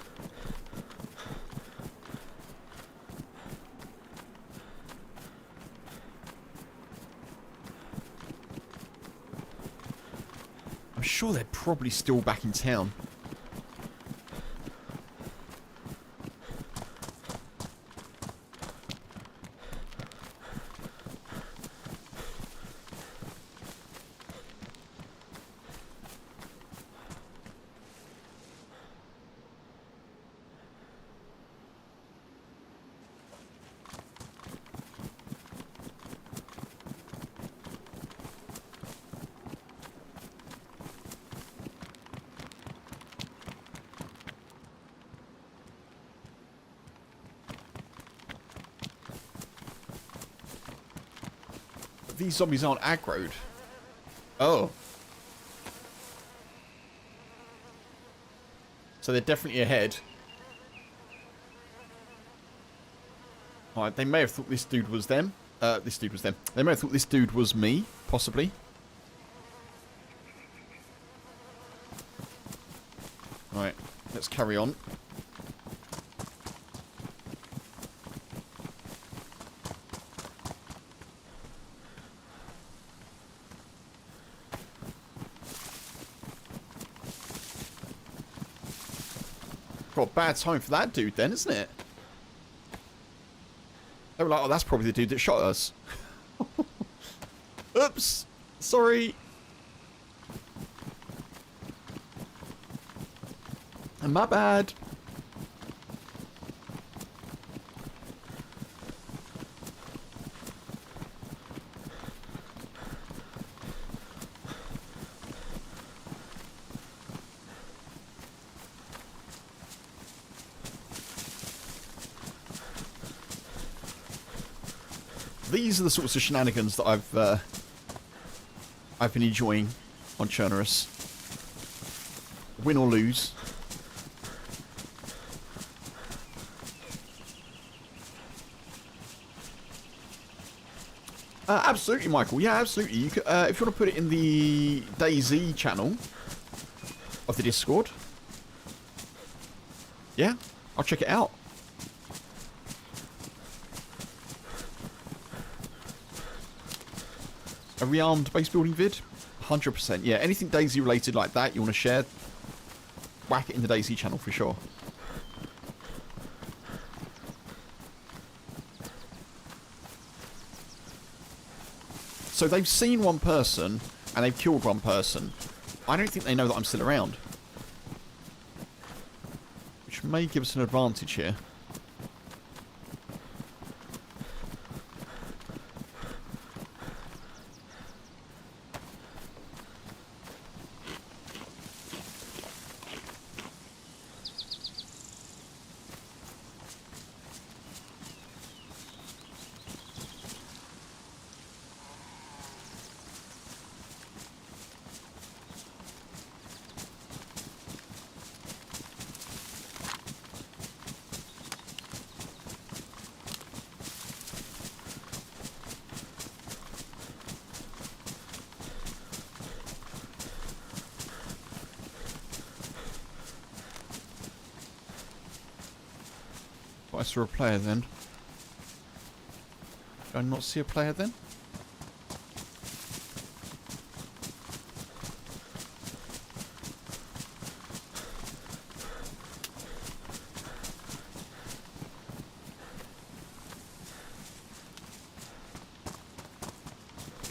I'm sure they're probably still back in town. These zombies aren't aggroed. Oh. So they're definitely ahead. Alright, they may have thought this dude was them. This dude was them. They may have thought this dude was me, possibly. Alright, let's carry on. Got a bad time for that dude then, isn't it? They were like, oh, that's probably the dude that shot us. Oops. Sorry. My bad. These are the sorts of shenanigans that I've been enjoying on Chernarus. Win or lose. Absolutely, Michael. Yeah, absolutely. You could, if you want to put it in the DayZ channel of the Discord, yeah, I'll check it out. A rearmed base building vid? 100%. Yeah, anything DayZ related like that you want to share, whack it in the DayZ channel for sure. So they've seen one person and they've killed one person. I don't think they know that I'm still around. Which may give us an advantage here. I saw a player then. Did I not see a player then?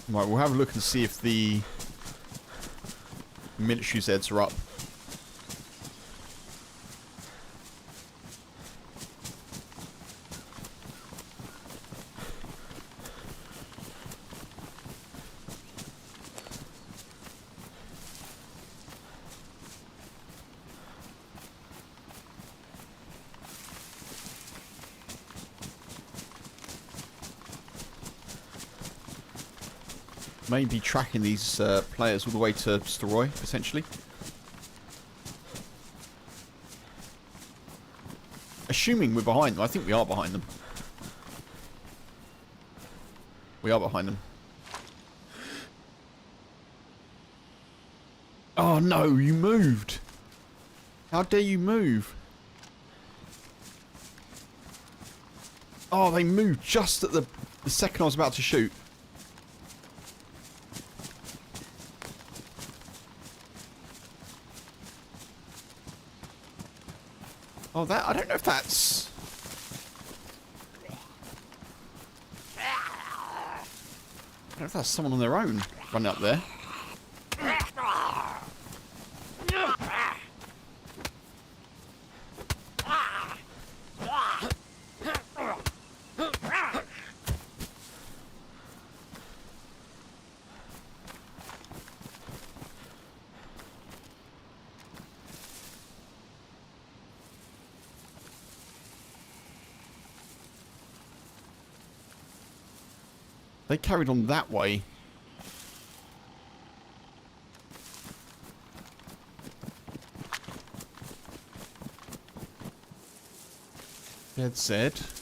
Right, we'll have a look and see if the military Zeds are up. Maybe tracking these players all the way to Steroy, potentially. Assuming we're behind them. I think we are behind them. We are behind them. Oh no, you moved! How dare you move? Oh, they moved just at the second I was about to shoot. Oh, that, I don't know if that's... I don't know if that's someone on their own running up there. They carried on that way. DayZ.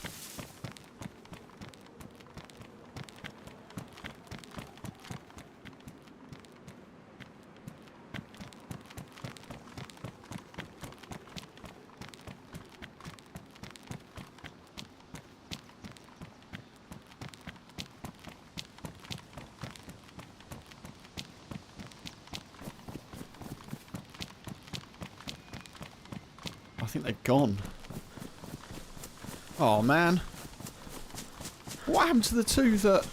I think they've gone. Oh man. What happened to the two that...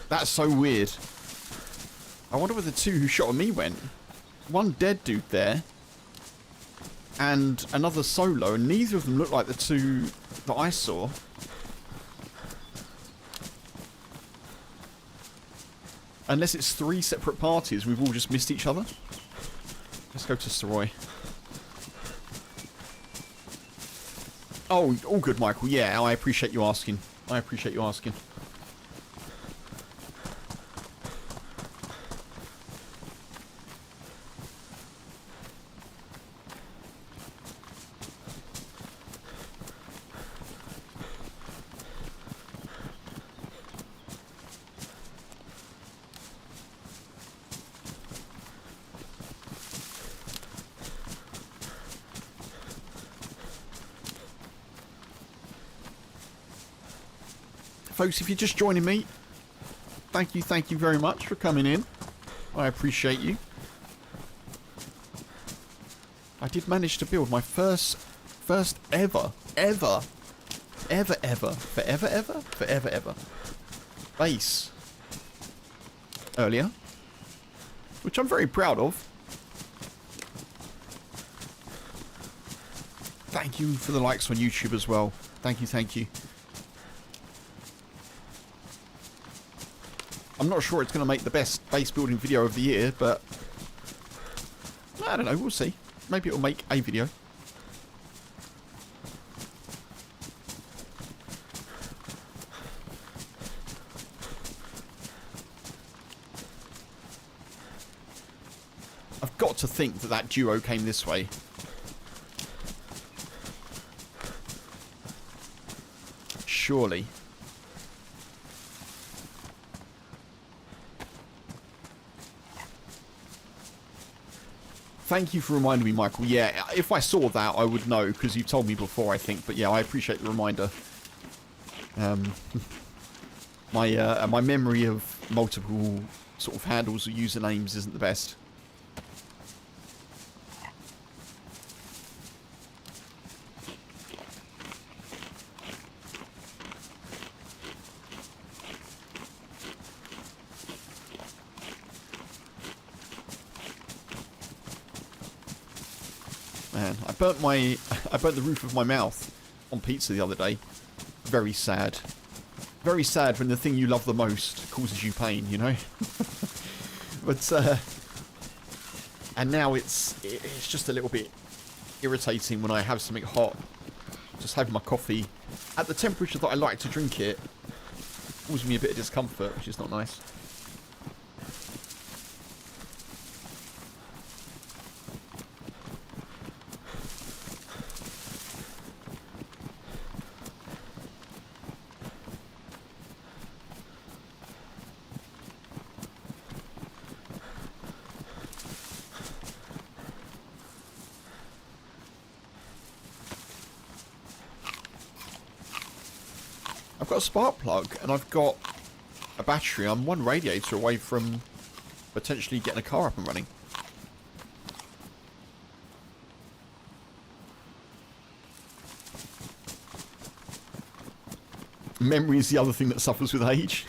That's so weird. I wonder where the two who shot at me went. One dead dude there. And another solo. And neither of them look like the two that I saw. Unless it's three separate parties. We've all just missed each other. Let's go to Steroy. Oh, all good, Michael. Yeah, I appreciate you asking. I appreciate you asking. Folks, if you're just joining me, Thank you very much for coming in. I appreciate you. I did manage to build my first ever base earlier, which I'm very proud of. Thank you for the likes on YouTube as well. Thank you. I'm not sure it's going to make the best base building video of the year, but I don't know, we'll see. Maybe it'll make a video. I've got to think that duo came this way. Surely. Thank you for reminding me, Michael. Yeah, if I saw that, I would know, because you told me before, I think. But yeah, I appreciate the reminder. My memory of multiple sort of handles or usernames isn't the best. Man, I burnt the roof of my mouth on pizza the other day. Very sad. Very sad when the thing you love the most causes you pain, you know? But, and now it's just a little bit irritating when I have something hot. Just having my coffee at the temperature that I like to drink it causes me a bit of discomfort, which is not nice. I've got a spark plug and I've got a battery. I'm one radiator away from potentially getting a car up and running. Memory is the other thing that suffers with age.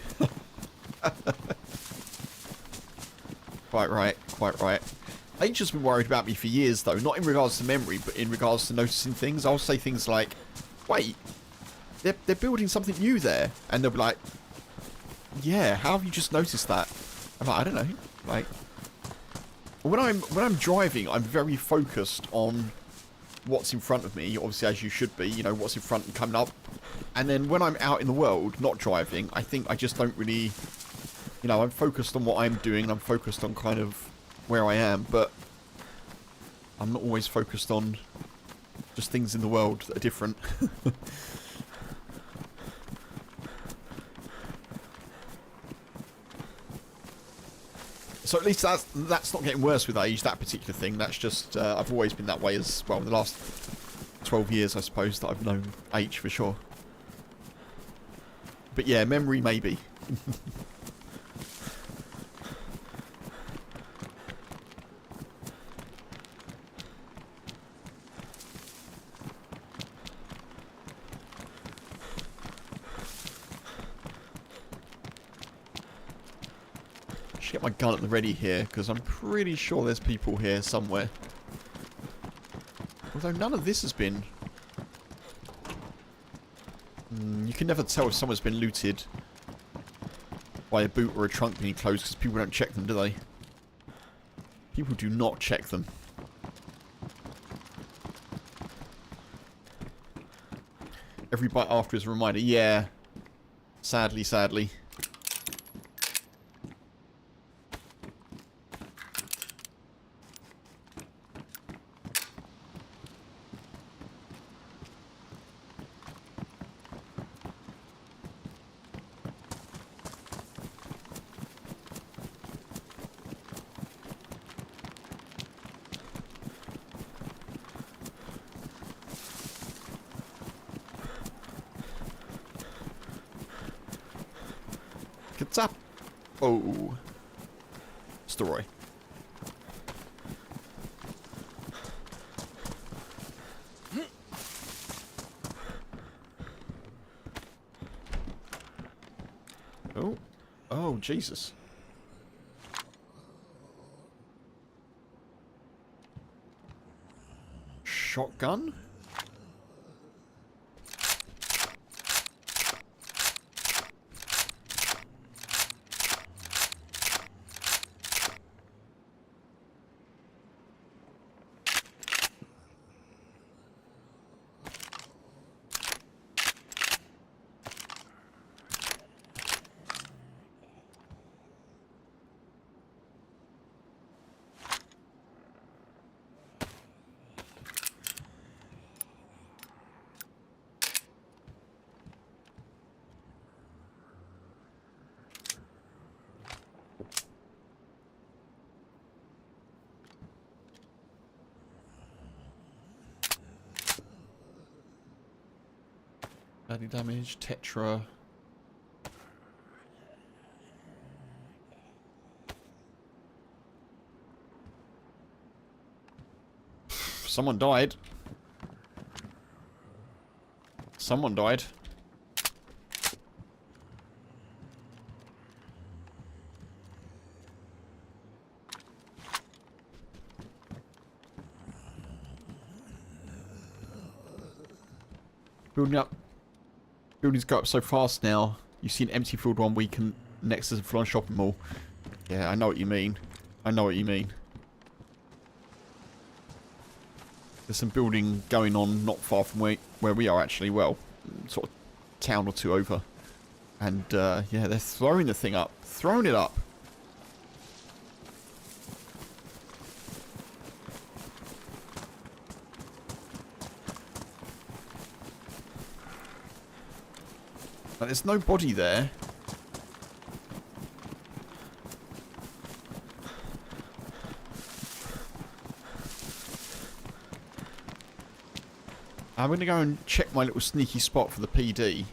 Quite right, quite right. Age has been worried about me for years though, not in regards to memory, but in regards to noticing things. I'll say things like, wait, they're building something new there, and they'll be like, yeah, how have you just noticed that? I'm like, I don't know. Like, when I'm driving, I'm very focused on what's in front of me, obviously, as you should be, you know, what's in front and coming up. And then when I'm out in the world, not driving, I think I just don't really, you know, I'm focused on what I'm doing, and I'm focused on kind of where I am, but I'm not always focused on just things in the world that are different. So at least that's not getting worse with age, that particular thing. That's just, I've always been that way as well. The last 12 years, I suppose, that I've known H for sure. But yeah, memory maybe. Get my gun at the ready here, because I'm pretty sure there's people here somewhere. Although none of this has been... you can never tell if someone's been looted by a boot or a trunk being closed, because people don't check them, do they? People do not check them. Every bite after is a reminder. Yeah. Sadly, sadly. What's up? Oh. Story. Oh. Oh, Jesus. Shotgun? Body damage, Tetra. Someone died. Someone died. Building up. Buildings go up so fast now. You see an empty field 1 week and next is a full-on shopping mall. Yeah, I know what you mean. I know what you mean. There's some building going on not far from where we are actually. Well, sort of town or two over. And yeah, they're throwing the thing up. Throwing it up. But there's no body there. I'm going to go and check my little sneaky spot for the PD.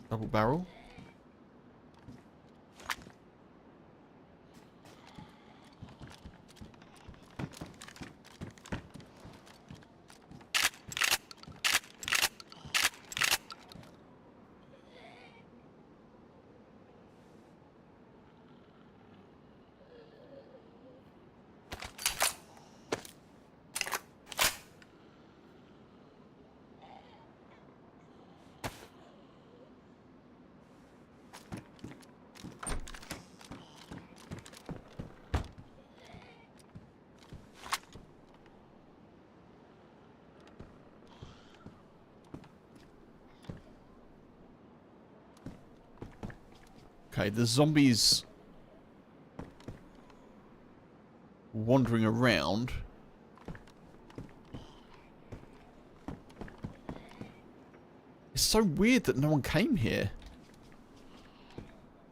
Double barrel. Okay, the zombies wandering around. It's so weird that no one came here.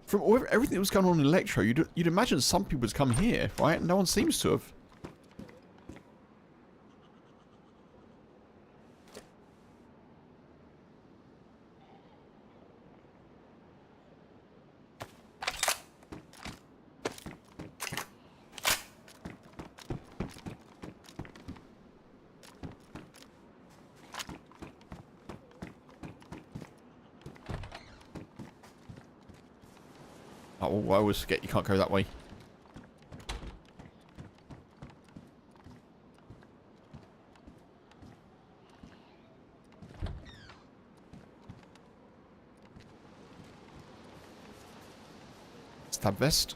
From everything that was going on in Electro, you'd imagine some people would come here, right? No one seems to have. Oh, I always forget you can't go that way. Stab vest.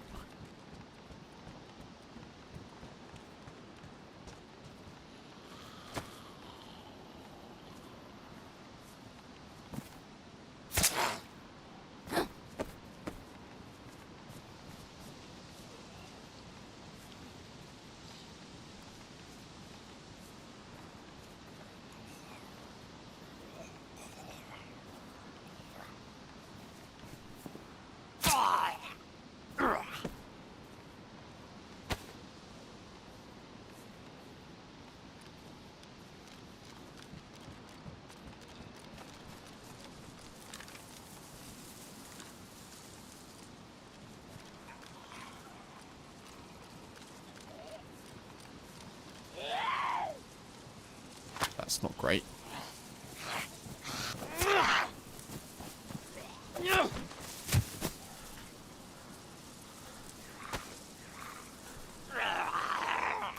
That's not great.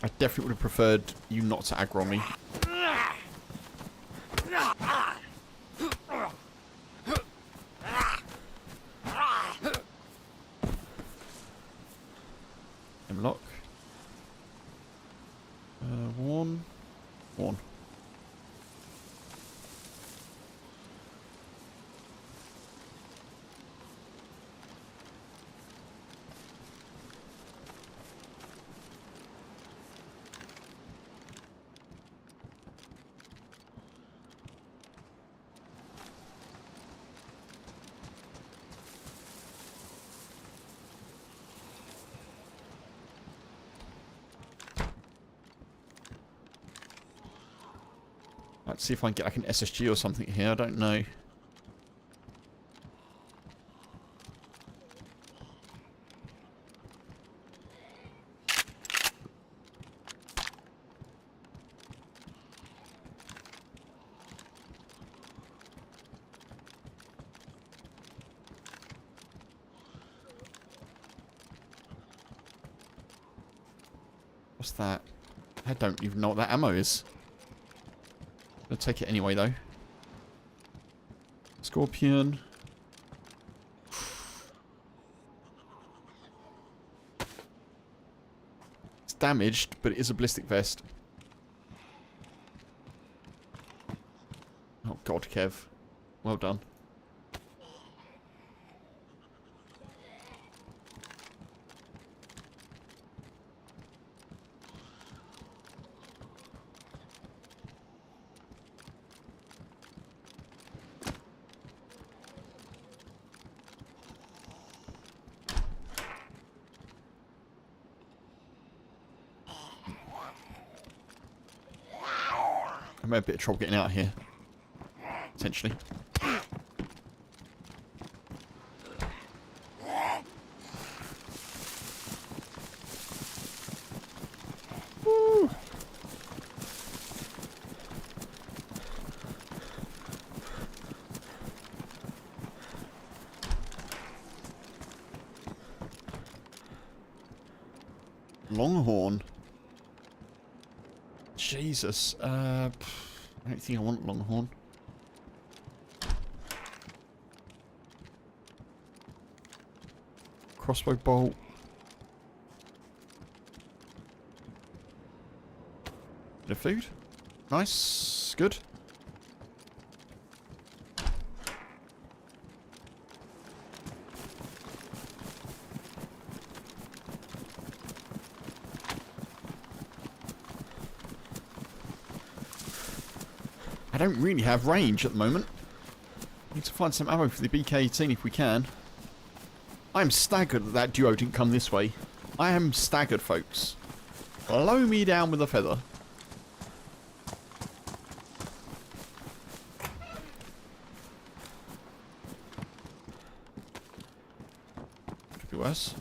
I definitely would have preferred you not to aggro me. Hemlock. One. Let's see if I can get like an SSG or something here. I don't know. What's that? I don't even know what that ammo is. I'll take it anyway, though. Scorpion. It's damaged, but it is a ballistic vest. Oh, God, Kev. Well done. I'm having a bit of trouble getting out of here. Potentially. Woo. Longhorn. Jesus. I don't think I want Longhorn. Crossbow bolt. Bit of food. Nice. Good. I don't really have range at the moment. Need to find some ammo for the BK-18 if we can. I'm staggered that that duo didn't come this way. I am staggered, folks. Blow me down with a feather. Could be worse.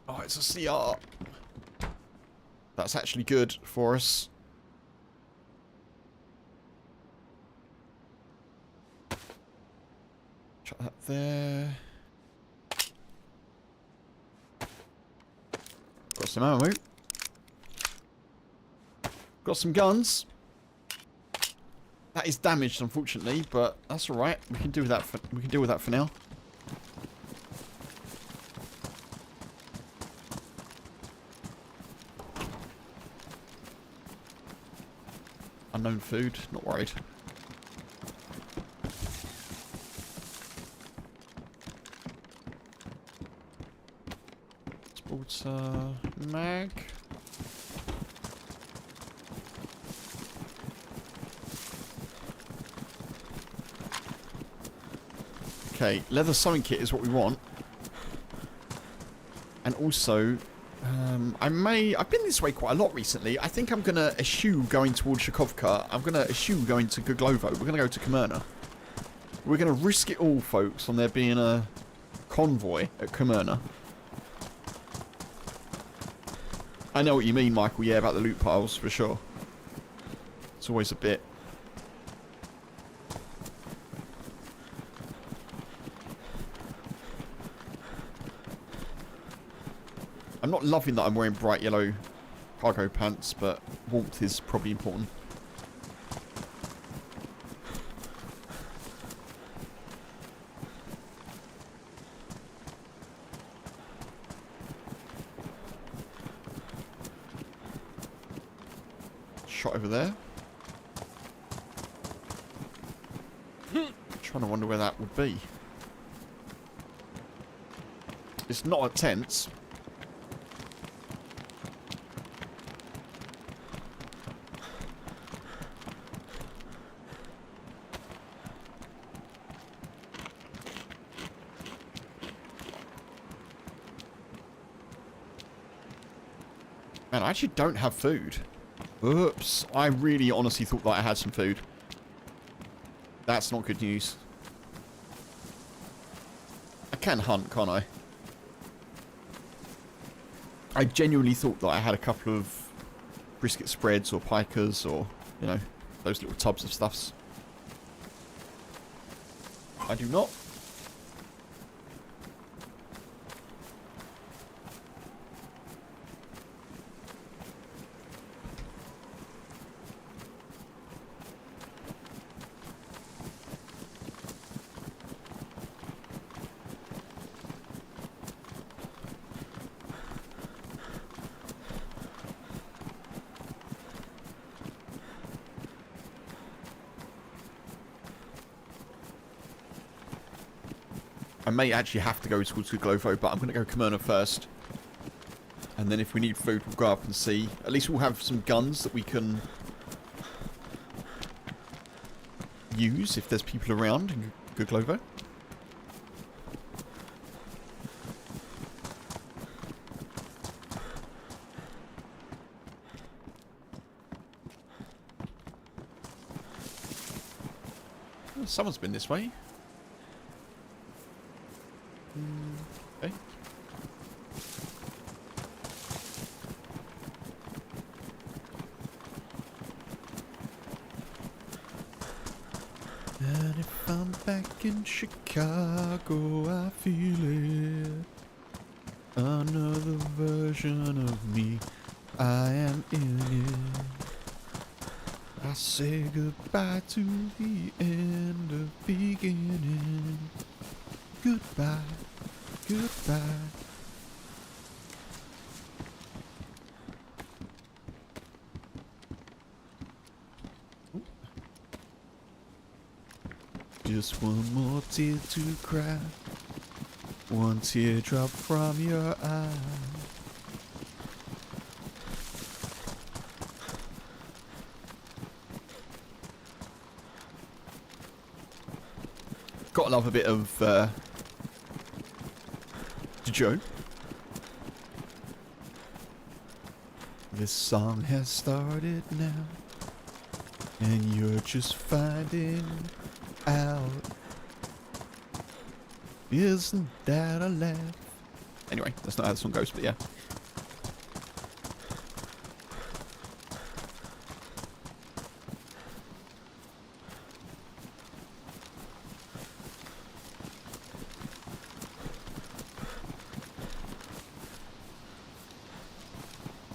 Oh, it's a CR. That's actually good for us. Chuck that there. Got some ammo. Got some guns. That is damaged, unfortunately, but that's all right. We can deal with that. We can deal with that for now. Unknown food, not worried. Sports mag. Okay, leather sewing kit is what we want. And also, I've been this way quite a lot recently. I think I'm going to eschew going towards Shakovka. I'm going to eschew going to Guglovo. We're going to go to Chernarus. We're going to risk it all, folks, on there being a convoy at Chernarus. I know what you mean, Michael, yeah, about the loot piles, for sure. It's always a bit. I'm not loving that I'm wearing bright yellow cargo pants, but warmth is probably important. Shot over there. Trying to wonder where that would be. It's not a tent. Man, I actually don't have food. Oops. I really honestly thought that I had some food. That's not good news. I can hunt, can't I? I genuinely thought that I had a couple of brisket spreads or pikers or, you know, those little tubs of stuffs. I do not. I may actually have to go towards Guglovo, but I'm going to go Chernarus first. And then if we need food, we'll go up and see. At least we'll have some guns that we can use if there's people around in Guglovo. Oh, someone's been this way. Okay. And if I'm back in Chicago, I feel it. Another version of me, I am in it. I say goodbye to the end of beginning. Goodbye, goodbye. Just one more tear to cry. One teardrop from your eye. Gotta love a bit of Joe. This song has started now, and you're just finding out. Isn't that a laugh? Anyway, that's not how the song goes, but yeah.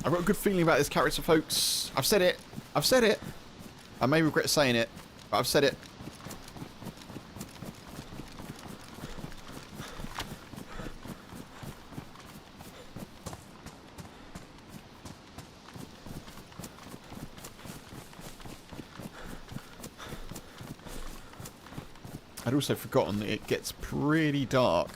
I've got a good feeling about this character, folks. I've said it. I've said it. I may regret saying it, but I've said it. I'd also forgotten that it gets pretty dark.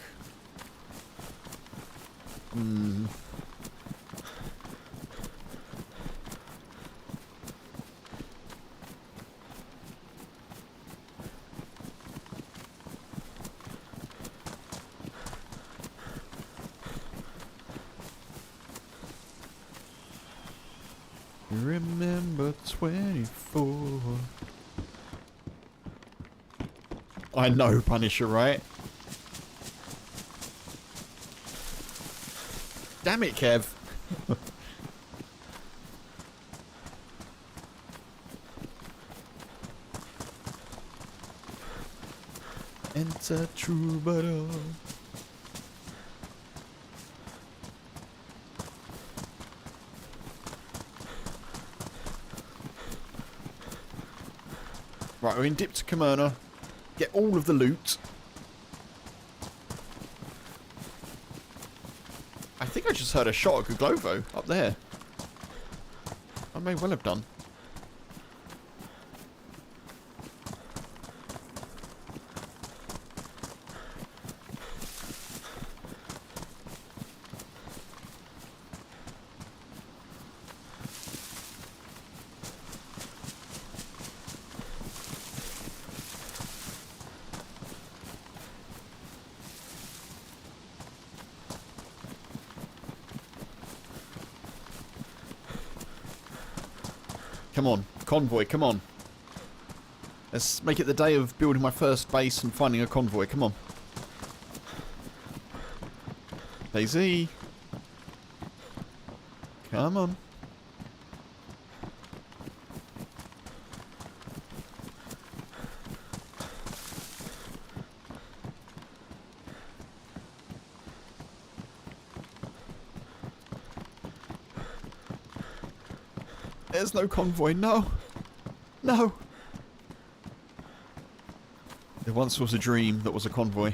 number 24. I know, Punisher, right? Damn it, Kev. Enter Troubadour. Right, we're in Dip to Chernarus. Get all of the loot. I think I just heard a shot at Guglovo up there. I may well have done. Come on, convoy, come on. Let's make it the day of building my first base and finding a convoy, come on. DayZ. Come on. There's no convoy, no. No. There once was a dream that was a convoy.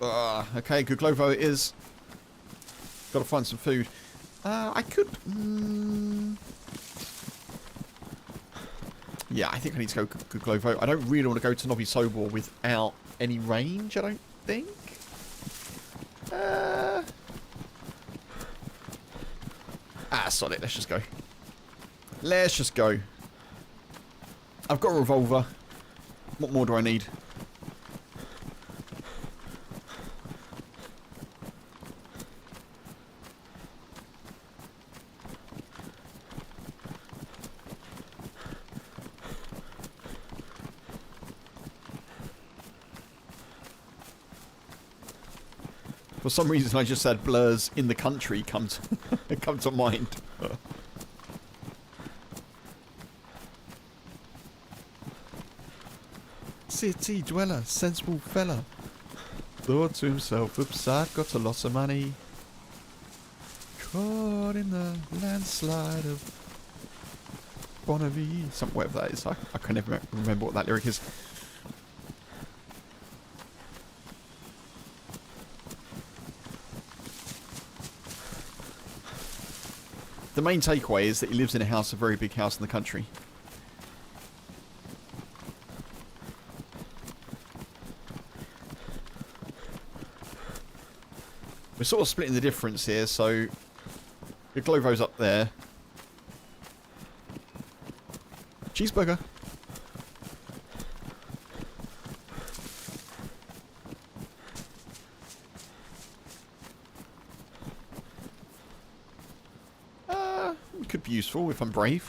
Okay, Guglovo it is. Gotta find some food. I could... Yeah, I think I need to go Guglovo. I don't really want to go to Novi Sobor without any range, I don't think. Sod it, let's just go. Let's just go. I've got a revolver. What more do I need? For some reason I just said blurs in the country come to mind. City dweller, sensible fella. Thought to himself, oops, I've got a lot of money. Caught in the landslide of Bonnevie. Whatever that is. I can never remember what that lyric is. The main takeaway is that he lives in a house, a very big house in the country. We're sort of splitting the difference here, so Guglovo's up there. Cheeseburger. Could be useful if I'm brave.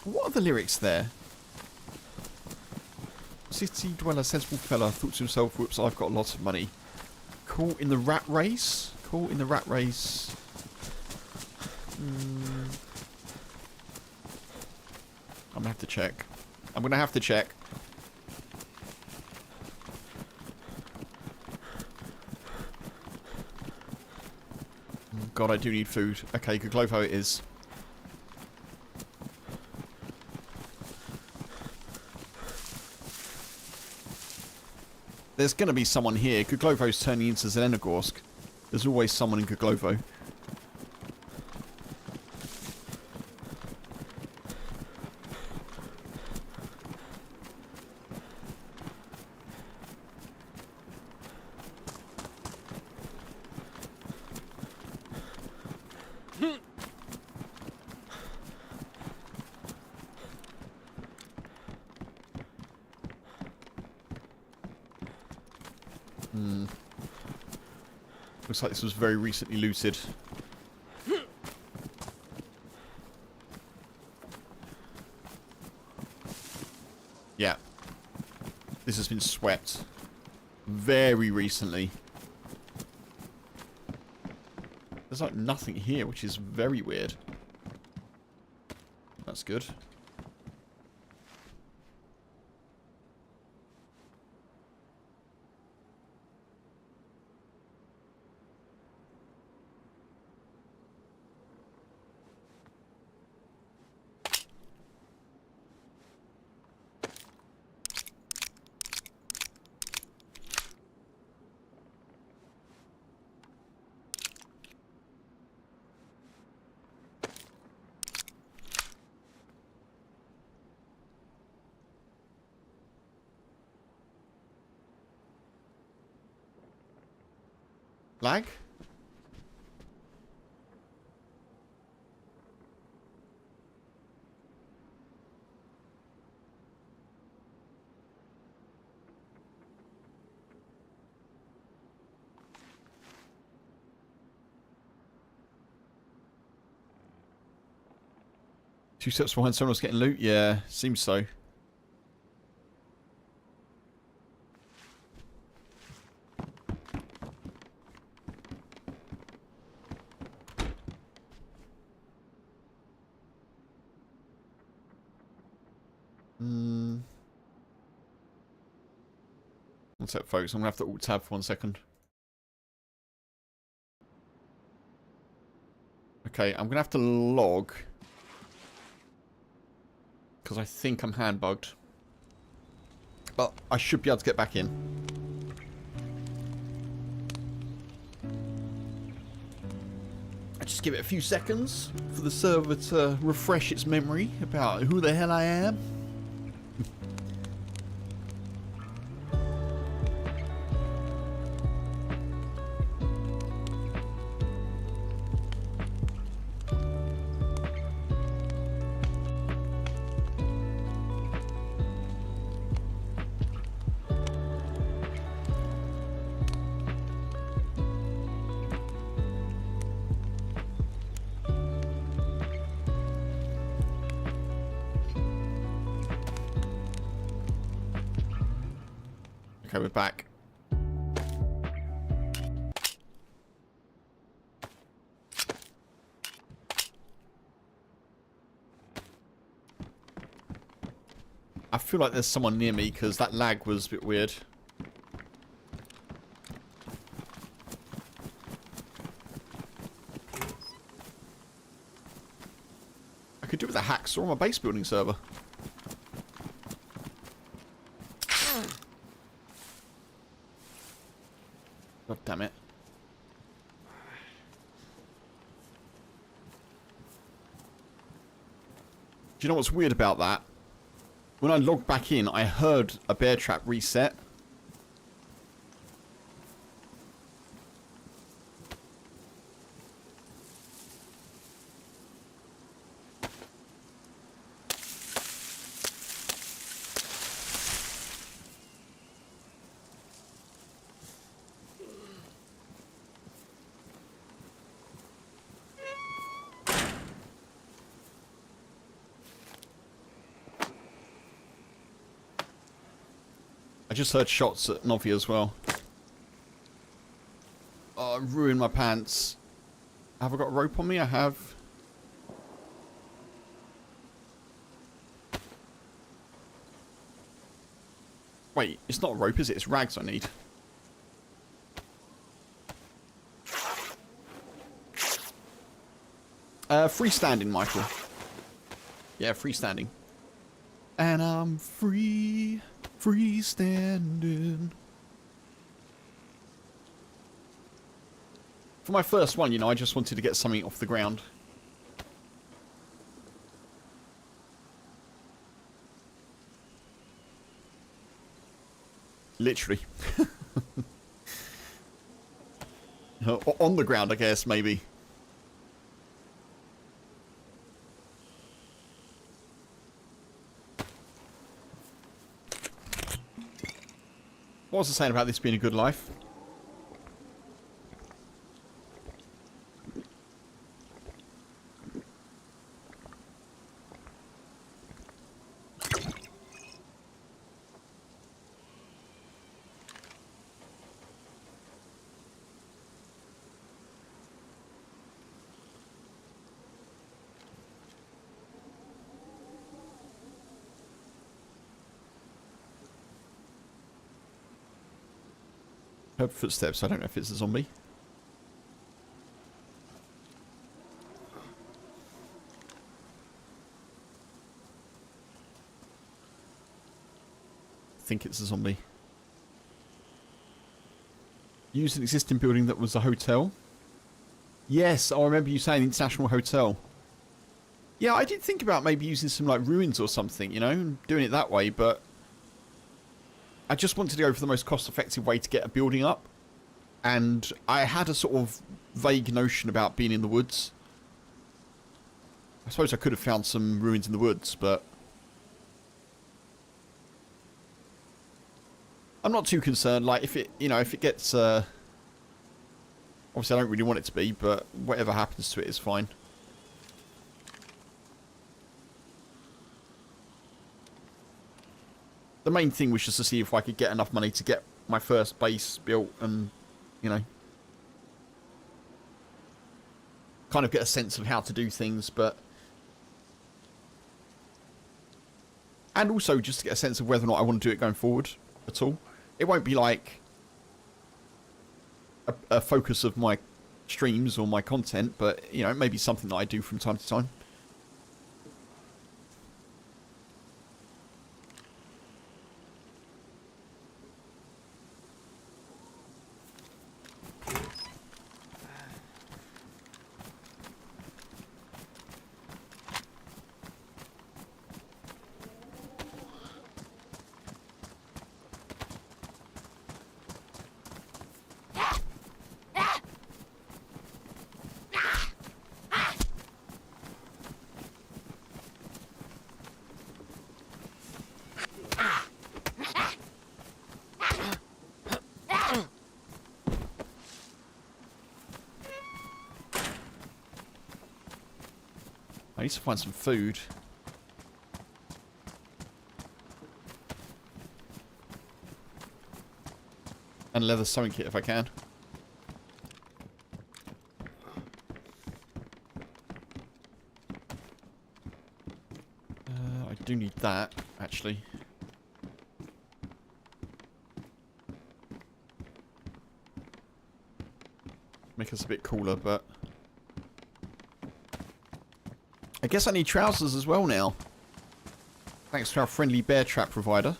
What are the lyrics there? City dweller, sensible fella, thought to himself, whoops, I've got lots of money. Caught in the rat race? Caught in the rat race. I'm gonna have to check. I'm gonna have to check. God, I do need food. Okay, Guglovo it is. There's gonna be someone here. Guglovo's turning into Zelenogorsk. There's always someone in Guglovo. Hmm. Looks like this was very recently looted. Yeah. This has been swept very recently. There's like nothing here, which is very weird. That's good. Lag? Two steps behind someone else getting loot? Yeah, seems so. One sec, folks. I'm going to have to alt-tab for 1 second. Okay, I'm going to have to log. Because I think I'm hand-bugged. But I should be able to get back in. I just give it a few seconds for the server to refresh its memory about who the hell I am. Okay, we're back. I feel like there's someone near me because that lag was a bit weird. I could do it with a hacksaw on my base building server. God damn it. Do you know what's weird about that? When I logged back in, I heard a bear trap reset. I just heard shots at Novi as well. Oh, I ruined my pants. Have I got a rope on me? I have. Wait, it's not a rope, is it? It's rags I need. Freestanding, Michael. Yeah, freestanding. And I'm free. Freestanding. For my first one, you know, I just wanted to get something off the ground. Literally. On the ground, I guess, maybe. What was I saying about this being a good life? Heard footsteps. I don't know if it's a zombie. I think it's a zombie. Use an existing building that was a hotel. Yes, I remember you saying international hotel. Yeah, I did think about maybe using some like ruins or something, you know, and doing it that way, but I just wanted to go for the most cost-effective way to get a building up. And I had a sort of vague notion about being in the woods. I suppose I could have found some ruins in the woods, but I'm not too concerned. Like, if it, you know, if it gets, obviously I don't really want it to be, but whatever happens to it is fine. The main thing was just to see if I could get enough money to get my first base built and, you know, kind of get a sense of how to do things, but and also just to get a sense of whether or not I want to do it going forward at all. It won't be like a focus of my streams or my content, but, you know, it may be something that I do from time to time. I need to find some food. And leather sewing kit if I can. I do need that, actually. Make us a bit cooler, but I guess I need trousers as well now. Thanks to our friendly bear trap provider.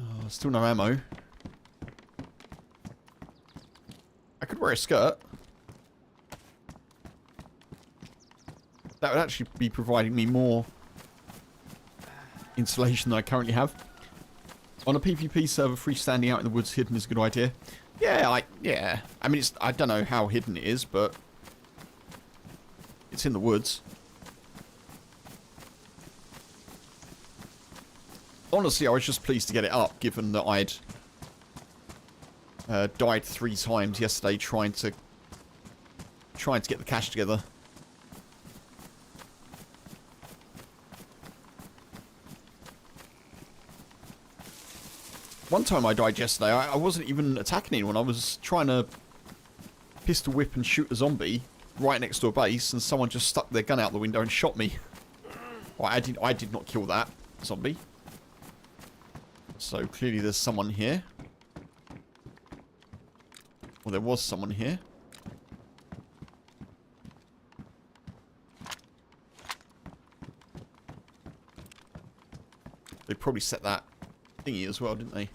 Oh, still no ammo. I could wear a skirt. That would actually be providing me more insulation than I currently have. On a PvP server, freestanding out in the woods hidden is a good idea. Yeah, yeah. I mean, I don't know how hidden it is, but it's in the woods. Honestly, I was just pleased to get it up, given that I'd died 3 times yesterday trying to get the cash together. One time I died yesterday, I wasn't even attacking anyone. I was trying to pistol whip and shoot a zombie right next to a base, and someone just stuck their gun out the window and shot me. Well, I did not kill that zombie. So clearly there's someone here. Well, there was someone here. They probably set that thingy as well, didn't they?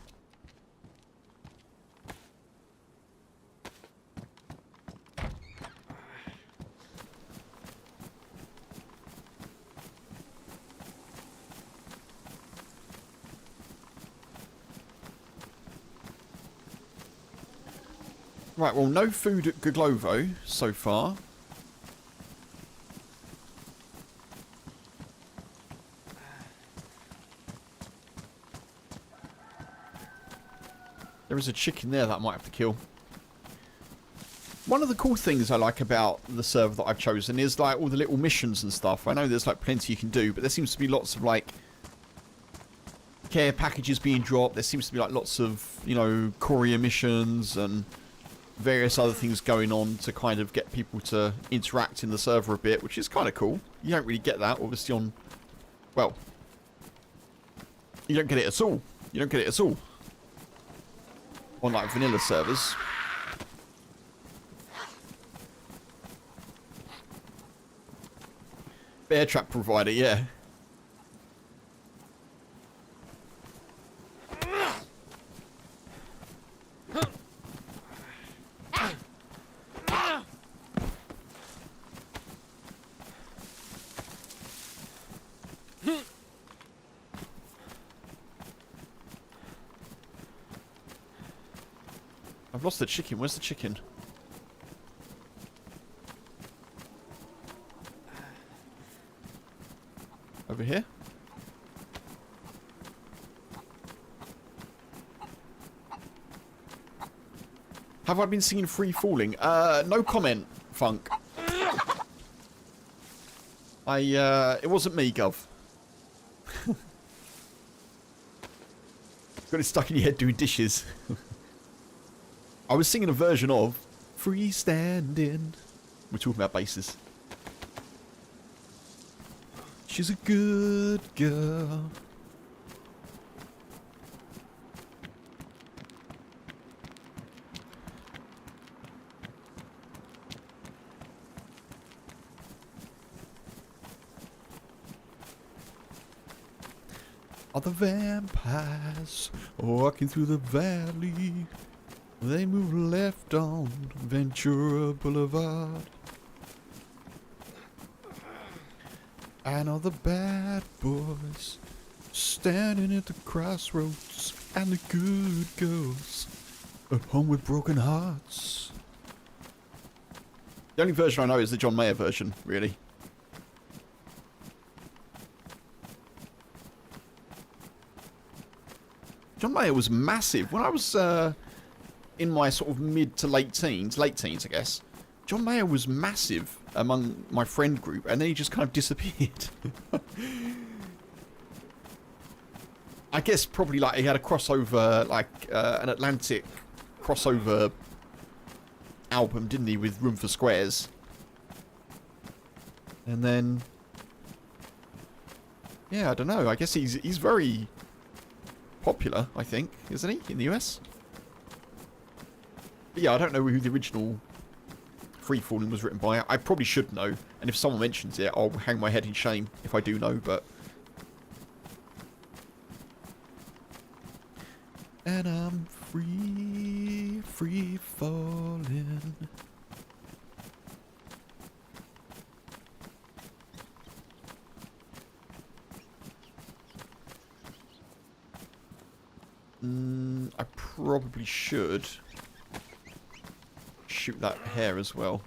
Right, well, no food at Goglovo so far. There is a chicken there that I might have to kill. One of the cool things I like about the server that I've chosen is like all the little missions and stuff. I know there's like plenty you can do, but there seems to be lots of like care packages being dropped. There seems to be like lots of, you know, courier missions and various other things going on to kind of get people to interact in the server a bit, which is kind of cool. You don't really get that, obviously, on... Well, you don't get it at all. You don't get it at all on, like, vanilla servers. Bear trap provider, yeah. I've lost the chicken. Where's the chicken? Over here? Have I been singing Free Falling? No comment, Funk. It wasn't me, Gov. Got it stuck in your head doing dishes. I was singing a version of Freestanding. We're talking about bases. She's a good girl. Are the vampires walking through the valley? They move left on Ventura Boulevard. And all the bad boys standing at the crossroads, and the good girls at home with broken hearts. The only version I know is the John Mayer version, really. John Mayer was massive. When I was in my sort of mid to late teens, I guess, John Mayer was massive among my friend group, and then he just kind of disappeared. I guess probably like he had a crossover, like an Atlantic crossover album, didn't he, with Room for Squares? And then, yeah, I don't know. I guess he's very popular, I think, isn't he, in the US? But yeah, I don't know who the original Free Falling was written by. I probably should know, and if someone mentions it, I'll hang my head in shame if I do know, but... And I'm free, free falling. I probably should shoot that hare as well.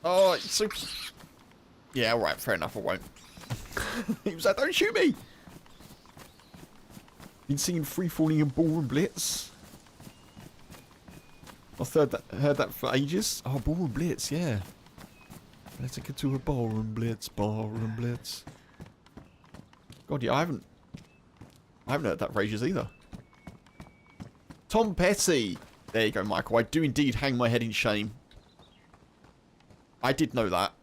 Oh, it's so... Yeah, alright, fair enough, I won't. He was like, don't shoot me! Been singing Free Falling and Ballroom Blitz. I've heard that for ages. Oh, Ballroom Blitz, yeah. Let's take it to a Ballroom Blitz, Ballroom Blitz. God, yeah, I haven't heard that for ages either. Tom Petty! There you go, Michael. I do indeed hang my head in shame. I did know that.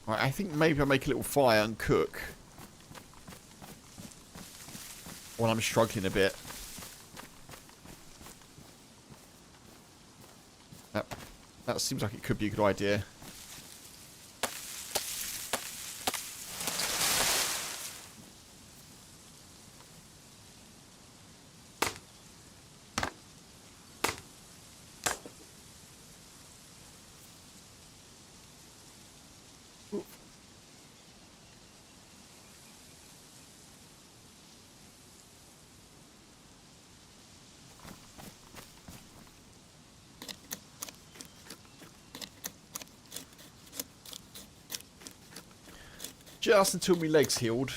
Right, I think maybe I'll make a little fire and cook while I'm struggling a bit. That seems like it could be a good idea. just until my leg's healed.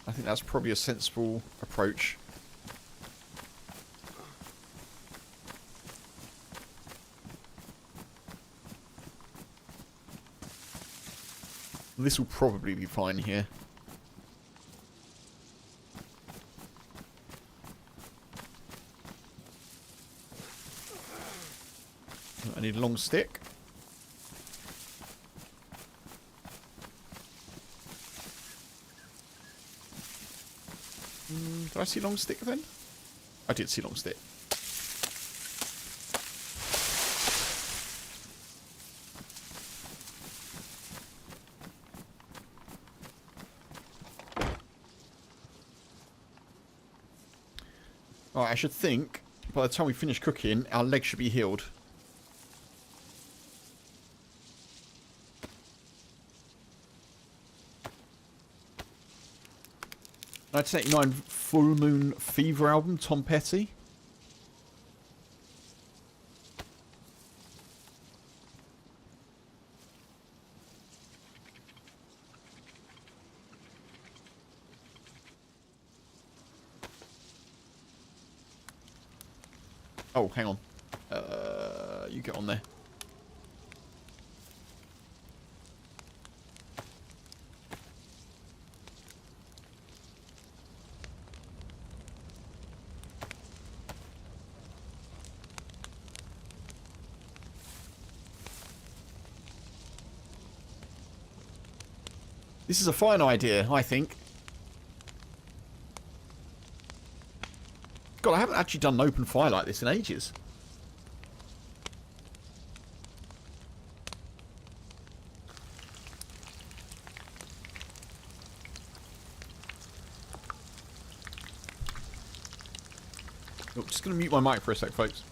I think that's probably a sensible approach. This will probably be fine here. I need a long stick. Did I see long stick then? I did see long stick. Alright, I should think by the time we finish cooking, our leg should be healed. 1989 Full Moon Fever album, Tom Petty. Oh, hang on. You get on there. This is a fine idea, I think. God, I haven't actually done an open fire like this in ages. Oh, just going to mute my mic for a sec, folks.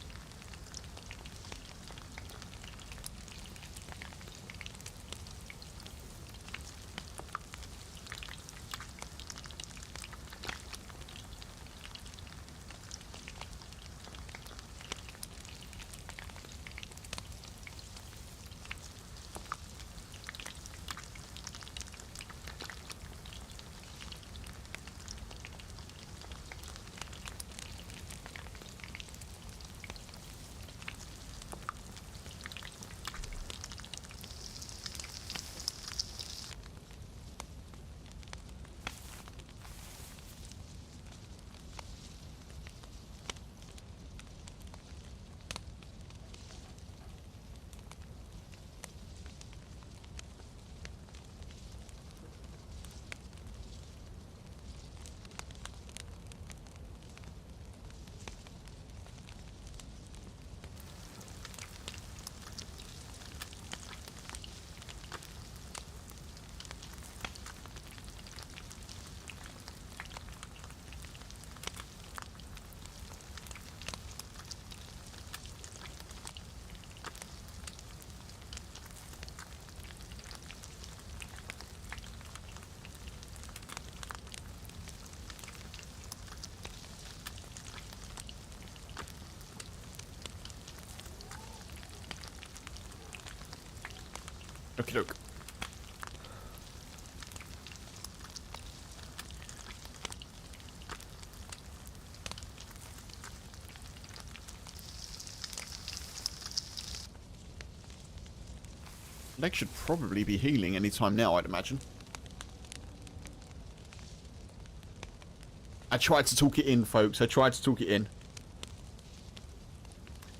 Okie doke. Leg should probably be healing anytime now, I'd imagine. I tried to talk it in, folks. I tried to talk it in.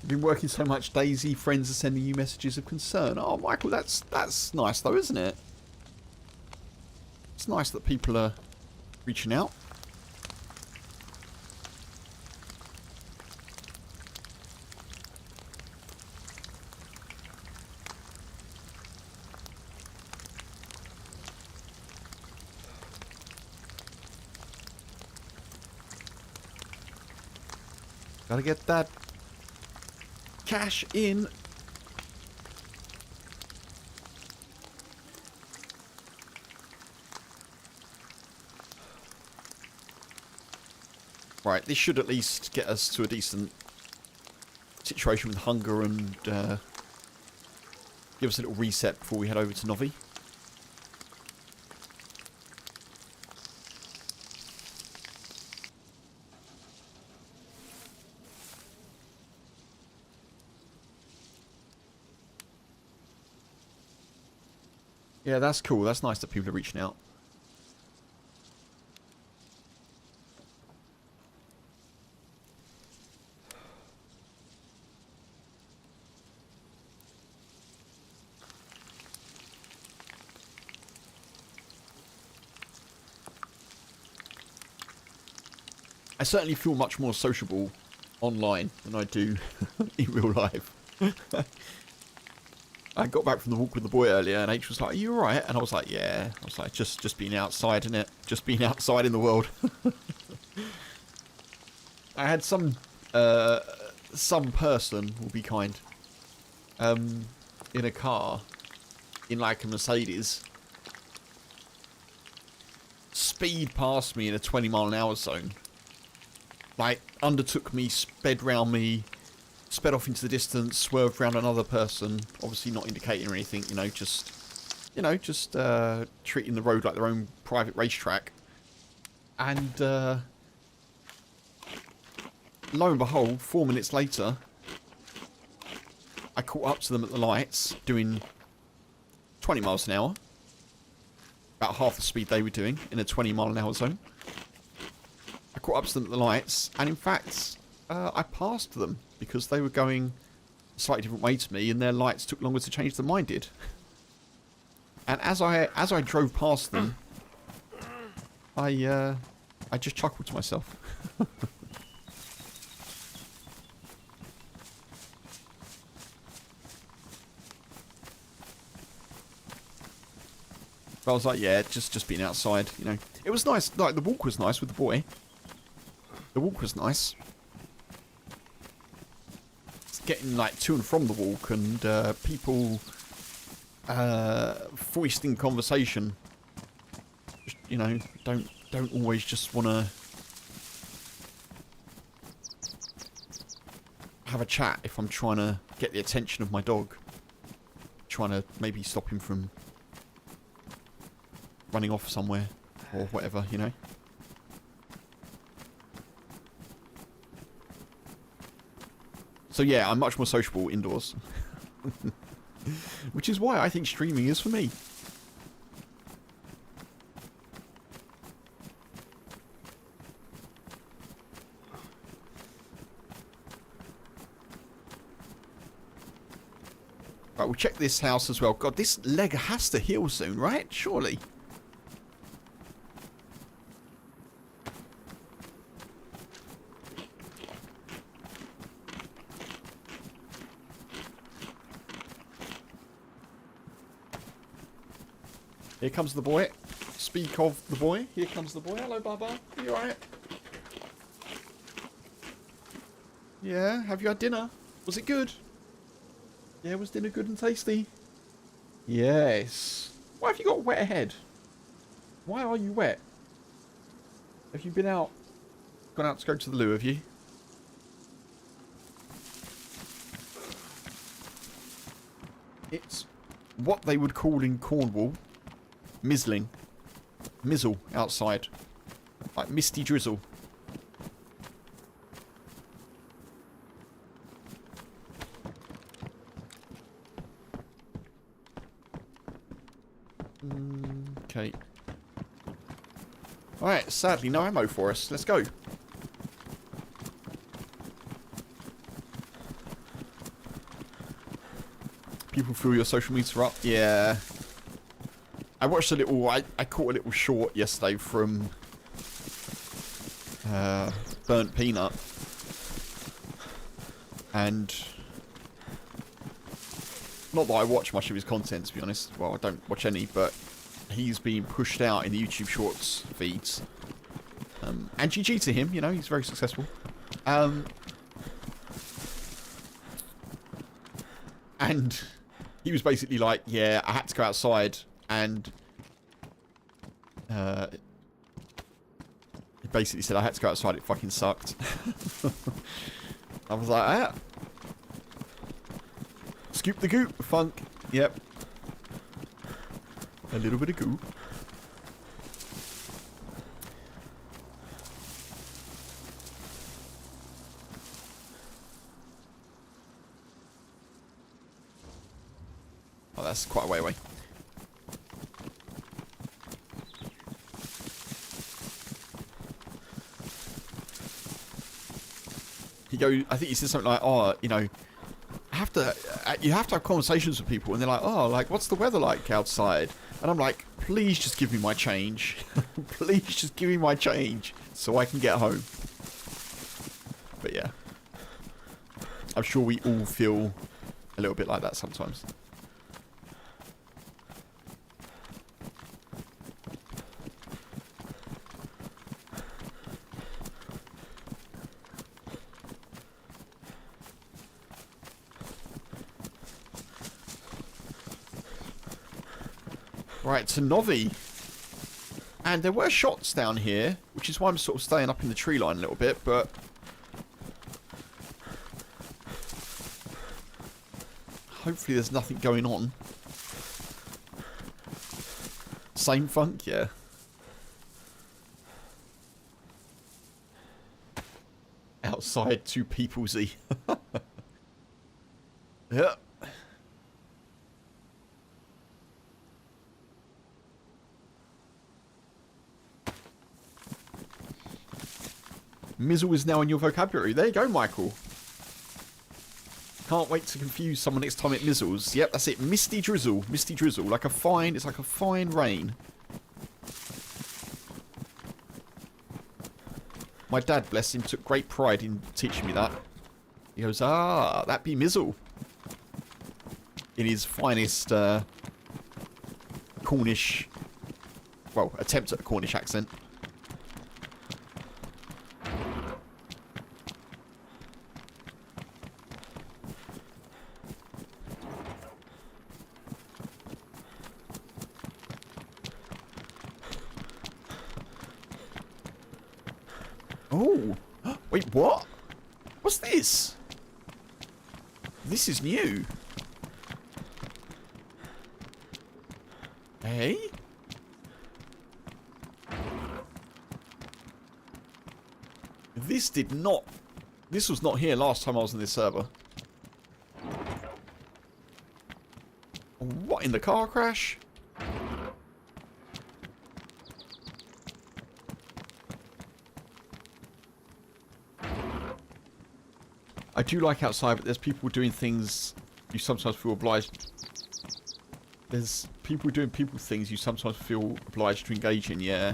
You've been working so much, DayZ. Friends are sending you messages of concern. Oh, Michael, that's nice, though, isn't it? It's nice that people are reaching out. Gotta get that cash in. Right, this should at least get us to a decent situation with hunger and give us a little reset before we head over to Novi. Yeah, that's cool. That's nice that people are reaching out. I certainly feel much more sociable online than I do in real life. I got back from the walk with the boy earlier and H was like, "Are you alright?" And I was like, "Yeah." I was like, just being outside, innit? Just being outside in the world. I had some person, will be kind, in a car, in like a Mercedes, speed past me in a 20-mile-an-hour zone. Like, undertook me, sped round me, sped off into the distance, swerved round another person, obviously not indicating or anything, just treating the road like their own private racetrack. And, lo and behold, 4 minutes later, I caught up to them at the lights, doing 20 miles an hour. About half the speed they were doing in a 20-mile-an-hour zone. I caught up to them at the lights, and in fact, I passed them because they were going a slightly different way to me, and their lights took longer to change than mine did. And as I drove past them, I just chuckled to myself. But I was like, yeah, just being outside, It was nice. Like, the walk was nice with the boy. The walk was nice. It's getting, like, to and from the walk and people foisting conversation. Just, don't always just want to have a chat if I'm trying to get the attention of my dog. Trying to maybe stop him from running off somewhere or whatever, So yeah, I'm much more sociable indoors. Which is why I think streaming is for me. Right, we'll check this house as well. God, this leg has to heal soon, right? Surely. Here comes the boy. Speak of the boy. Here comes the boy. Hello, Baba. Are you alright? Yeah, have you had dinner? Was it good? Yeah, was dinner good and tasty? Yes. Why have you got a wet head? Why are you wet? Have you been out? Gone out to go to the loo, have you? It's what they would call in Cornwall mizzling. Mizzle outside. Like misty drizzle. Okay. Alright, sadly no ammo for us. Let's go. People feel your social media are up. Yeah. I watched a little... I caught a little short yesterday from... Burnt Peanut. And... Not that I watch much of his content, to be honest. Well, I don't watch any, but... He's been pushed out in the YouTube Shorts feeds. And GG to him, he's very successful. And... He was basically like, yeah, I had to go outside... And he basically said I had to go outside, it fucking sucked. I was like, ah. Scoop the goop, funk. Yep. A little bit of goop. Oh, that's quite a way away. I think he said something like, oh, you know, you have to have conversations with people, and they're like, oh, like, what's the weather like outside? And I'm like, please just give me my change. Please just give me my change so I can get home. But yeah, I'm sure we all feel a little bit like that sometimes. Right, to Novi. And there were shots down here, which is why I'm sort of staying up in the tree line a little bit, but hopefully there's nothing going on. Same funk, yeah. Outside, 2 people Z. Yeah. Mizzle is now in your vocabulary. There you go, Michael. Can't wait to confuse someone next time it mizzles. Yep, that's it. Misty drizzle. Misty drizzle. Like a fine, it's like a fine rain. My dad, bless him, took great pride in teaching me that. He goes, ah, that be mizzle. In his finest Cornish, well, attempt at a Cornish accent. Oh, wait, what? What's this? This is new. Hey? This was not here last time I was in this server. What, in the car crash? I do like outside, but there's people doing things you sometimes feel obliged. There's people doing things you sometimes feel obliged to engage in. Yeah.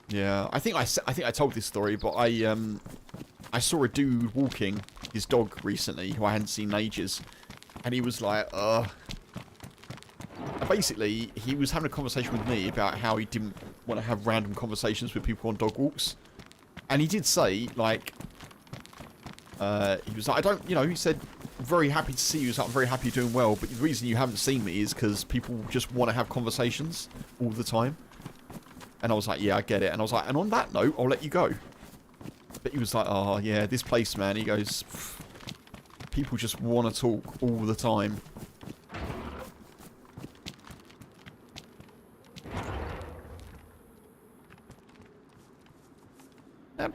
Yeah. I think I told this story, but I saw a dude walking his dog recently who I hadn't seen in ages, and he was like, basically, he was having a conversation with me about how he didn't want to have random conversations with people on dog walks, and he did say, like, he was like, he said, very happy to see you. He's like, I'm very happy you're doing well, but the reason you haven't seen me is because people just want to have conversations all the time. And I was like, yeah, I get it. And I was like, and on that note, I'll let you go. But he was like, oh, yeah, this place, man. He goes, people just want to talk all the time. And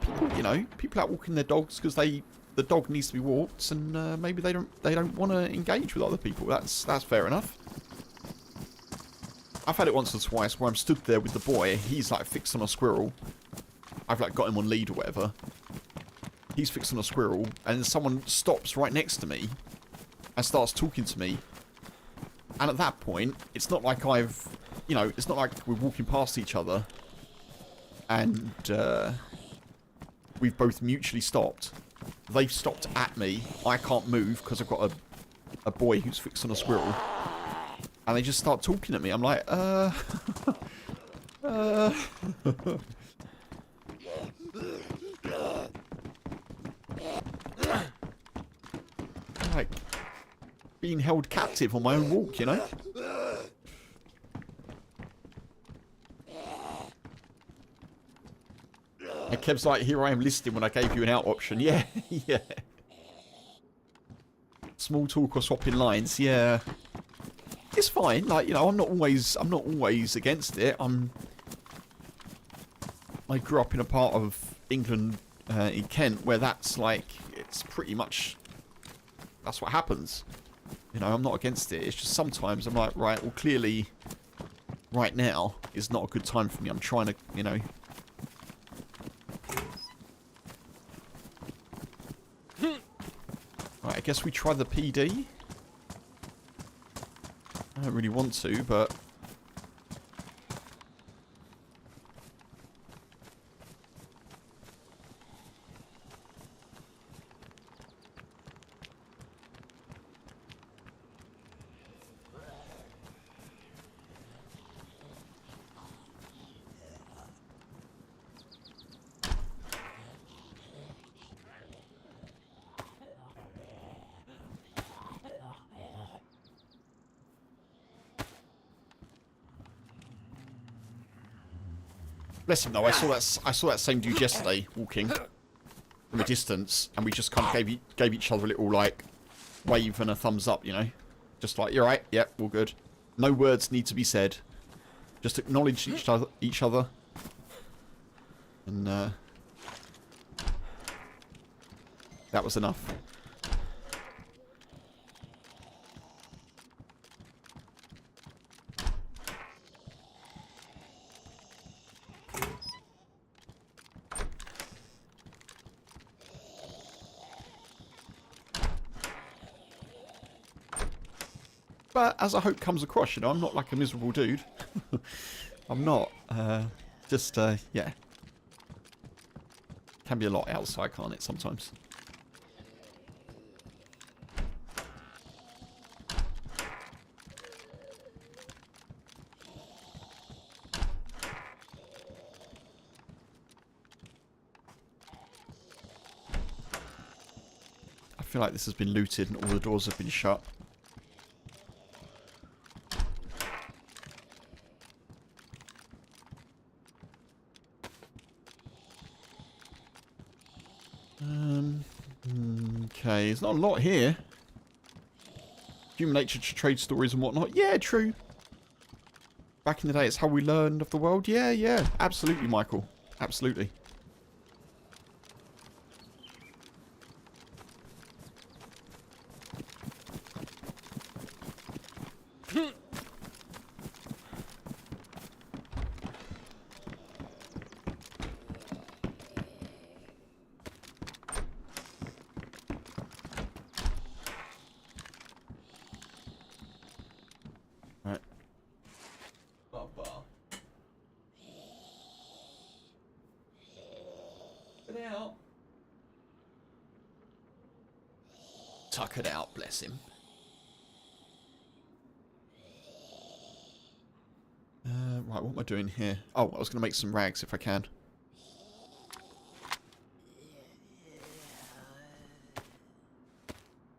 people out walking their dogs because the dog needs to be walked, and maybe they don't want to engage with other people. That's fair enough. I've had it once or twice where I'm stood there with the boy. He's like fixed on a squirrel. I've like got him on lead or whatever. He's fixed on a squirrel, and then someone stops right next to me and starts talking to me. And at that point, it's not like it's not like we're walking past each other and we've both mutually stopped. They've stopped at me. I can't move because I've got a boy who's fixed on a squirrel. And they just start talking at me. I'm like, like, being held captive on my own walk, you know? And Kev's like, here I am listening when I gave you an out option. Yeah, yeah. Small talk or swapping lines, yeah. It's fine, like, I'm not always against it. I grew up in a part of England, in Kent, where that's like, it's pretty much, that's what happens. I'm not against it. It's just sometimes I'm like, right, well, clearly, right now is not a good time for me. I'm trying to, Right, I guess we try the PD. I don't really want to, but... Bless him though, I saw that same dude yesterday walking from a distance, and we just kind of gave each other a little like wave and a thumbs up, you know, just like you're right, yep, all good. No words need to be said, just acknowledge each other, and that was enough. But as I hope comes across, you know, I'm not like a miserable dude. I'm not. Yeah. Can be a lot outside, can't it, sometimes? I feel like this has been looted and all the doors have been shut. Okay, there's not a lot here. Human nature to trade stories and whatnot. Yeah, true. Back in the day, it's how we learned of the world. Yeah, yeah. Absolutely, Michael. Absolutely. Right. Get out. Tuck it out, bless him. Right, what am I doing here? Oh, I was going to make some rags if I can.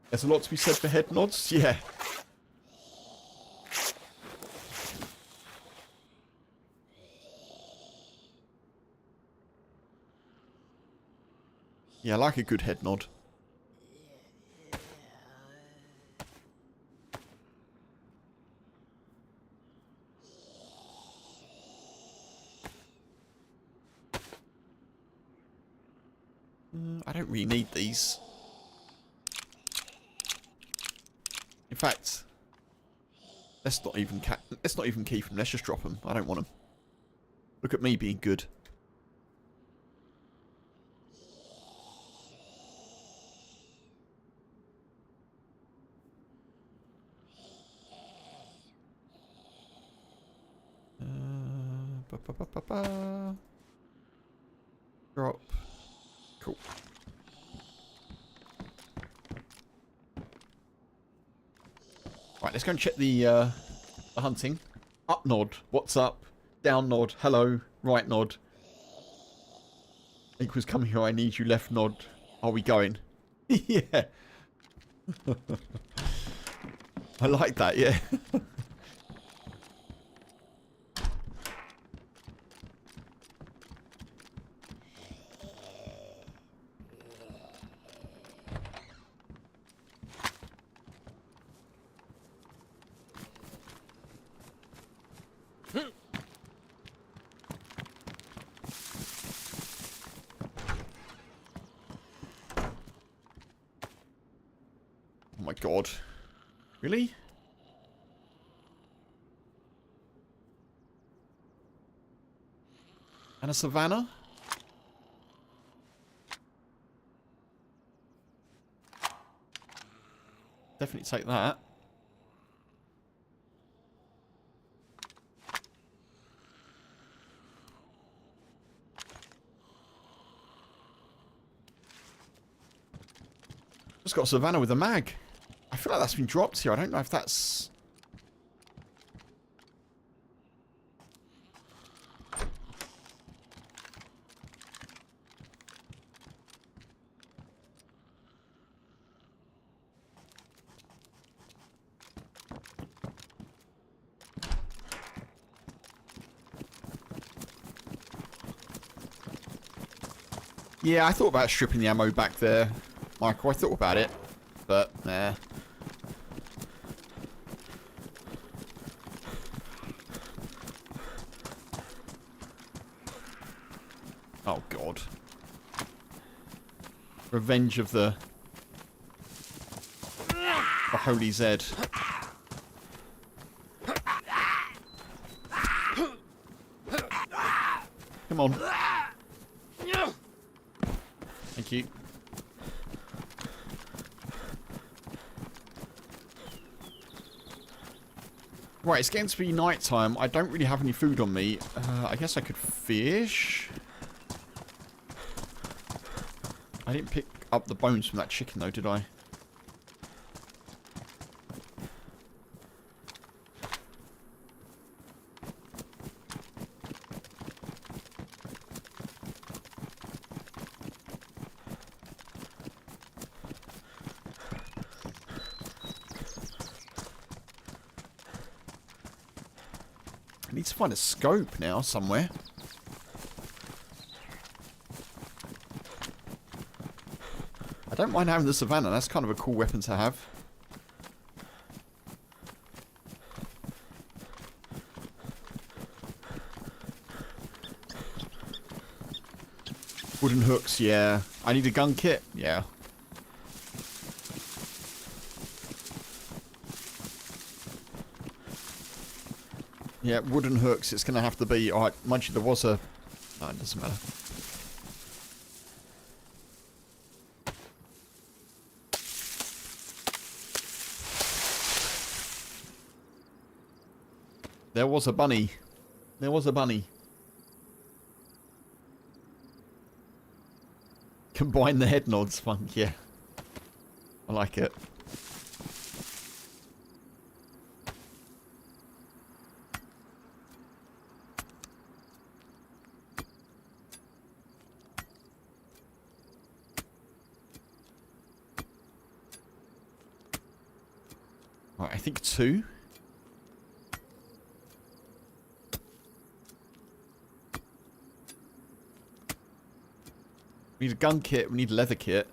There's a lot to be said for head nods. Yeah. Yeah, I like a good head nod. I don't really need these. In fact, let's not even keep them. Let's just drop them. I don't want them. Look at me being good. Drop. Cool. Right, let's go and check the hunting. Up nod. What's up? Down nod. Hello. Right nod. Equals come here. I need you. Left nod. Are we going? Yeah. I like that. Yeah. Oh my god. Really? And a savannah? Definitely take that. Just got a Savannah with a mag. I feel like that's been dropped here. I don't know if that's... Yeah, I thought about stripping the ammo back there, Michael. I thought about it, but nah. Oh God! Revenge of the Holy Zed. Come on. Thank you. Right, it's getting to be night time. I don't really have any food on me. I guess I could fish. I didn't pick up the bones from that chicken though, did I? I need to find a scope now somewhere. I don't mind having the Savannah. That's kind of a cool weapon to have. Wooden hooks, yeah. I need a gun kit, yeah. Yeah, wooden hooks, it's going to have to be... Alright, mind you, there was a... No, it doesn't matter. There was a bunny. There was a bunny. Combine the head nods, funk, yeah. I like it. Right, I think 2. We need a gun kit, we need a leather kit.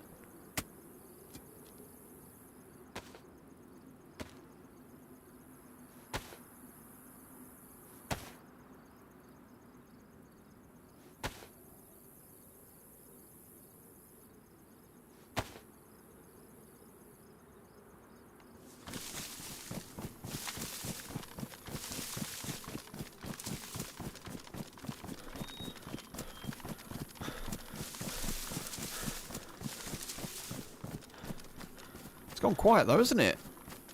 It's gone quiet though, isn't it?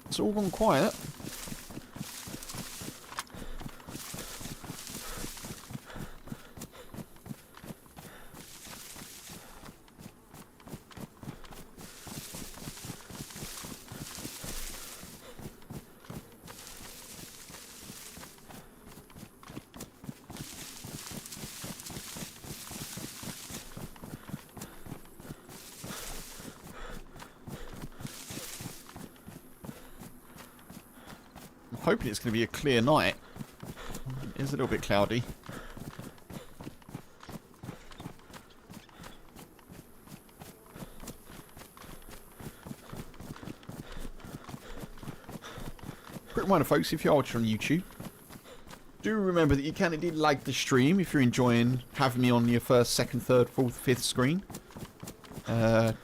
It's all gone quiet. Hoping it's going to be a clear night. It is a little bit cloudy. Quick reminder folks, if you are watching on YouTube, do remember that you can indeed like the stream if you're enjoying having me on your first, second, third, fourth, fifth screen.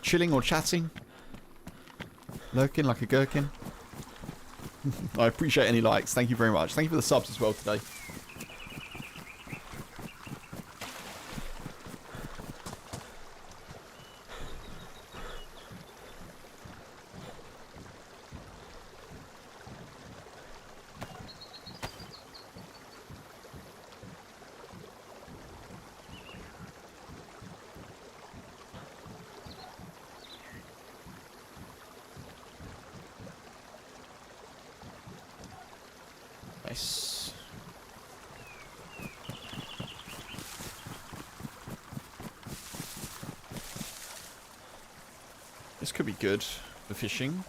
Chilling or chatting. Lurking like a gherkin. I appreciate any likes. Thank you very much. Thank you for the subs as well today. Nice. This could be good for fishing,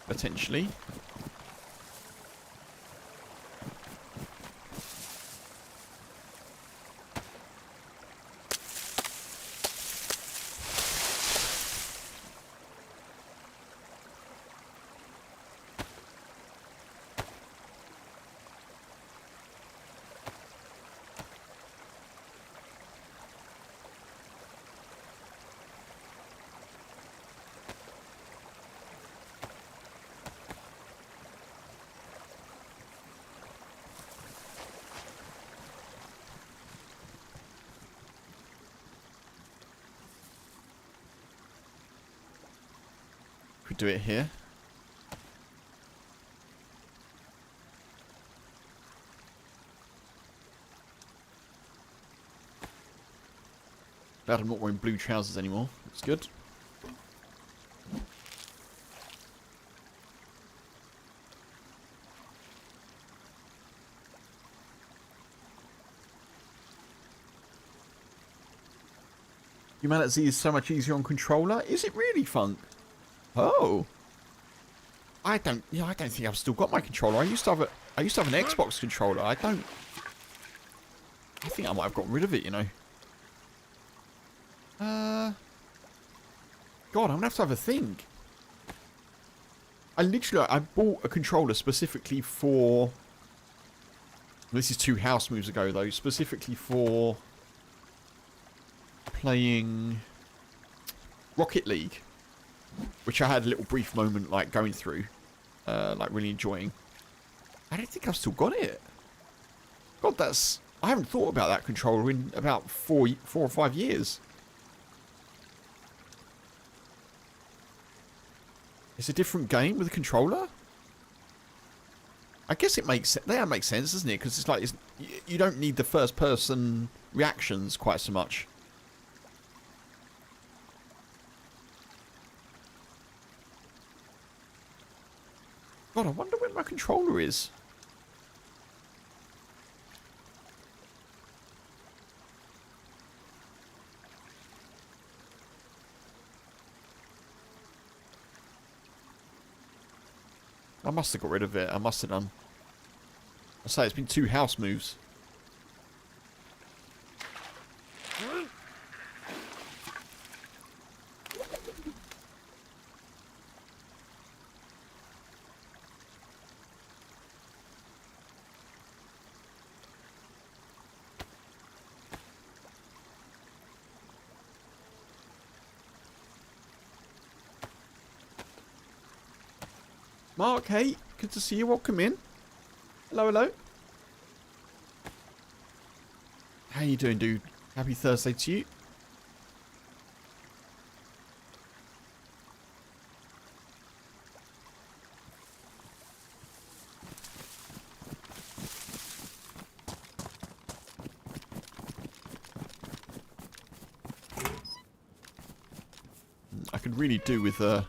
potentially. Could do it here. Glad I'm not wearing blue trousers anymore. That's good. Humanity is so much easier on controller. Is it really, Funk? Oh, I don't think I've still got my controller. I used to have an Xbox controller. I think I might have gotten rid of it, you know. God, I'm gonna have to a think. I bought a controller specifically for. This is 2 house moves ago though. Specifically for playing Rocket League. Which I had a little brief moment like going through. Like really enjoying. I don't think I've still got it. God, I haven't thought about that controller in about 4 or 5 years. It's a different game with a controller? I guess it makes sense. That makes sense, doesn't it? Because it's like you don't need the first person reactions quite so much. God, I wonder where my controller is. I must have got rid of it. I must have done. I say it's been 2 house moves. Mark, hey, good to see you. Welcome in. Hello, hello. How you doing, dude? Happy Thursday to you. I could really do with a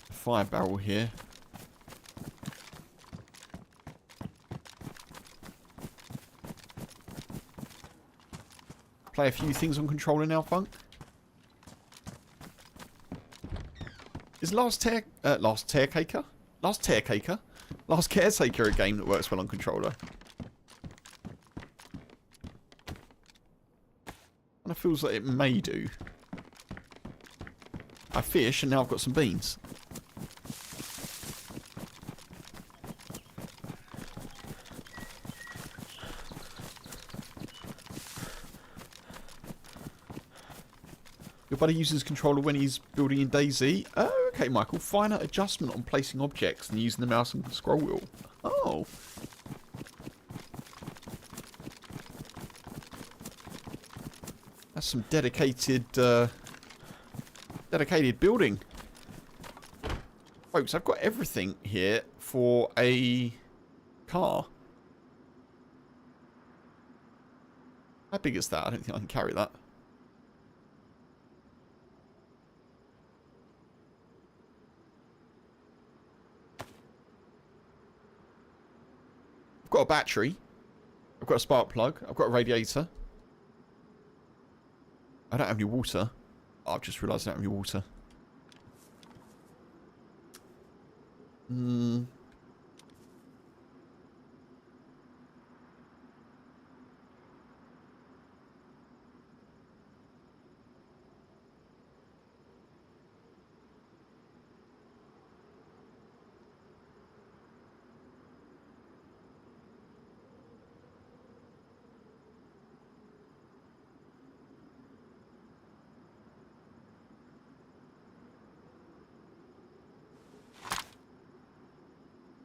fire barrel here. Play a few things on controller now, Funk. Is Last Caretaker a game that works well on controller? And it feels like it may do. I fish and now I've got some beans. Your buddy uses controller when he's building in DayZ. Oh, okay, Michael. Finer adjustment on placing objects and using the mouse and scroll wheel. Oh. That's some dedicated building. Folks, I've got everything here for a car. How big is that? I don't think I can carry that. got a battery. I've got a spark plug. I've got a radiator. I don't have any water. Oh, I've just realised I don't have any water. Hmm.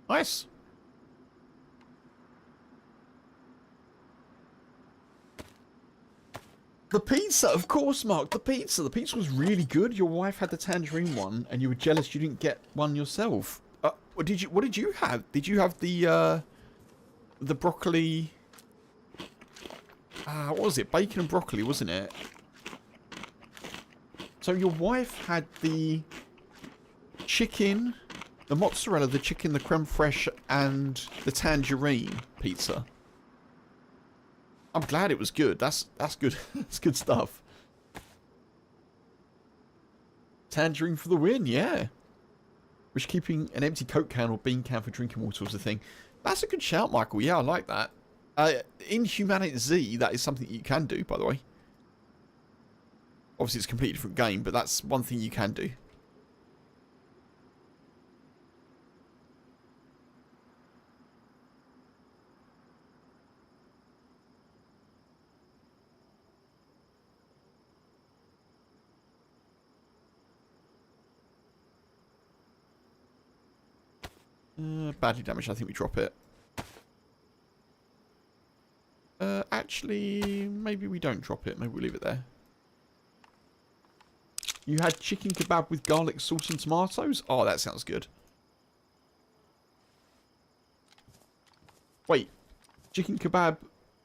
Nice. The pizza, of course, Mark. The pizza. The pizza was really good. Your wife had the tangerine one, and you were jealous you didn't get one yourself. What did you have? Did you have the broccoli? What was it? Bacon and broccoli, wasn't it? So your wife had the chicken, the mozzarella, the chicken, the creme fraiche, and the tangerine pizza. I'm glad it was good. That's good. That's good stuff. Tangerine for the win, yeah. Wish keeping an empty Coke can or bean can for drinking water was a thing. That's a good shout, Michael. Yeah, I like that. In Humanity Z, that is something you can do, by the way. Obviously, it's a completely different game, but that's one thing you can do. Badly damaged. I think we drop it. Actually, maybe we don't drop it. Maybe we leave it there. You had chicken kebab with garlic sauce and tomatoes? Oh, that sounds good. Wait. Chicken kebab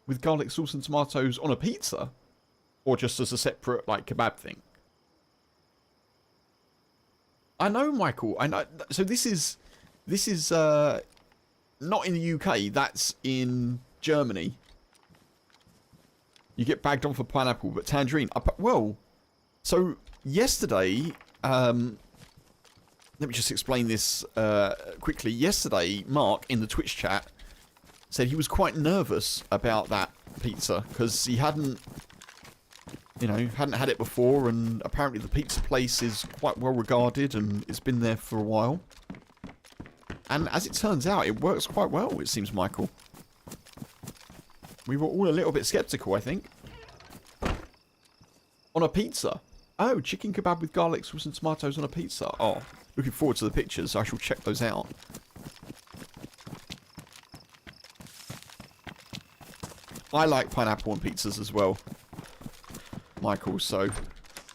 with garlic sauce and tomatoes on a pizza? Or just as a separate, like, kebab thing? I know, Michael. I know. So this is not in the UK. That's in Germany. You get bagged on for pineapple, but tangerine. Well, so yesterday, let me just explain this quickly. Yesterday, Mark in the Twitch chat said he was quite nervous about that pizza because he hadn't had it before, and apparently the pizza place is quite well regarded and it's been there for a while. And as it turns out, it works quite well, it seems, Michael. We were all a little bit skeptical, I think. On a pizza. Oh, chicken kebab with garlic sauce and tomatoes on a pizza. Oh, looking forward to the pictures. I shall check those out. I like pineapple on pizzas as well, Michael, so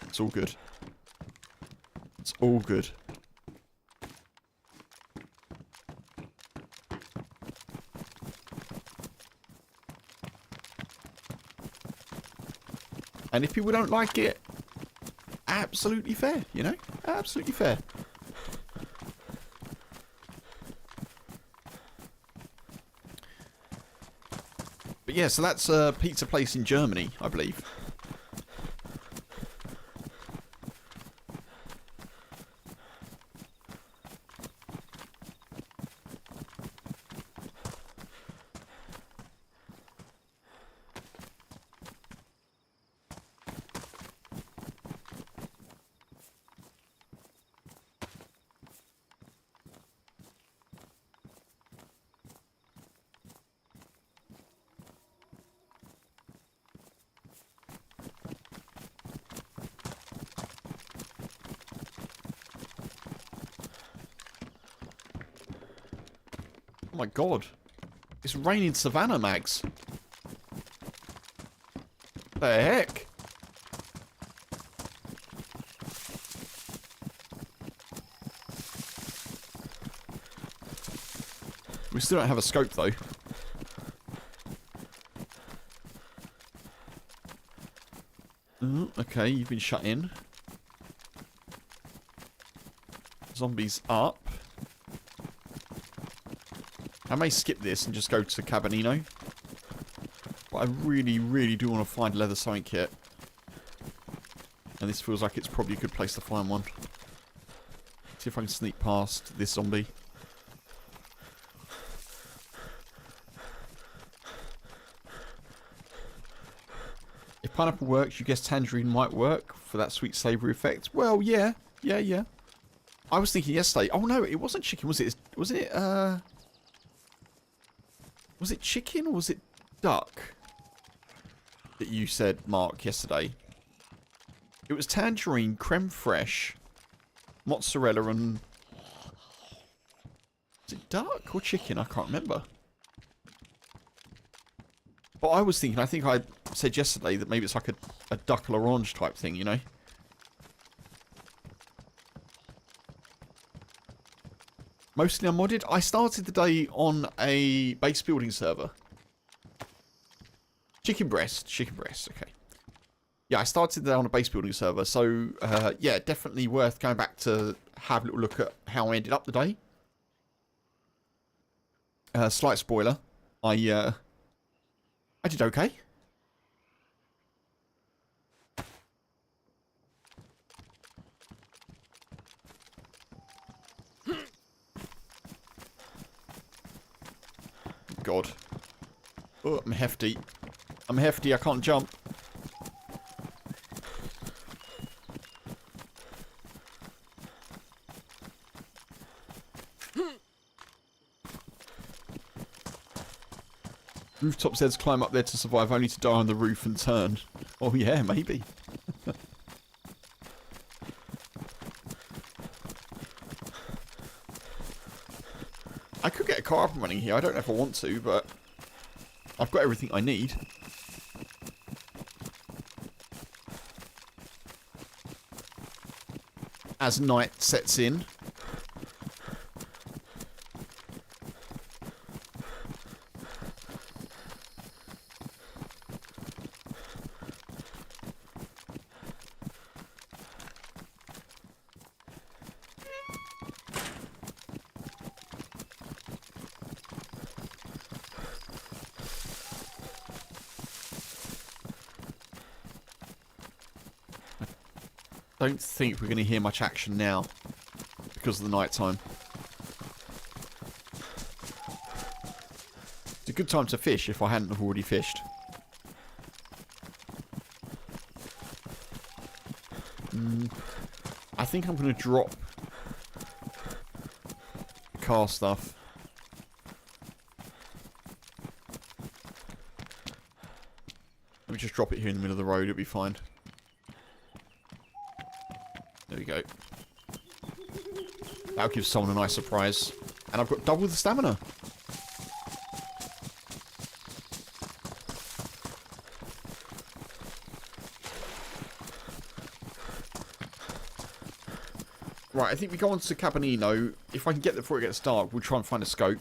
it's all good. It's all good. And if people don't like it, absolutely fair, you know? Absolutely fair. But yeah, so that's a pizza place in Germany, I believe. Oh my god. It's raining Savannah Mags. The heck? We still don't have a scope though. Okay, you've been shut in. Zombies up. I may skip this and just go to Cabinino. But I really, really do want to find leather sewing kit. And this feels like it's probably a good place to find one. See if I can sneak past this zombie. If pineapple works, you guess tangerine might work for that sweet savoury effect. Well, yeah. Yeah. I was thinking yesterday. Oh no, it wasn't chicken, was it? Was it chicken or was it duck? That you said, Mark, yesterday. It was tangerine, creme fraiche, mozzarella, and... Was it duck or chicken? I can't remember. But I was thinking, I think I said yesterday that maybe it's like a duck or orange type thing, you know? Mostly unmodded. I started the day on a base building server. Chicken breast, okay. Yeah, I started there on a base building server, so yeah, definitely worth going back to have a little look at how I ended up the day. Slight spoiler, I did okay. God. Oh, I'm hefty. I can't jump. Rooftop says climb up there to survive, only to die on the roof and turn. Oh yeah, maybe. I could get a car up and running here. I don't know if I want to, but I've got everything I need. As night sets in. I don't think we're going to hear much action now because of the night time. It's a good time to fish if I hadn't have already fished. I think I'm going to drop car stuff. Let me just drop it here in the middle of the road, it'll be fine. There we go. That'll give someone a nice surprise. And I've got double the stamina. Right, I think we go on to Cabinino. If I can get there before it gets dark, we'll try and find a scope.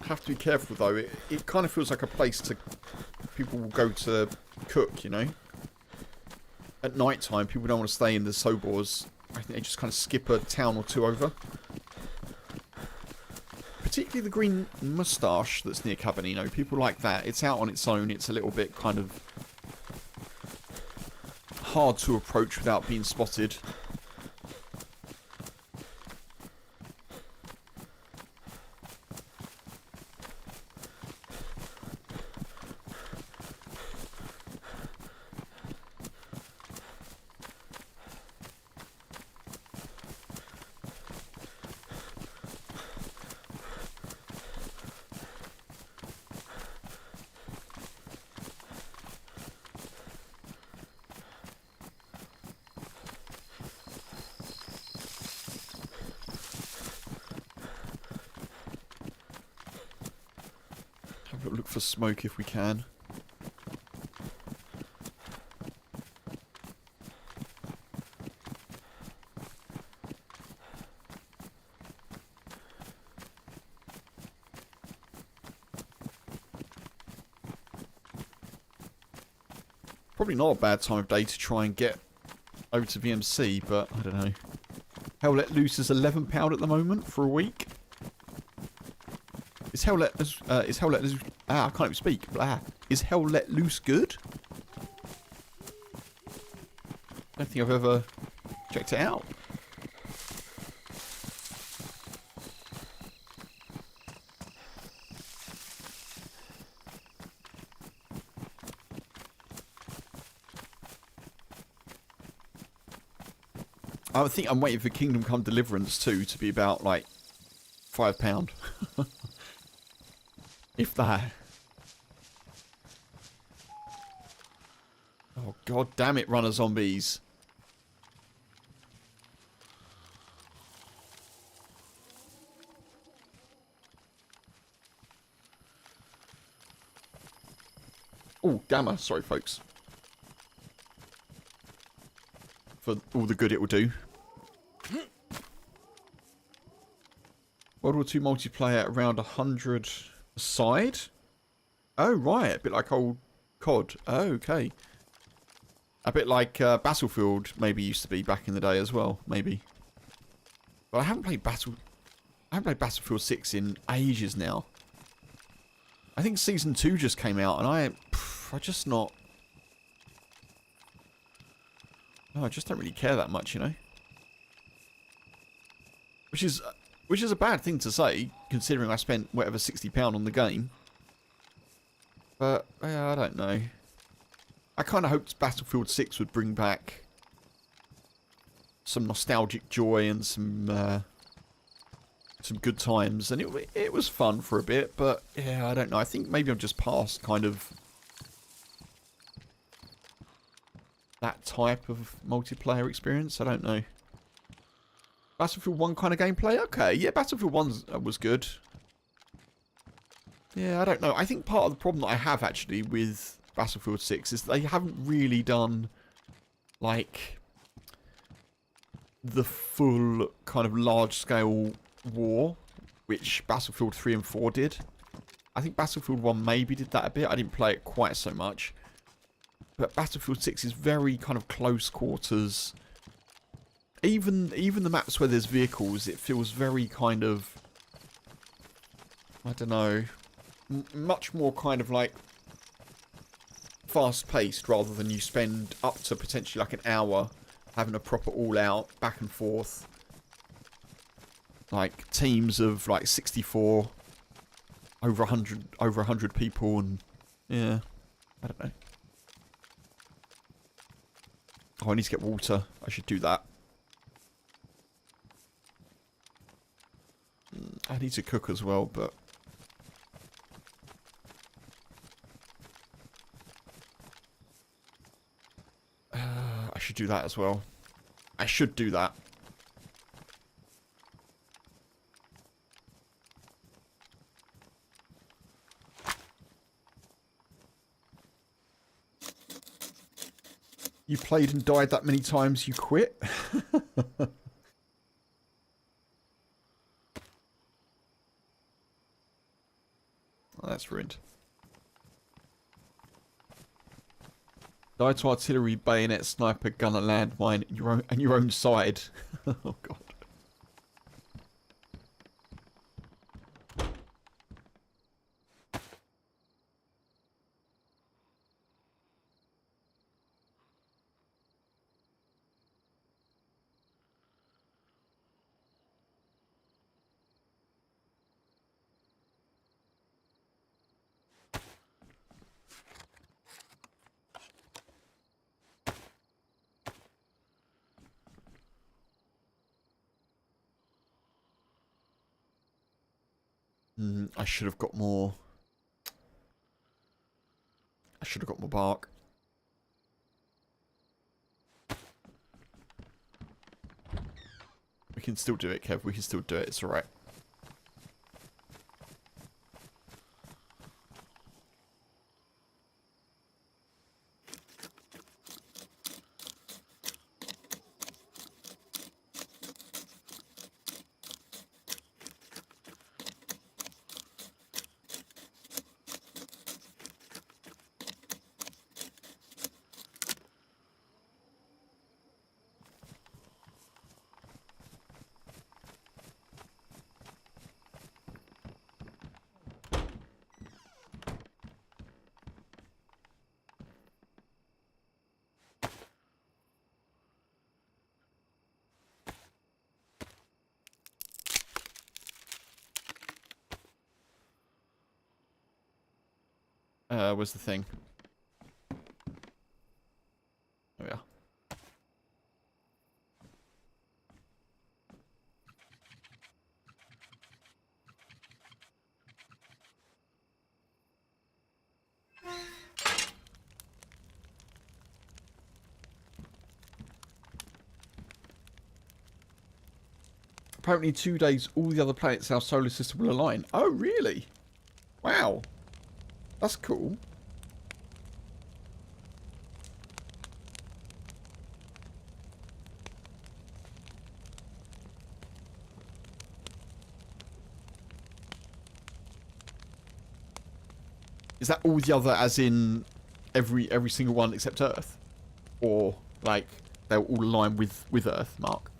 Have to be careful though. It kind of feels like a place to people will go to cook, you know. At night time, people don't want to stay in the Sobors. I think they just kind of skip a town or two over. Particularly the green moustache that's near Cabinino. People like that. It's out on its own. It's a little bit kind of hard to approach without being spotted. Look for smoke if we can. Probably not a bad time of day to try and get over to VMC, but I don't know. Hell Let Loose is £11 at the moment for a week. Is Hell Let Loose... I can't even speak. Blah. Is Hell Let Loose good? I don't think I've ever checked it out. I think I'm waiting for Kingdom Come Deliverance 2 to be about, like, £5. If that. Oh, god damn it, runner zombies. Oh, Gamma. Sorry, folks. For all the good it will do. World War II multiplayer at around 100 a side. Oh, right. A bit like old COD. Oh, okay. A bit like Battlefield maybe used to be back in the day as well. Maybe. But I haven't played Battlefield 6 in ages now. I think Season 2 just came out and I just not... No, I just don't really care that much, you know. Which is a bad thing to say, considering I spent whatever £60 on the game. But I don't know. I kind of hoped Battlefield 6 would bring back some nostalgic joy and some good times, and it was fun for a bit. But yeah, I don't know. I think maybe I'm just past kind of that type of multiplayer experience. I don't know. Battlefield 1 kind of gameplay? Okay, yeah, Battlefield 1 was good. Yeah, I don't know. I think part of the problem that I have, actually, with Battlefield 6 is they haven't really done, like, the full kind of large-scale war, which Battlefield 3 and 4 did. I think Battlefield 1 maybe did that a bit. I didn't play it quite so much. But Battlefield 6 is very kind of close quarters. Even the maps where there's vehicles, it feels very kind of, I don't know, much more kind of like fast-paced rather than you spend up to potentially like an hour having a proper all-out back and forth. Like teams of like 64, over 100 people, and yeah, I don't know. Oh, I need to get water. I should do that. I need to cook as well, but... I should do that as well. I should do that. You played and died that many times, you quit? Oh, that's ruined. Die to artillery, bayonet, sniper, gunner, landmine, your own side. Oh god. I should have got more. I should have got more bark. We can still do it, Kev. We can still do it. It's alright. was the thing. There we are. Apparently 2 days, all the other planets in our solar system will align. Oh, really? Wow. That's cool. Is that all the other, as in every single one except Earth? Or, like, they'll all align with Earth, Mark?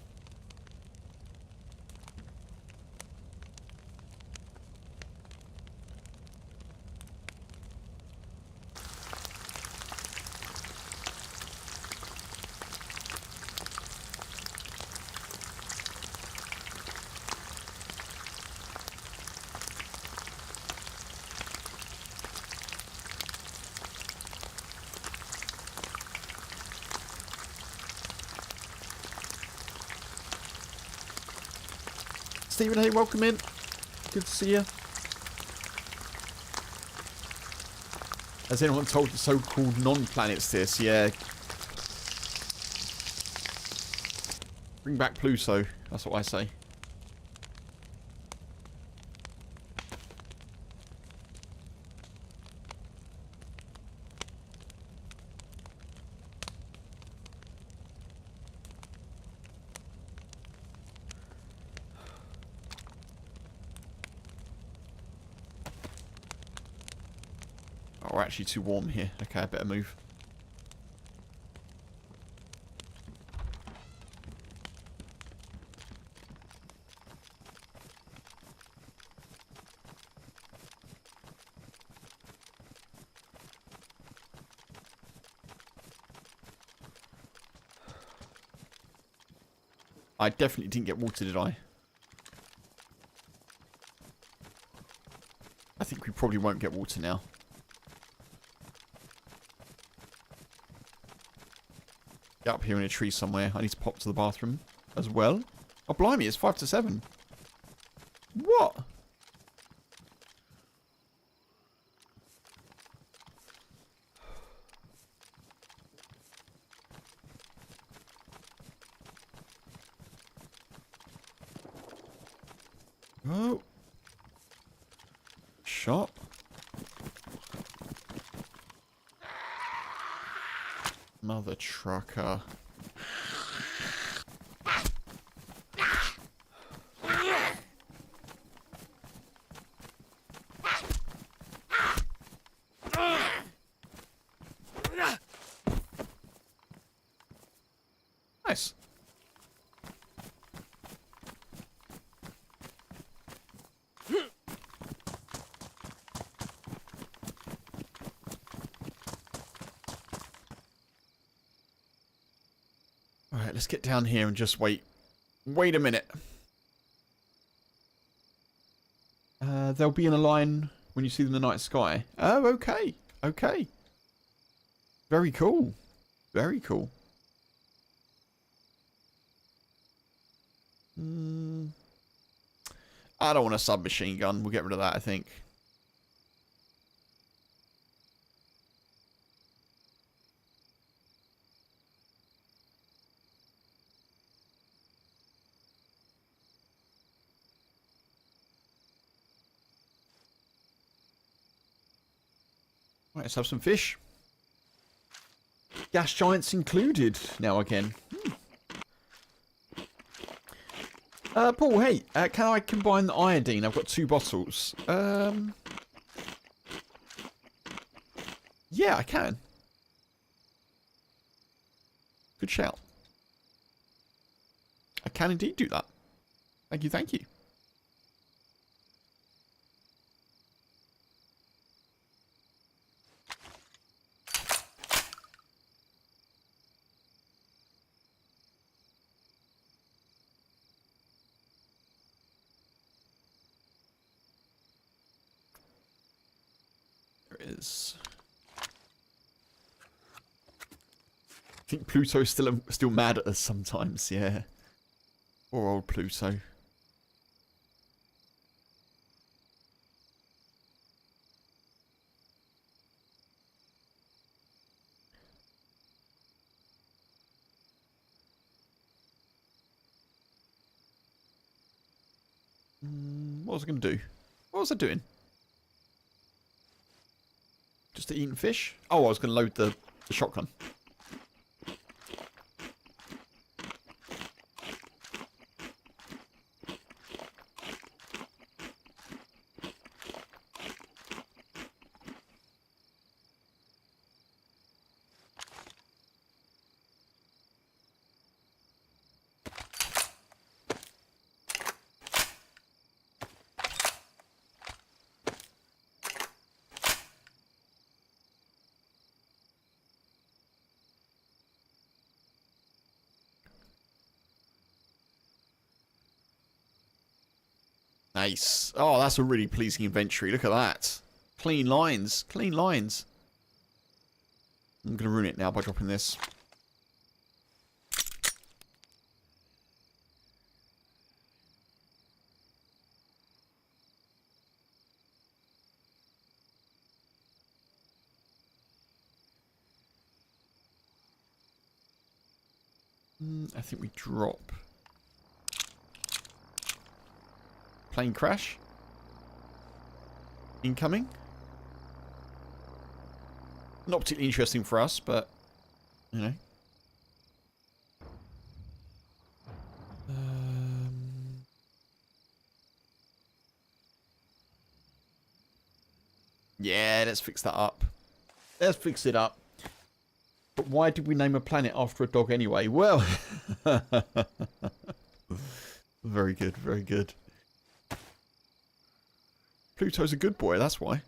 Stephen, hey, welcome in. Good to see you. Has anyone told the so-called non-planets this? Yeah. Bring back Pluto. That's what I say. Oh, we're actually too warm here. Okay, I better move. I definitely didn't get water, did I? I think we probably won't get water now. Get up here in a tree somewhere. I need to pop to the bathroom as well. Oh, blimey, it's 5 to 7. What? Oh. Shot. Mother trucker. Nice. Alright, let's get down here and just wait. Wait a minute. They'll be in a line when you see them in the night sky. Oh, okay. Okay. Very cool. Very cool. I don't want a submachine gun. We'll get rid of that, I think. Right, let's have some fish. Gas giants included now again. Paul, hey, can I combine the iodine? I've got 2 bottles. Yeah, I can. Good shout. I can indeed do that. Thank you, thank you. There it is. I think Pluto's still mad at us sometimes, yeah. Poor old Pluto. What was I going to do? What was I doing? Just eating fish? Oh, I was going to load the shotgun. Nice. Oh, that's a really pleasing inventory. Look at that. Clean lines. Clean lines. I'm going to ruin it now by dropping this. I think we drop. Plane crash. Incoming. Not particularly interesting for us, but, you know. Yeah, let's fix that up. Let's fix it up. But why did we name a planet after a dog anyway? Well, very good, very good. Pluto's a good boy, that's why.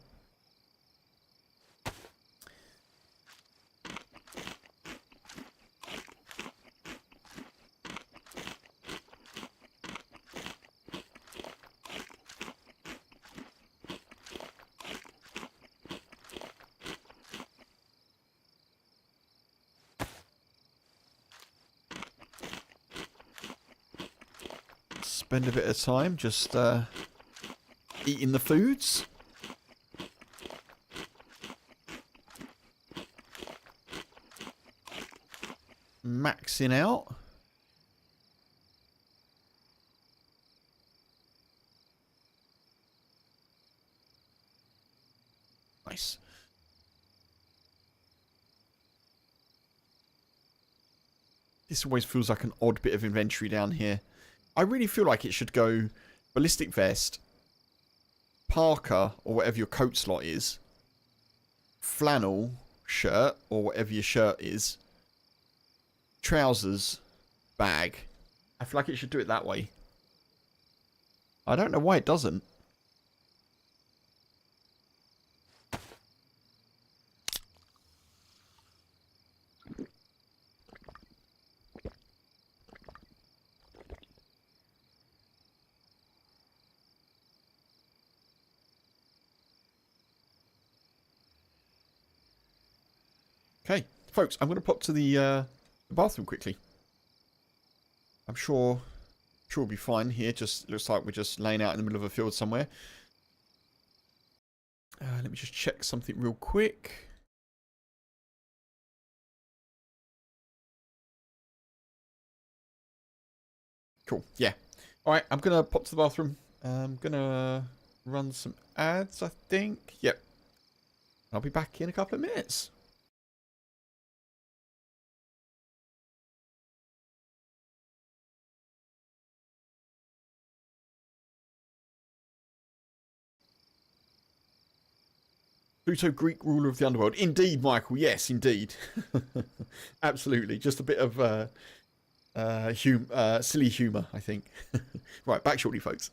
Spend a bit of time just eating the foods. Maxing out. Nice. This always feels like an odd bit of inventory down here. I really feel like it should go ballistic vest, parka, or whatever your coat slot is, flannel shirt, or whatever your shirt is, trousers, bag. I feel like it should do it that way. I don't know why it doesn't. Okay, folks, I'm going to pop to the bathroom quickly. I'm sure we'll be fine here. Just looks like we're just laying out in the middle of a field somewhere. Let me just check something real quick. Cool, yeah. Alright, I'm going to pop to the bathroom. I'm going to run some ads, I think. Yep. I'll be back in a couple of minutes. Pluto, Greek ruler of the underworld. Indeed, Michael. Yes, indeed. Absolutely. Just a bit of silly humour, I think. Right, back shortly, folks.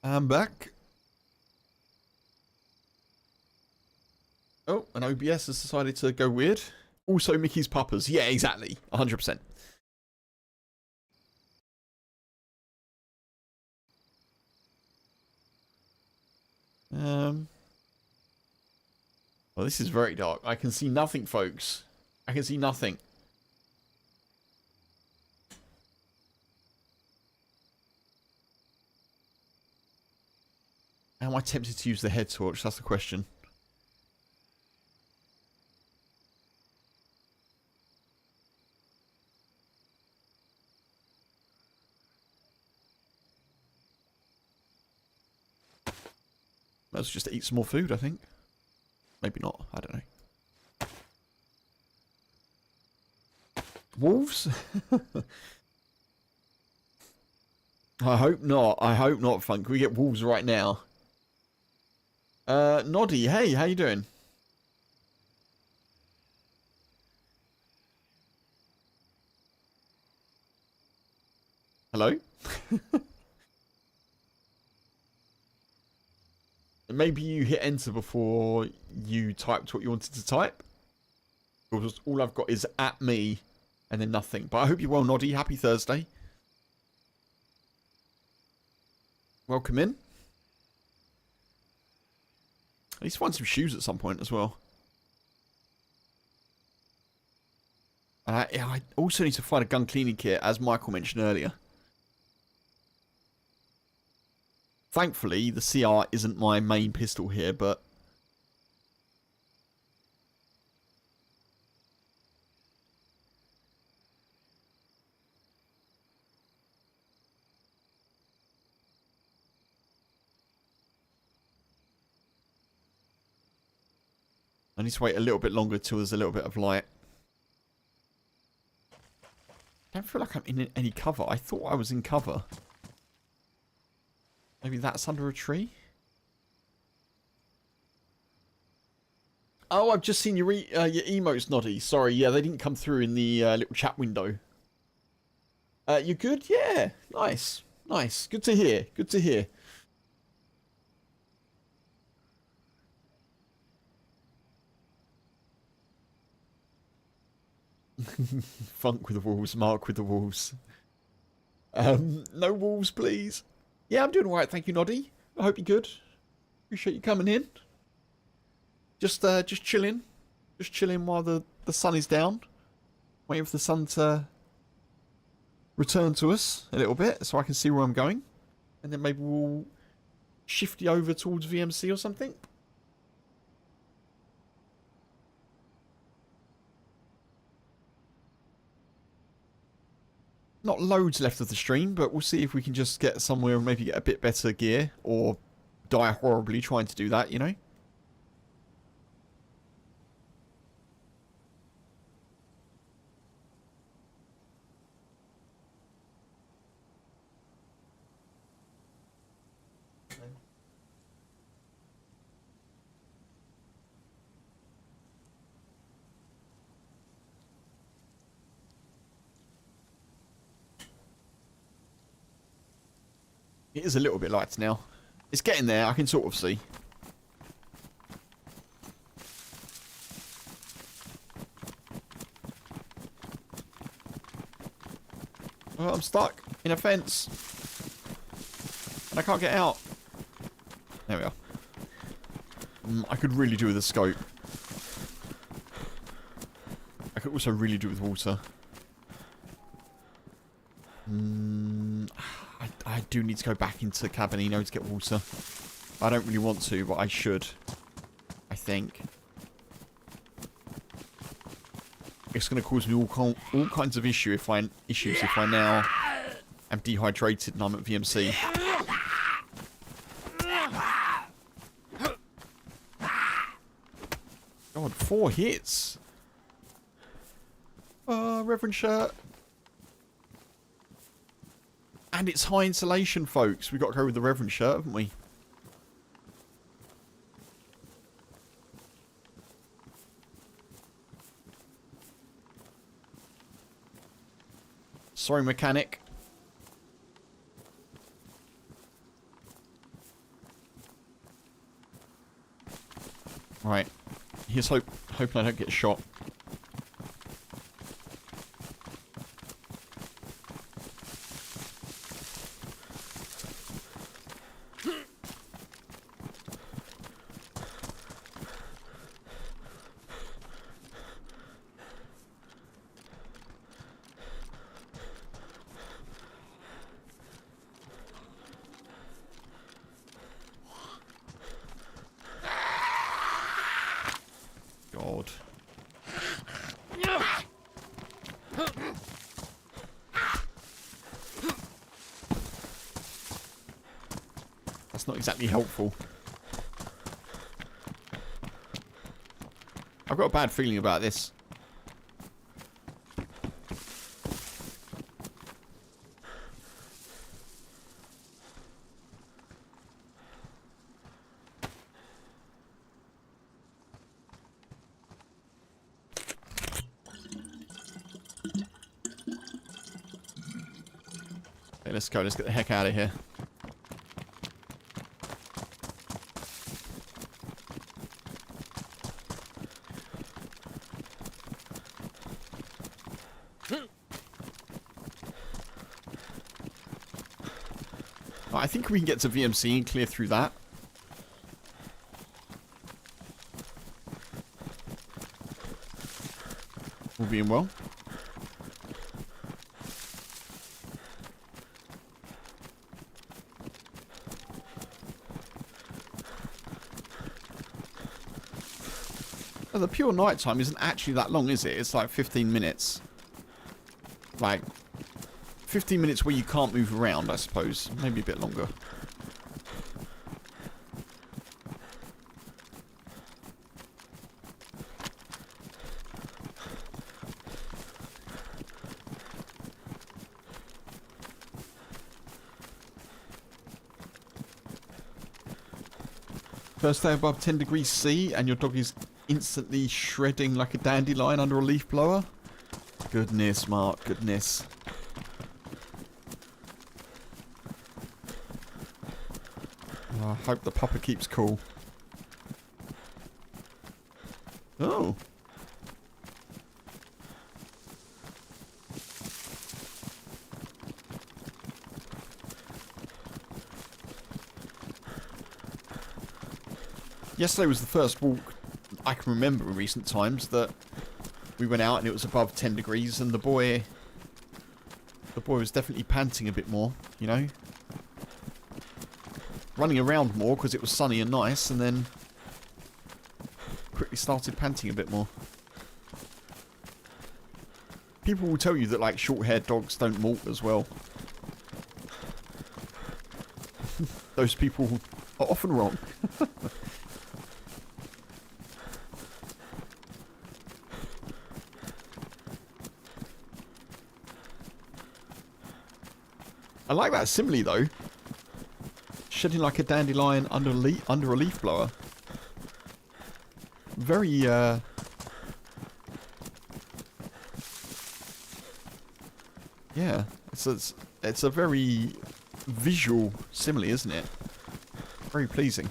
I'm back. Oh, and OBS has decided to go weird. Also, Mickey's Puppers. Yeah, exactly. 100%. Well, this is very dark. I can see nothing, folks. I can see nothing. Am I tempted to use the head torch? That's the question. Let's just eat some more food, I think. Maybe not. I don't know. Wolves? I hope not. I hope not, Funk. Can we get wolves right now? Noddy, hey, how you doing? Hello? Maybe you hit enter before you typed what you wanted to type. Because all I've got is at me and then nothing. But I hope you're well, Noddy. Happy Thursday. Welcome in. I need to find some shoes at some point as well. I also need to find a gun cleaning kit, as Michael mentioned earlier. Thankfully, the CR isn't my main pistol here, but... I need to wait a little bit longer till there's a little bit of light. I don't feel like I'm in any cover. I thought I was in cover. Maybe that's under a tree? Oh, I've just seen your emotes, Noddy. Sorry, yeah, they didn't come through in the little chat window. You good? Yeah. Nice. Nice. Good to hear. Good to hear. Funk with the wolves, Mark with the wolves. No wolves, please. Yeah, I'm doing alright, thank you, Noddy. I hope you're good. Appreciate you coming in. Just chilling. Just chilling while the sun is down. Waiting for the sun to return to us a little bit so I can see where I'm going. And then maybe we'll shift you over towards VMC or something. Not loads left of the stream, but we'll see if we can just get somewhere and maybe get a bit better gear. Or die horribly trying to do that, you know? It is a little bit light now. It's getting there, I can sort of see. Oh, I'm stuck in a fence. And I can't get out. There we are. I could really do with a scope. I could also really do with water. I do need to go back into Cabinino to get water. I don't really want to, but I should. I think. It's going to cause me all kinds of issues if I now am dehydrated and I'm at VMC. God, 4 hits. Reverend shirt. And it's high insulation, folks. We've got to go with the Reverend shirt, haven't we? Sorry, mechanic. Right. Here's hoping I don't get shot. God. That's not exactly helpful. I've got a bad feeling about this. Okay, let's go. Let's get the heck out of here. I think we can get to VMC and clear through that. All being well. Well, the pure night time isn't actually that long, is it? It's like 15 minutes. Like 15 minutes where you can't move around, I suppose. Maybe a bit longer. First day above 10 degrees C and your dog is instantly shredding like a dandelion under a leaf blower? Goodness, Mark, goodness. I hope the pupper keeps cool. Oh. Yesterday was the first walk I can remember in recent times that we went out and it was above 10 degrees and the boy was definitely panting a bit more, you know? Running around more because it was sunny and nice, and then quickly started panting a bit more. People will tell you that like short-haired dogs don't molt as well. Those people are often wrong. I like that simile though. Shedding like a dandelion under a leaf blower. Very, yeah, it's a very visual simile, isn't it? Very pleasing.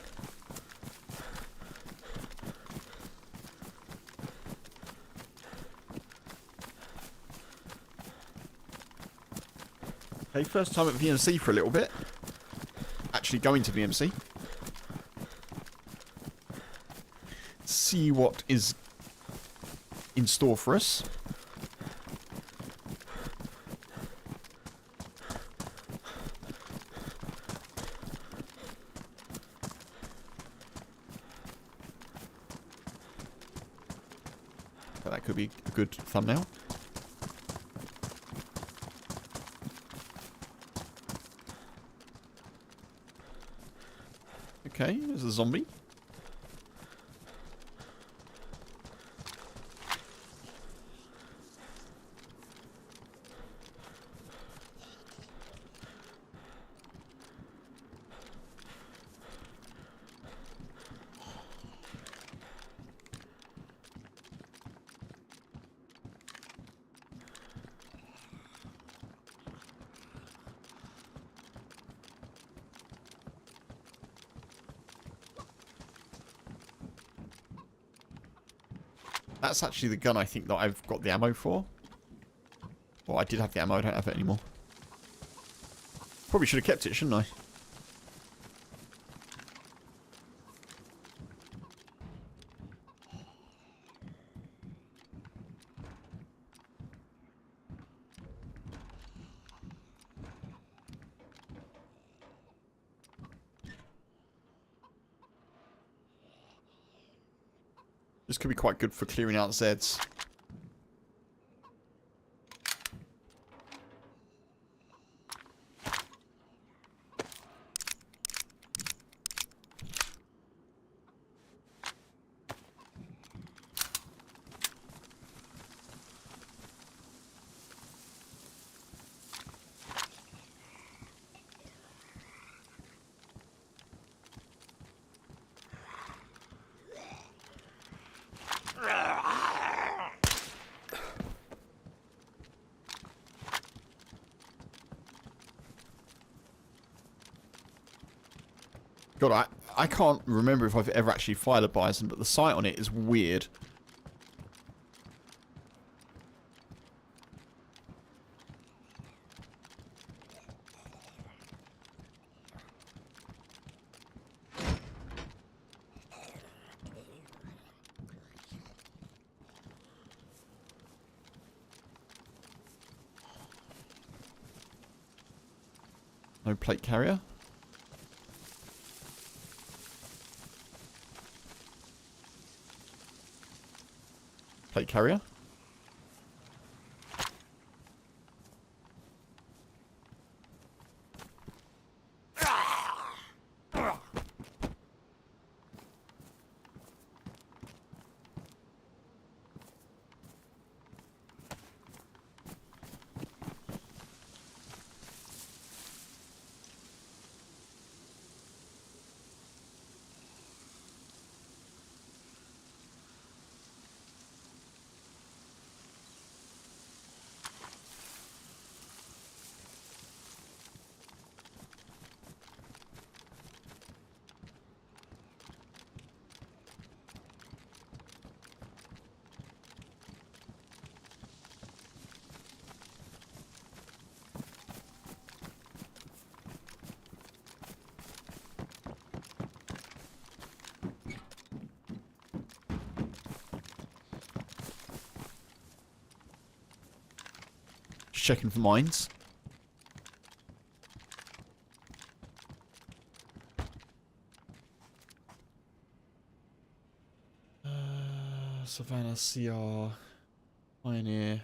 Okay, first time at VMC for a little bit. Actually going to VMC. See what is in store for us. That could be a good thumbnail. Okay, there's a zombie. That's actually the gun I think that I've got the ammo for. Well, I did have the ammo. I don't have it anymore. Probably should have kept it, shouldn't I? This could be quite good for clearing out Zeds. God, I can't remember if I've ever actually fired a bison, but the sight on it is weird. No plate carrier. Plate carrier. Just checking for mines. Savannah, CR, Pioneer.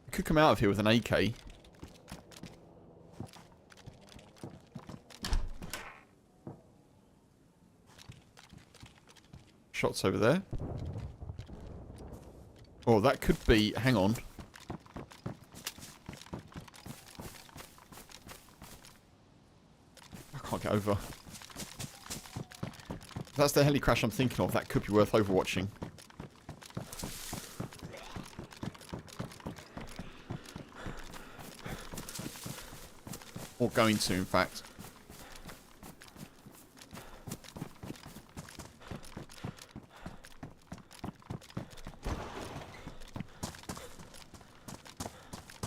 Could come out of here with an AK. Shots over there. Oh, that could be... Hang on. I can't get over. If that's the heli crash I'm thinking of. That could be worth overwatching. Or going to, in fact.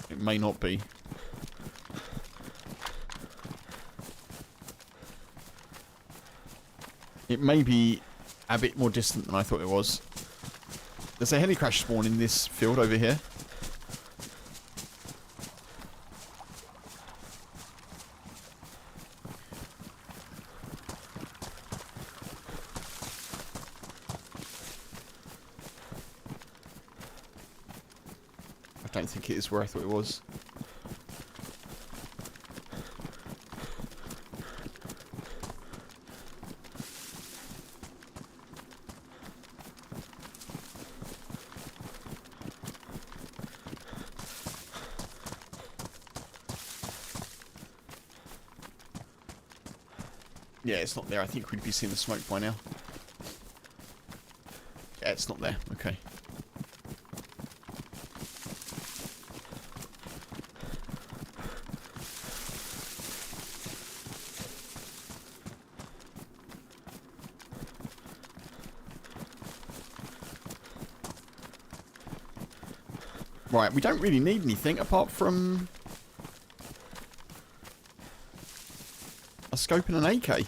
It may not be. It may be a bit more distant than I thought it was. There's a heli crash spawn in this field over here. don't think it is where I thought it was. Yeah, it's not there. I think we'd be seeing the smoke by now. Yeah, it's not there. Okay. Right, we don't really need anything apart from a scope and an AK.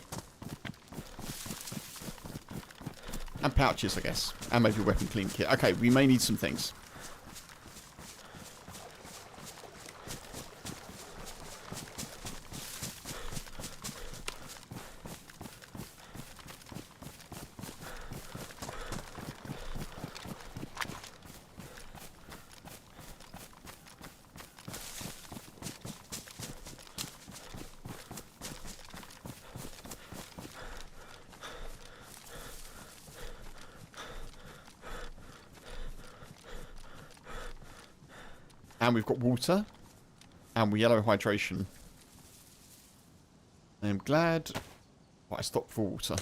And pouches, I guess. And maybe a weapon clean kit. Okay, we may need some things. And we've got water. And we yellow hydration. I am glad I stopped for water.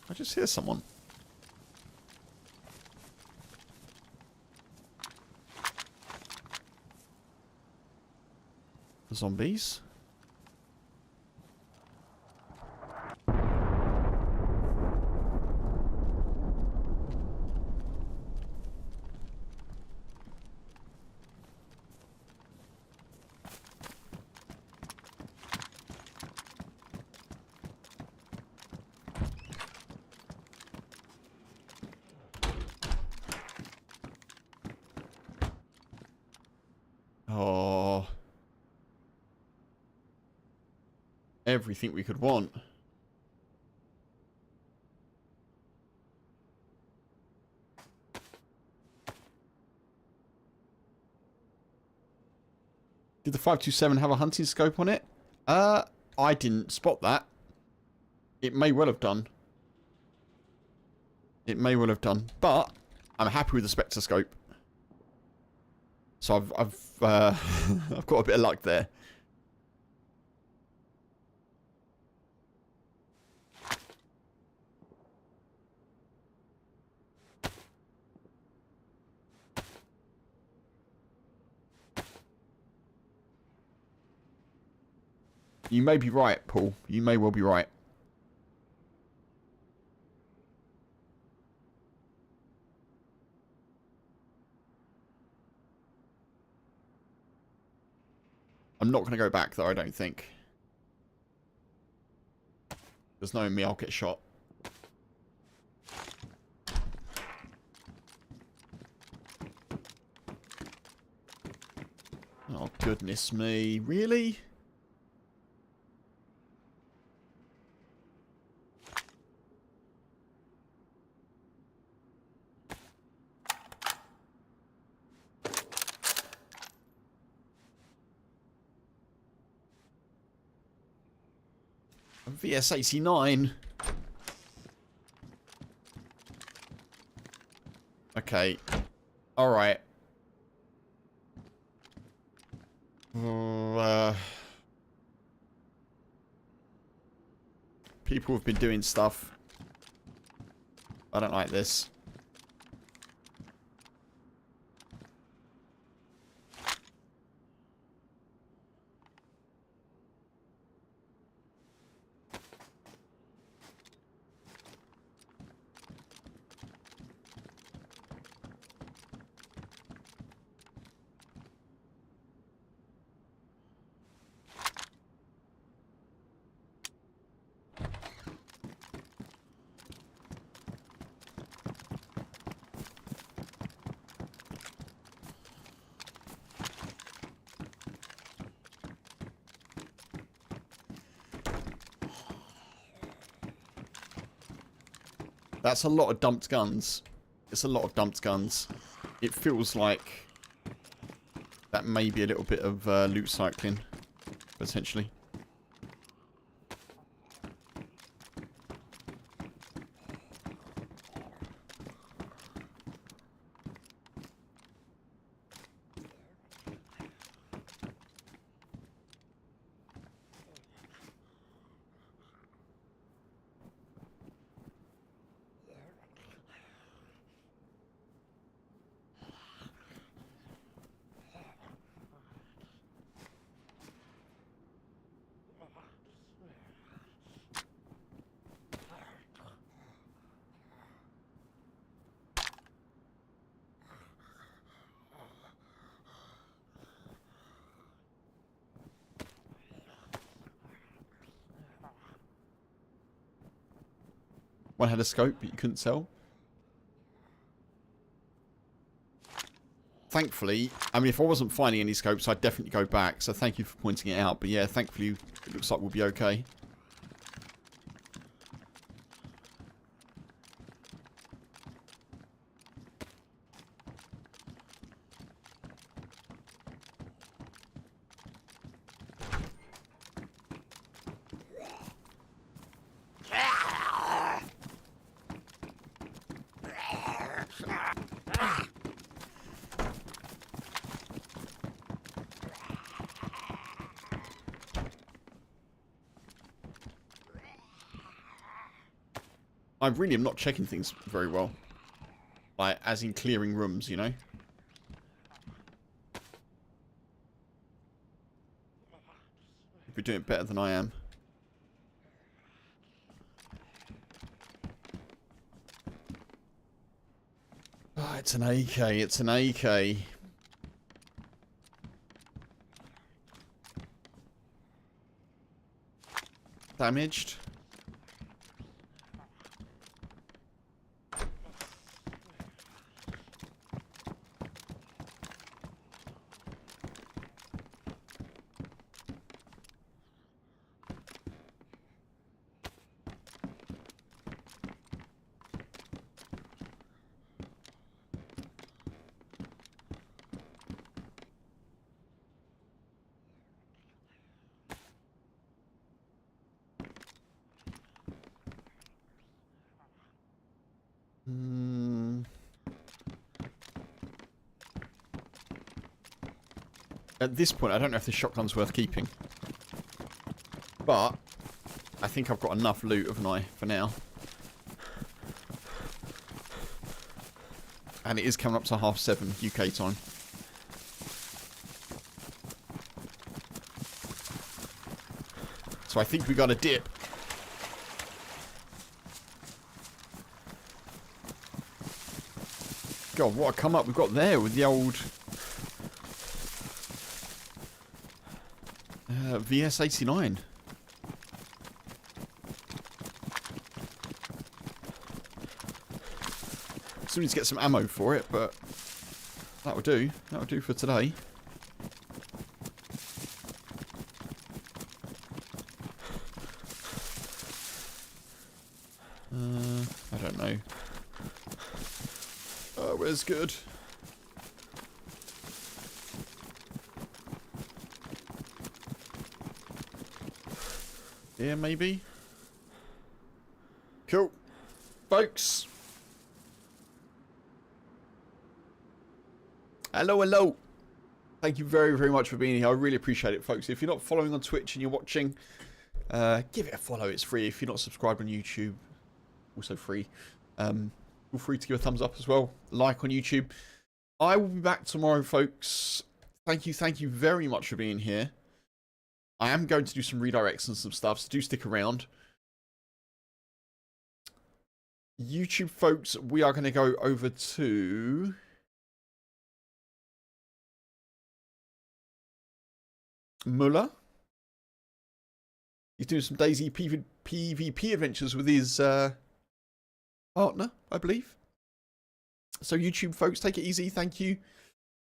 I just hear someone. Zombies. Oh. Everything we could want. Did the 527 have a hunting scope on it? I didn't spot that. It may well have done. It may well have done. But I'm happy with the Spectre scope. So I've I've got a bit of luck there. You may be right, Paul. You may well be right. I'm not going to go back, though, I don't think. There's no me, I'll get shot. Oh, goodness me. Really? VS89. Okay. Alright. People have been doing stuff. I don't like this. That's a lot of dumped guns. It's a lot of dumped guns. It feels like that may be a little bit of loot cycling, potentially. One had a scope, but you couldn't tell. Thankfully, I mean, if I wasn't finding any scopes, I'd definitely go back. So thank you for pointing it out. But yeah, thankfully, it looks like we'll be okay. I really am not checking things very well. Like, as in clearing rooms, you know? You're doing it better than I am. Oh, it's an AK, it's an AK. Damaged. At this point, I don't know if this shotgun's worth keeping. But I think I've got enough loot, haven't I, for now. And it is coming up to 7:30 UK time. So I think we got a dip. God, what a come up we've got there with the old VS-89. Still need to get some ammo for it, but that'll do. That'll do for today. I don't know. Where's good? Here, maybe? Cool. Folks. Hello, hello. Thank you very, very much for being here. I really appreciate it, folks. If you're not following on Twitch and you're watching, give it a follow. It's free. If you're not subscribed on YouTube, also free. Feel free to give a thumbs up as well. Like on YouTube. I will be back tomorrow, folks. Thank you very much for being here. I am going to do some redirects and some stuff, so do stick around. YouTube, folks, we are going to go over to Muller. He's doing some DayZ PvP adventures with his partner, I believe. So YouTube, folks, take it easy. Thank you.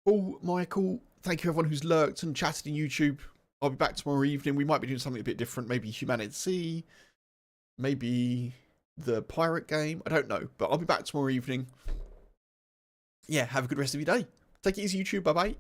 Paul, Michael, thank you everyone who's lurked and chatted in YouTube. I'll be back tomorrow evening. We might be doing something a bit different. Maybe Humanity. Maybe the pirate game. I don't know, but I'll be back tomorrow evening. Yeah, have a good rest of your day. Take it easy, YouTube. Bye-bye.